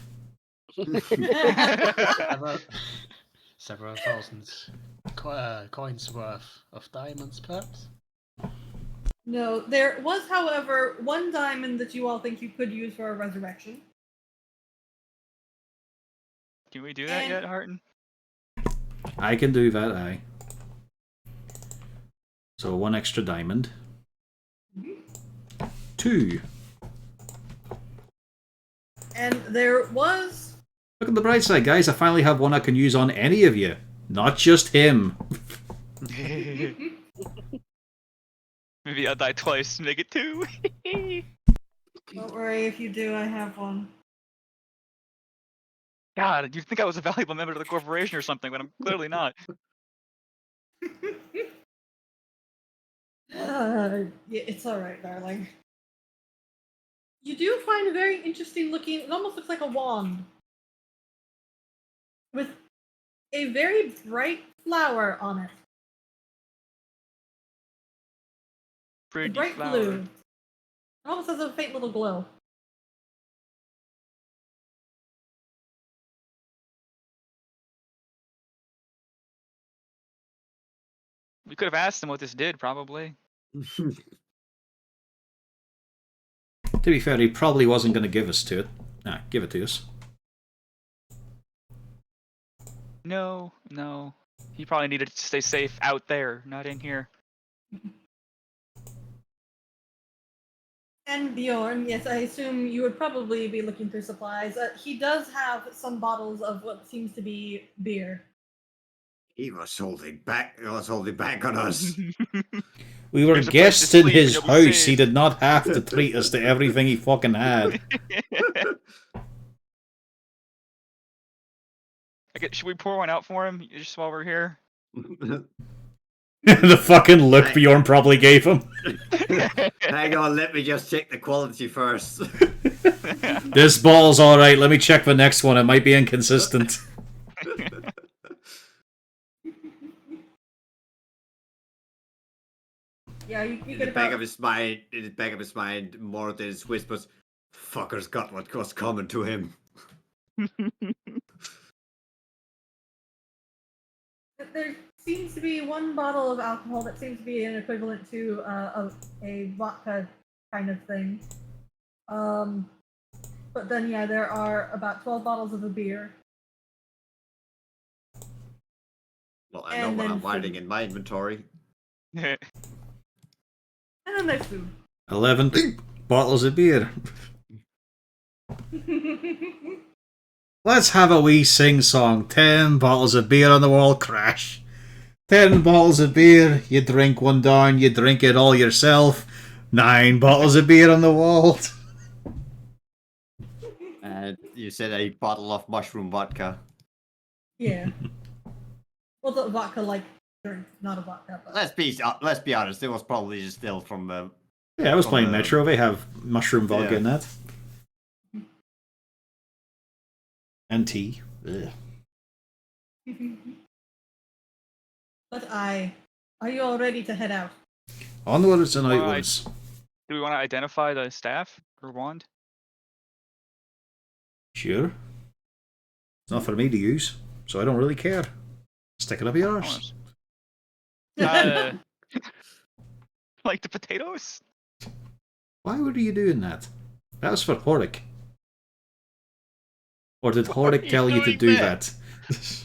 Several thousand coins worth of diamonds, perhaps? No, there was, however, one diamond that you all think you could use for a resurrection. Can we do that yet, Harton? I can do that, aye. So 1 extra diamond. 2. And there was... Look at the bright side, guys. I finally have one I can use on any of you. Not just him. Maybe I'll die twice, make it 2. Don't worry, if you do, I have one. God, you'd think I was a valuable member of the corporation or something, but I'm clearly not. Yeah, it's alright, darling. You do find a very interesting looking... It almost looks like a wand. With a very bright flower on it. Pretty Bright flower. blue. It almost has a faint little glow. We could have asked him what this did, probably. To be fair, he probably wasn't going to give us to it. Nah, give it to us. No. He probably needed to stay safe out there, not in here. And Bjorn, yes, I assume you would probably be looking through supplies. He does have some bottles of what seems to be beer. He was holding back. He was holding back on us. We were There's a place to guests in sleep his and you'll be house. He safe. did not have to treat us to everything he fucking had. Should we pour one out for him just while we're here? The fucking look Bjorn probably gave him. Hang on, let me just check the quality first. This ball's alright, let me check the next one. It might be inconsistent. Yeah, you In get the back about... of his mind, Mortis whispers, "Fucker's got what's coming to him." There seems to be one bottle of alcohol that seems to be an equivalent to a vodka kind of thing. But then, yeah, there are about 12 bottles of a beer. Well, I know And what then I'm hiding food. in my inventory. And then there's food. 11 bottles of beer. Let's have a wee sing-song. 10 bottles of beer on the wall, crash. 10 bottles of beer, you drink one down, you drink it all yourself. 9 bottles of beer on the wall. And you said a bottle of mushroom vodka. Yeah. Well, the vodka like drink, not a vodka. But... Let's be honest. It was probably distilled from the. Yeah, I was from playing the- Metro. They have mushroom vodka Yeah. in that. And tea. Ugh. But are you all ready to head out? Onwards and Right. outwards. Do we want to identify the staff or wand? Sure. It's not for me to use, so I don't really care. Stick it up your arse. Like the potatoes? Why were you doing that? That was for Horik. Or did Why are Hordic you tell you to doing do that? that?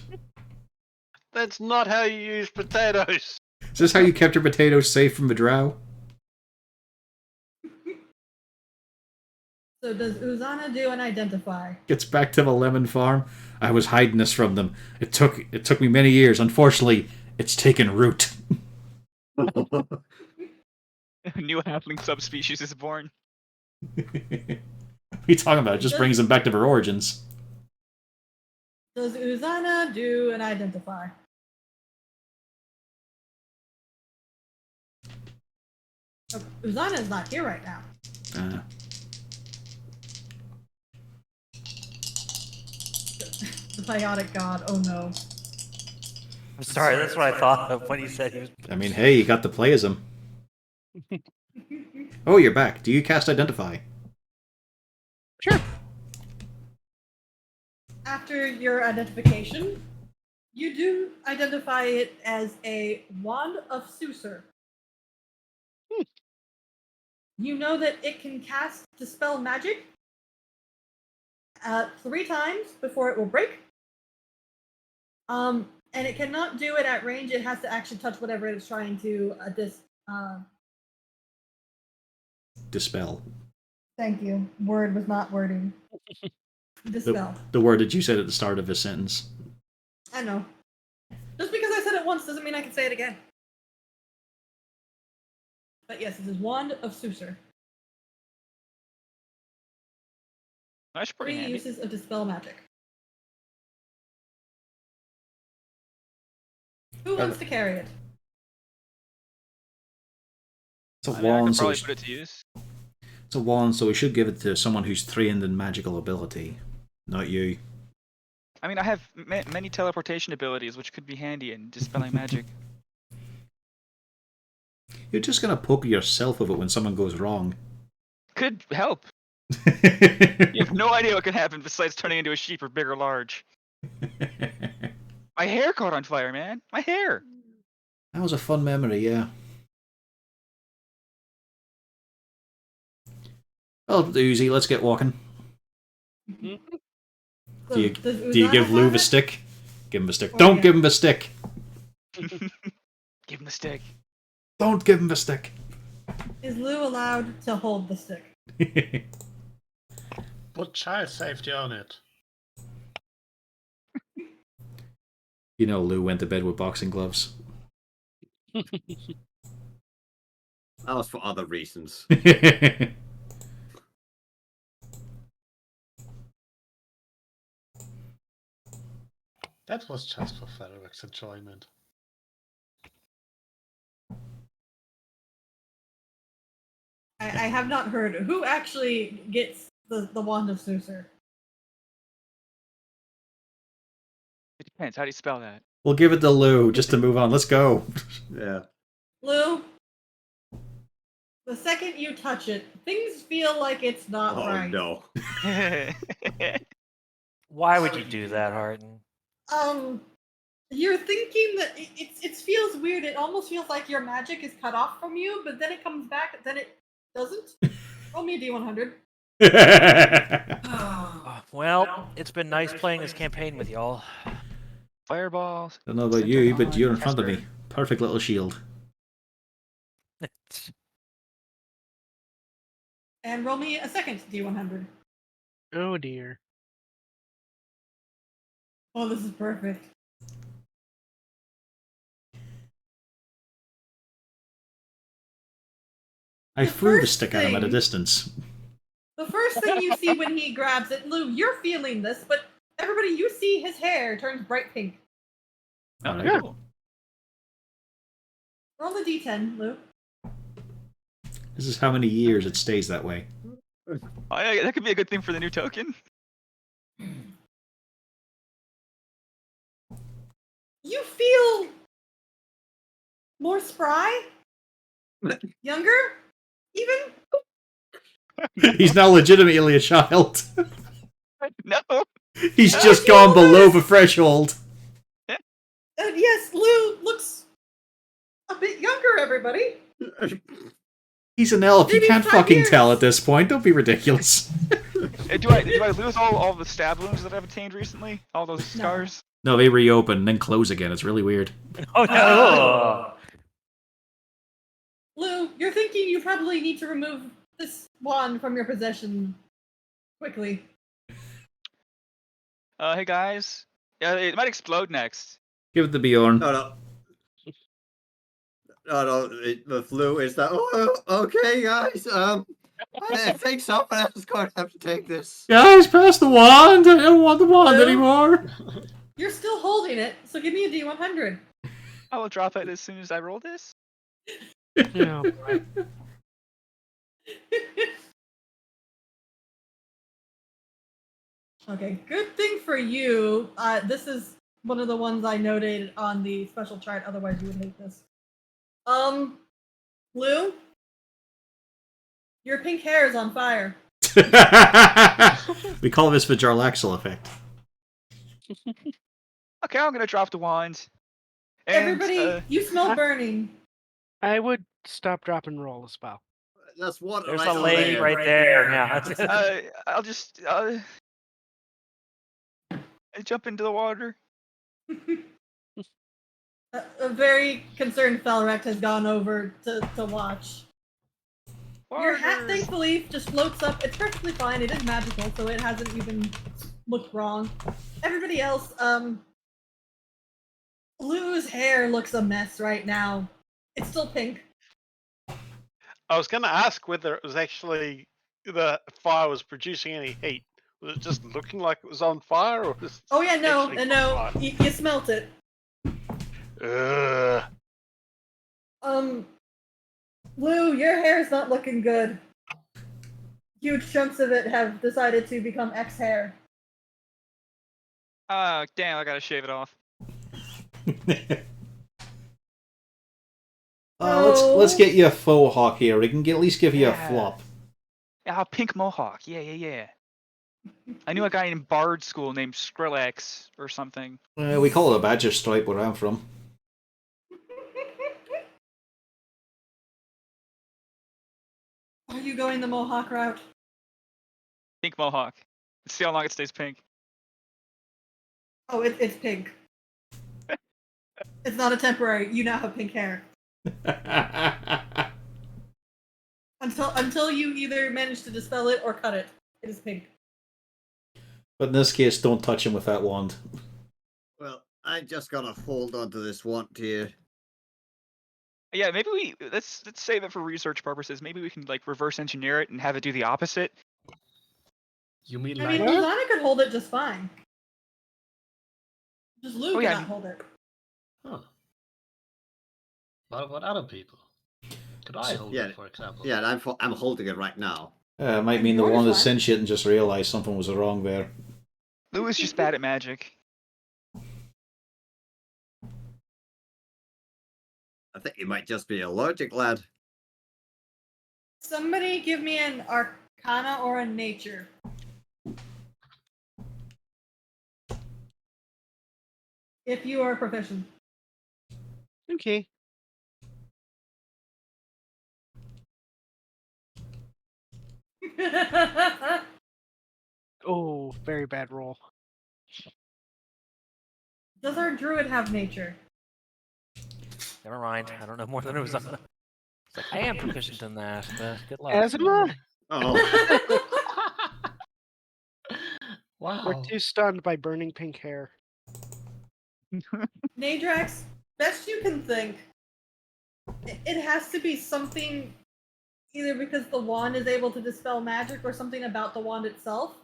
That's not how you use potatoes. Is this how you kept your potatoes safe from the drow? So does Uzana do an identify? Gets back to the lemon farm. I was hiding this from them. It took me many years. Unfortunately, it's taken root. A new halfling subspecies is born. What are you talking about? It just brings them back to their origins. Does Uzana do an identify? Oh, Uzana is not here right now. The biotic god, oh no. I'm sorry, that's what I thought of when you said he was. I mean, hey, you got to play as him. Oh, you're back. Do you cast Identify? Sure. After your identification, you do identify it as a Wand of Susur. You know that it can cast Dispel Magic 3 times before it will break. And it cannot do it at range. It has to actually touch whatever it is trying to Dispel. Thank you. Word was not wording. Dispel. The word that you said at the start of his sentence. I know. Just because I said it once doesn't mean I can say it again. But yes, this is Wand of Susur. That's pretty 3 handy. uses of Dispel Magic. Who wants to carry it? It's a I mean, I wand, could so probably put it to use. it's a wand, so we should give it to someone who's trained in magical ability, not you. I mean, I have many teleportation abilities, which could be handy in dispelling magic. You're just gonna poke yourself with it when someone goes wrong. Could help. You have no idea what could happen besides turning into a sheep or big or large. My hair caught on fire, man. My hair. That was a fun memory, yeah. Well, Uzi, let's get walking. So, Do you does do you Uzana give Lou have the it? stick? Give him a stick. Oh, Don't yeah. give him the stick. Give him the stick. Don't give him the stick. Is Lou allowed to hold the stick? Put child safety on it. You know, Lou went to bed with boxing gloves. That was for other reasons. That was just for Federic's enjoyment. I have not heard who actually gets the Wand of Susur. It depends. How do you spell that? We'll give it to Lou just to move on. Let's go. Yeah. Lou, the second you touch it, things feel like it's not Oh right. no. Why would you do that, Harden? You're thinking that it feels weird. It almost feels like your magic is cut off from you, but then it comes back, then it doesn't. Roll me a D100. Well, it's been nice playing this campaign with y'all. Fireballs. Don't know about you, but you're in front of me. Perfect little shield. And roll me a second D100. Oh dear. Oh, this is perfect. I The threw the first stick at him at a thing- distance. The first thing you see when he grabs it, Lou, you're feeling this, but everybody, you see his hair turns bright pink. Oh, Alright. cool. Roll a D10, Lou. This is how many years it stays that way. Oh, yeah, that could be a good thing for the new token. You feel more spry? Younger? Even? He's now legitimately a child. No. He's I just feel gone below this. the threshold. Yes, Lou looks a bit younger, everybody. He's an elf. You Maybe can't 5 fucking years. tell at this point. Don't be ridiculous. Do I lose all the stab wounds that I've obtained recently? All those scars? No, they reopen and then close again. It's really weird. Oh no! Lou, you're thinking you probably need to remove this wand from your possession quickly. Hey guys. Yeah, it might explode next. Give it to Bjorn. No. The flu is that. Oh, okay, guys. I think someone else is going to have to take this. Guys, pass the wand. I don't want the wand Lou? anymore. You're still holding it, so give me a D100. I will drop it as soon as I roll this. Yeah. Okay, good thing for you. This is one of the ones I noted on the special chart, otherwise you would hate this. Lou? Your pink hair is on fire. We call this the Jarlaxle effect. Okay, I'm gonna drop the wand. And, Everybody, you smell burning. I would stop, drop, and roll a spell. That's what. There's a lady right there. Yeah. I'll just I jump into the water. A very concerned Felrect has gone over to watch. Your hat, Water. thankfully, just floats up. It's perfectly fine. It is magical, so it hasn't even looked wrong. Everybody else, Lou's hair looks a mess right now. It's still pink. I was going to ask whether it was actually the fire was producing any heat. Was it just looking like it was on fire, or was Oh yeah, no, actually no, on fire? you smelt it. Ugh. Lou, your hair's not looking good. Huge chunks of it have decided to become X-hair. Damn, I gotta shave it off. Let's get you a faux hawk here. We can at least give you a Yeah. flop. Yeah, pink mohawk. Yeah. I knew a guy in Bard school named Skrillex or something. We call it a badger stripe where I'm from. Are you going the Mohawk route? Pink mohawk. Let's see how long it stays pink. Oh, it's pink. It's not a temporary. You now have pink hair. Until you either manage to dispel it or cut it. It is pink. But in this case, don't touch him with that wand. Well, I just gotta hold onto this wand here. Yeah, maybe let's save it for research purposes. Maybe we can like reverse engineer it and have it do the opposite. You mean I like mean, Luzana could hold it just fine. Just Lou Oh, yeah, cannot hold it. Huh. What about other people? Could I hold Yeah, it, for example? Yeah, I'm holding it right now. It might mean the Yours wand is fine. sentient and just realized something was wrong there. Lou is just bad at magic. I think you might just be allergic, lad. Somebody give me an Arcana or a Nature. If you are proficient. Okay. Oh, very bad roll. Does our druid have nature? Never mind. I don't know more than it was on. It's like, I am proficient in that. Good luck. Asthma? Oh, Wow. We're too stunned by burning pink hair. Nadrax, best you can think. It has to be something either because the wand is able to dispel magic or something about the wand itself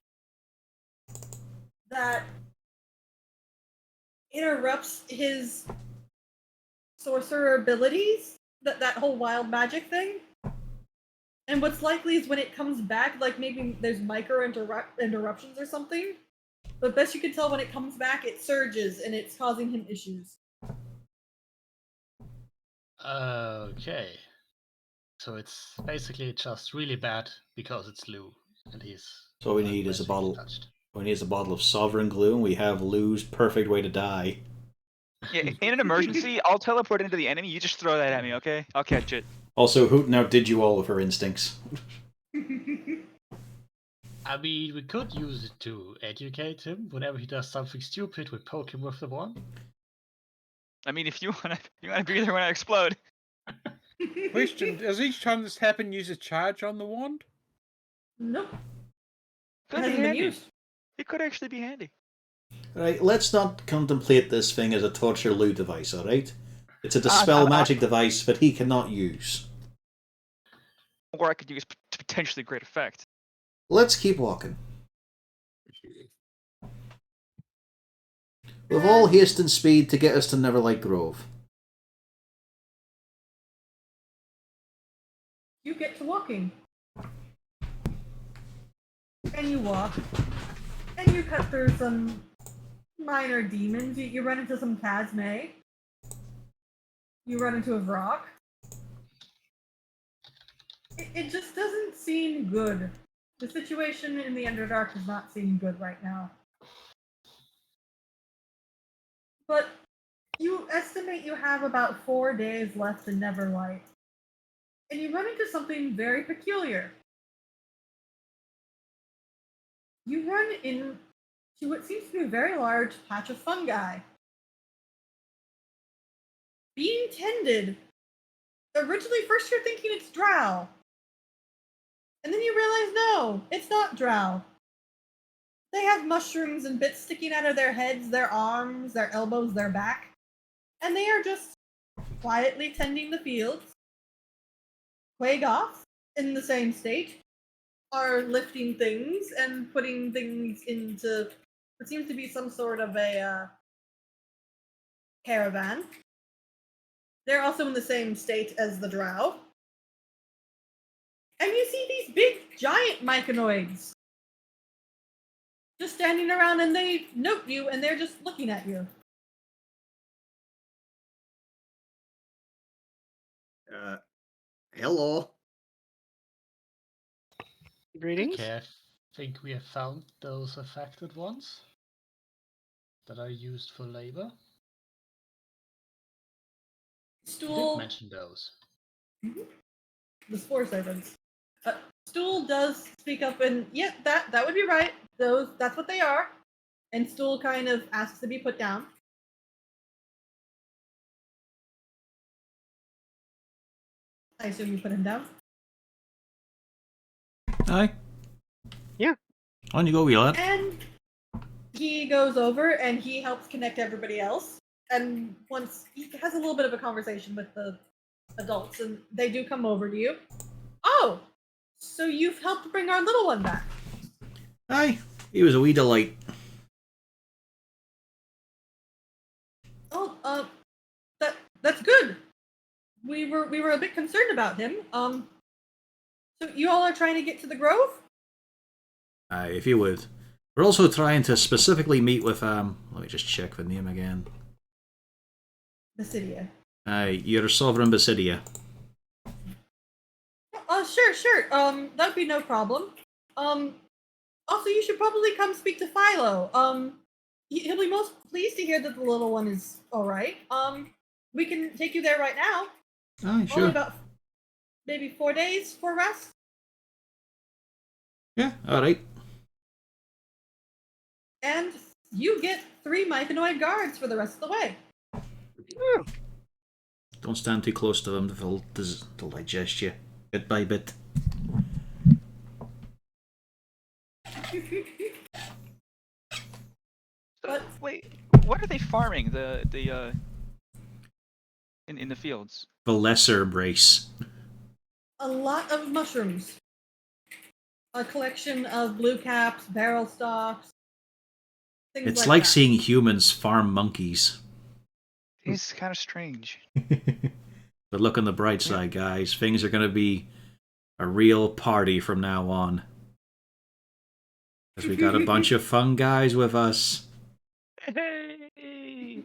that interrupts his sorcerer abilities, that whole wild magic thing. And what's likely is when it comes back, like maybe there's micro interruptions or something. But best you can tell, when it comes back, it surges and it's causing him issues. Okay. So it's basically just really bad because it's Lou and he's. So all we need is a basically bottle. touched. We need is a bottle of sovereign glue, and we have Lou's perfect way to die. Yeah, in an emergency, I'll teleport into the enemy. You just throw that at me, okay? I'll catch it. Also, Hooten outdid you all with her instincts. I mean, we could use it to educate him. Whenever he does something stupid, we poke him with the wand. I mean, if you wanna be there when I explode. Question: does each time this happens use a charge on the wand? Nope. Could It be hasn't been handy. used. It could actually be handy. Right, let's not contemplate this thing as a torture Lou device, alright? It's a dispel magic device that he cannot use. Or I could use to potentially great effect. Let's keep walking. With all haste and speed to get us to Neverlight Grove. You get to walking. And you walk. And you cut through some minor demons. You run into some Tasmay. You run into a Vrock. It just doesn't seem good. The situation in the Underdark does not seem good right now. But you estimate you have about 4 days left in Neverlight. And you run into something very peculiar. You run into what seems to be a very large patch of fungi. Being tended. Originally, first you're thinking it's drow. And then you realize, no, it's not drow. They have mushrooms and bits sticking out of their heads, their arms, their elbows, their back. And they are just quietly tending the fields. Quagoths, in the same state, are lifting things and putting things into what seems to be some sort of a caravan. They're also in the same state as the drow. And you see these big, giant myconoids just standing around, and they note you, and they're just looking at you. Hello. Greetings. Okay, I think we have found those affected ones that are used for labor. You did Stool, mention those. the spore servants. Stool does speak up, and yeah, that would be right. That's what they are. And Stool kind of asks to be put down. I assume you put him down. Aye. Yeah. On you go, wheel lad. And he goes over and he helps connect everybody else. And once he has a little bit of a conversation with the adults, and they do come over to you. Oh, so you've helped bring our little one back. Aye, he was a wee delight. Oh, that's good. We were a bit concerned about him. So you all are trying to get to the Grove? Aye, if you would. We're also trying to specifically meet with, let me just check the name again. Basidia. Aye, your Sovereign Basidia. Sure. That would be no problem. Also, you should probably come speak to Philo. He'll be most pleased to hear that the little one is all right. We can take you there right now. Aye, sure. Only about maybe 4 days for rest. Yeah, alright. And you get 3 myconoid guards for the rest of the way. Don't stand too close to them, they'll digest you, bit by bit. But Wait, what are they farming? In the fields? The lesser brace. a lot of mushrooms. A collection of blue caps, barrel stalks. Things It's like like that. seeing humans farm monkeys. It's kind of strange. But look on the bright side, guys. Things are going to be a real party from now on. Because we got a bunch of fun guys with us. Hey!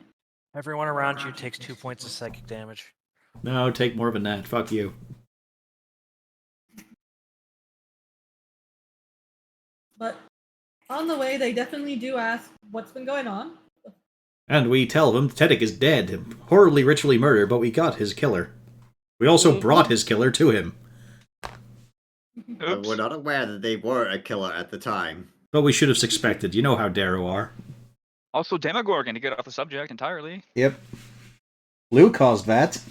Everyone around you takes 2 points of psychic damage. No, take more than that. Fuck you. But on the way, they definitely do ask what's been going on. And we tell them Teddick is dead, horribly ritually murdered, but we got his killer. We also brought his killer to him. But we're Oops. not aware that they were a killer at the time. But we should have suspected. You know how Darrow are. Also, Demogorgon to get off the subject entirely. Yep. Lou caused that.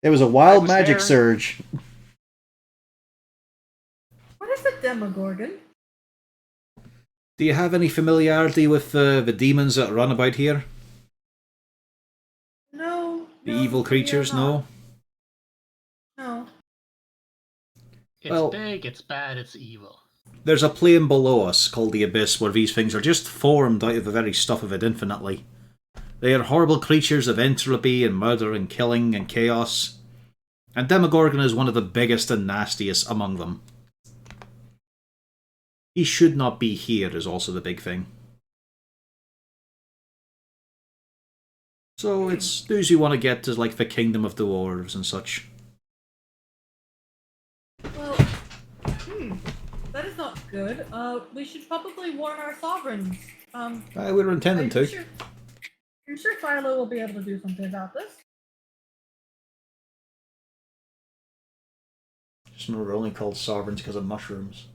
It was a wild was magic there. surge. What is a Demogorgon? Do you have any familiarity with the demons that run about here? No. The no, evil we are creatures? not. No? No. It's Well- big, it's bad, it's evil. There's a plane below us called the Abyss where these things are just formed out of the very stuff of it infinitely. They are horrible creatures of entropy and murder and killing and chaos. And Demogorgon is one of the biggest and nastiest among them. He should not be here is also the big thing. So it's those who want to get to like the kingdom of dwarves and such. Well, that is not good. We should probably warn our sovereigns. We were intending to. I'm sure Philo will be able to do something about this. Just remember we're only called sovereigns because of mushrooms.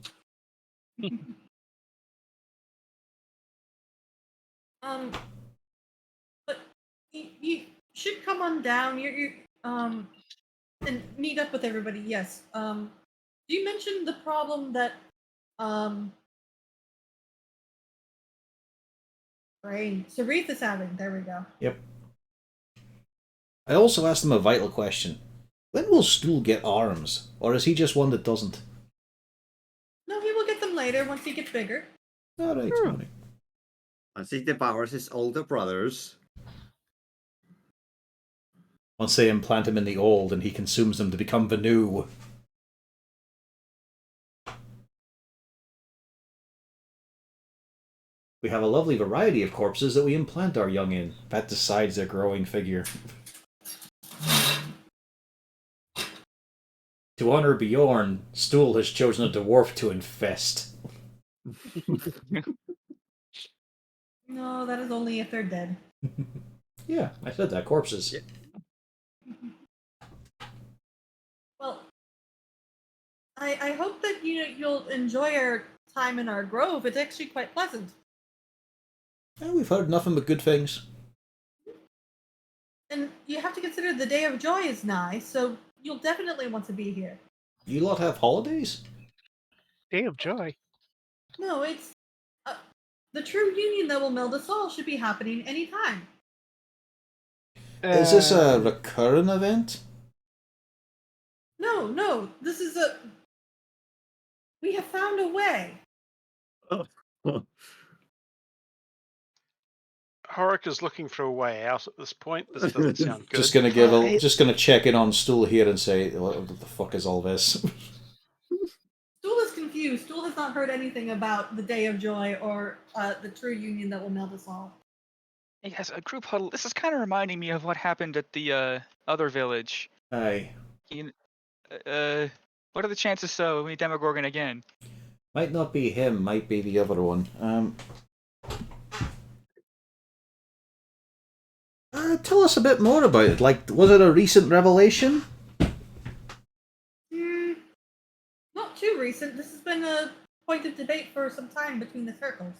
But you should come on down. You and meet up with everybody. Yes. You mentioned the problem that Sarith is having. There we go. Yep. I also asked him a vital question. When will Stool get arms? Or is he just one that doesn't? No, he will get them later once he gets bigger. Alright, alright. Once he devours his older brothers. Once they implant him in the old and he consumes them to become the new. We have a lovely variety of corpses that we implant our young in. That decides their growing figure. To honor Bjorn, Stool has chosen a dwarf to infest. No, that is only if they're dead. Yeah, I said that. Corpses. Well, I hope that you'll enjoy our time in our grove. It's actually quite pleasant. We've heard nothing but good things. And you have to consider the Day of Joy is nigh, so you'll definitely want to be here. You lot have holidays? Day of joy. No, it's the true union that will meld us all should be happening anytime. Is this a recurrent event? No, this is we have found a way. Horik is looking for a way out at this point. This doesn't sound good. Just gonna check in on Stool here and say, what the fuck is all this? Stool is confused. Stool has not heard anything about the Day of Joy or the true union that will meld us all. Yes, a group huddle. This is kind of reminding me of what happened at the other village. Aye. What are the chances we meet Demogorgon again? Might not be him, might be the other one. Tell us a bit more about it. Like, was it a recent revelation? Not too recent. This has been a point of debate for some time between the circles.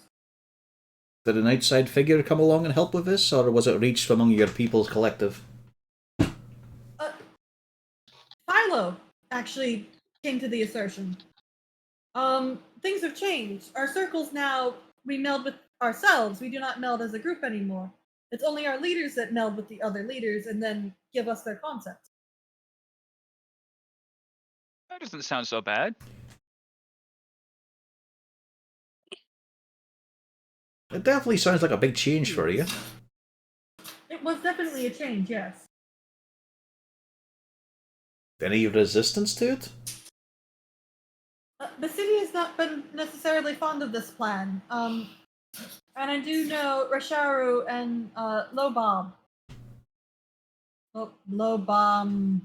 Did an outside figure come along and help with this, or was it reached among your people's collective? Philo actually came to the assertion. Things have changed. Our circles now, we meld with ourselves. We do not meld as a group anymore. It's only our leaders that meld with the other leaders and then give us their concepts. That doesn't sound so bad. It definitely sounds like a big change for you. It was definitely a change, yes. Any resistance to it? The city has not been necessarily fond of this plan. And I do know Rasharu and Lobom. Lobom,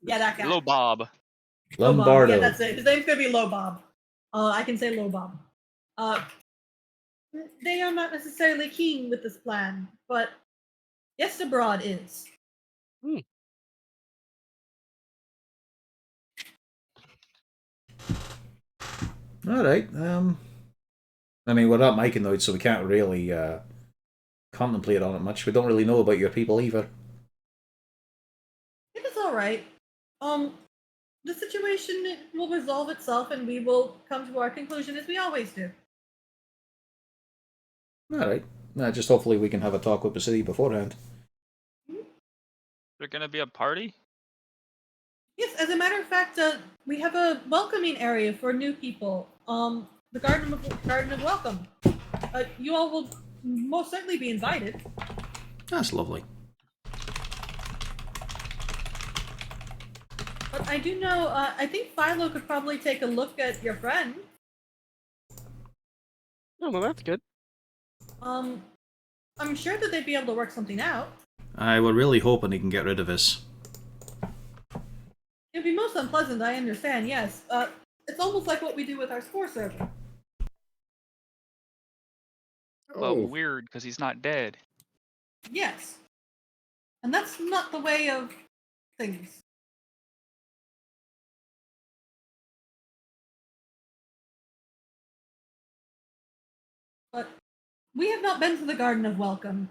yeah, that guy. Lobob. Lombardo. Yeah, that's it. His name's gonna be Lobob. I can say Lobob. They are not necessarily keen with this plan, but yes, abroad is. All right. I mean, we're not myconoids, so we can't really contemplate on it much. We don't really know about your people either. It is all right. The situation will resolve itself, and we will come to our conclusion as we always do. All right. Just hopefully we can have a talk with the city beforehand. There gonna be a party? Yes, as a matter of fact, we have a welcoming area for new people. The Garden of Welcome. You all will most certainly be invited. That's lovely. But I do know, I think Philo could probably take a look at your friend. Oh, well, that's good. I'm sure that they'd be able to work something out. We're really hoping he can get rid of this. It'd be most unpleasant, I understand, yes. It's almost like what we do with our spore server. Well, weird, because he's not dead. Yes. And that's not the way of things. But we have not been to the Garden of Welcome.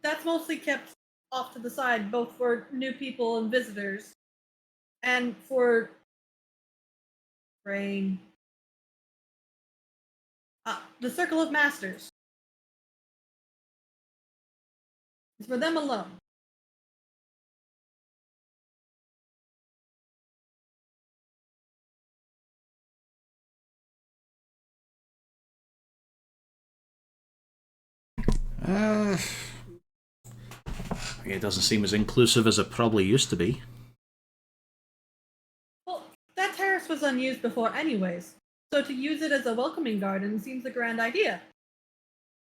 That's mostly kept off to the side, both for new people and visitors, and for rain. The Circle of Masters. It's for them alone. It doesn't seem as inclusive as it probably used to be. Well, that terrace was unused before anyways, so to use it as a welcoming garden seems a grand idea.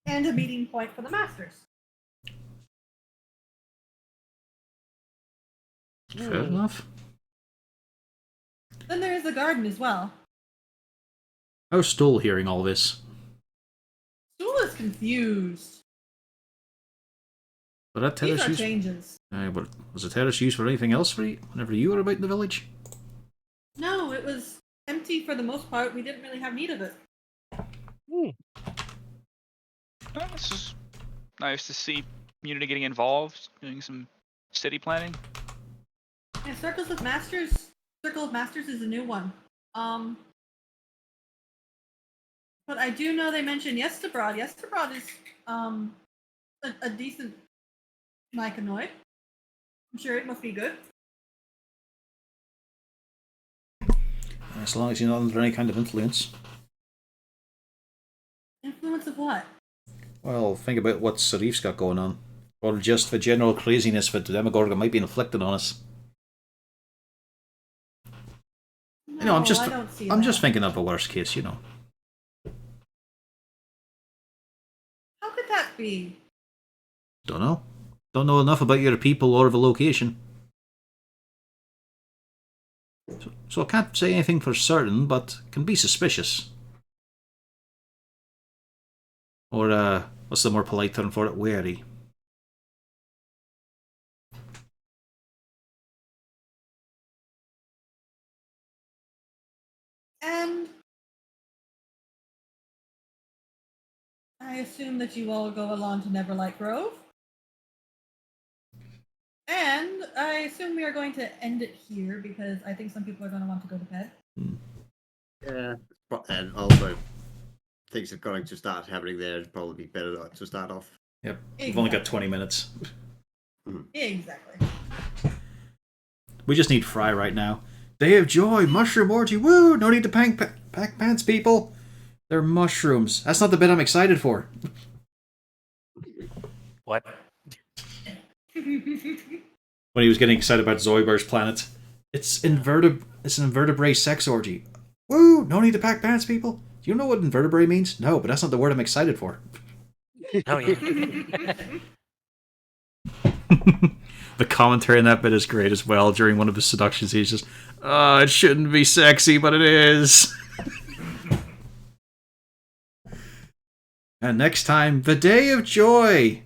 And a meeting point for the Masters. Fair enough. Then there is the garden as well. How's Stoll hearing all this? Stool is confused. But that These terrace are used... changes. But was the terrace used for anything else for you whenever you were about in the village? No, it was empty for the most part. We didn't really have need of it. Oh, this is nice to see community getting involved, doing some city planning. And Circle of Masters is a new one. But I do know they mentioned Yestabrod. Yestabrod is a decent myconoid. I'm sure it must be good. As long as you're not under any kind of influence. Influence of what? Well, think about what Sarif's got going on. Or just the general craziness that the Demogorgon might be inflicting on us. No, I'm I don't see I'm that. just thinking of the worst case, How could that be? Don't know. Don't know enough about your people or the location. So I can't say anything for certain, but can be suspicious. Or, what's the more polite term for it? Wary. And I assume that you all go along to Neverlight Grove. And I assume we are going to end it here because I think some people are going to want to go to bed. Yeah. And also, things are going to start happening there. It'd probably be better to start off. Yep. We've only got 20 minutes. Exactly. We just need Fry right now. Day of joy, mushroom orgy, woo! No need to pack pants, people. They're mushrooms. That's not the bit I'm excited for. What? When he was getting excited about Zoiber's planet. It's an invertebrate sex orgy. Woo! No need to pack pants, people. Do you know what invertebrate means? No, but that's not the word I'm excited for. Oh, yeah. The commentary in that bit is great as well. During one of the seductions, he's just, it shouldn't be sexy, but it is. And next time, the day of joy.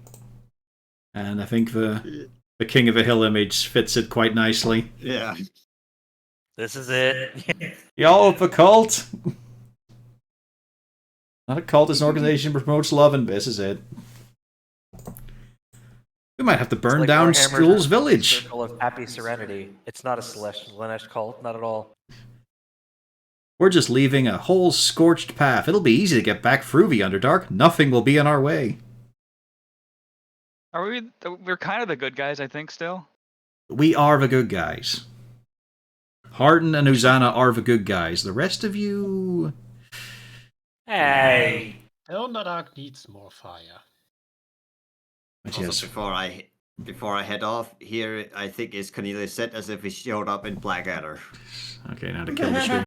And I think the King of the Hill image fits it quite nicely. Yeah. This is it. Y'all of the cult. Not a cultist organization promotes love, and this is it. We might have to burn like down Warhammer's Skull's village. Circle of Happy Serenity. It's not a celestial Lanesh cult, not at all. We're just leaving a whole scorched path. It'll be easy to get back through the Underdark. Nothing will be in our way. Are we? We're kind of the good guys, I think. Still. We are the good guys. Harden and Uzana are the good guys. The rest of you... Hey! Underdark needs more fire. But Also, yes, before I head off, here I think is Cornelius set as if he showed up in Blackadder. okay, now to kill the stream.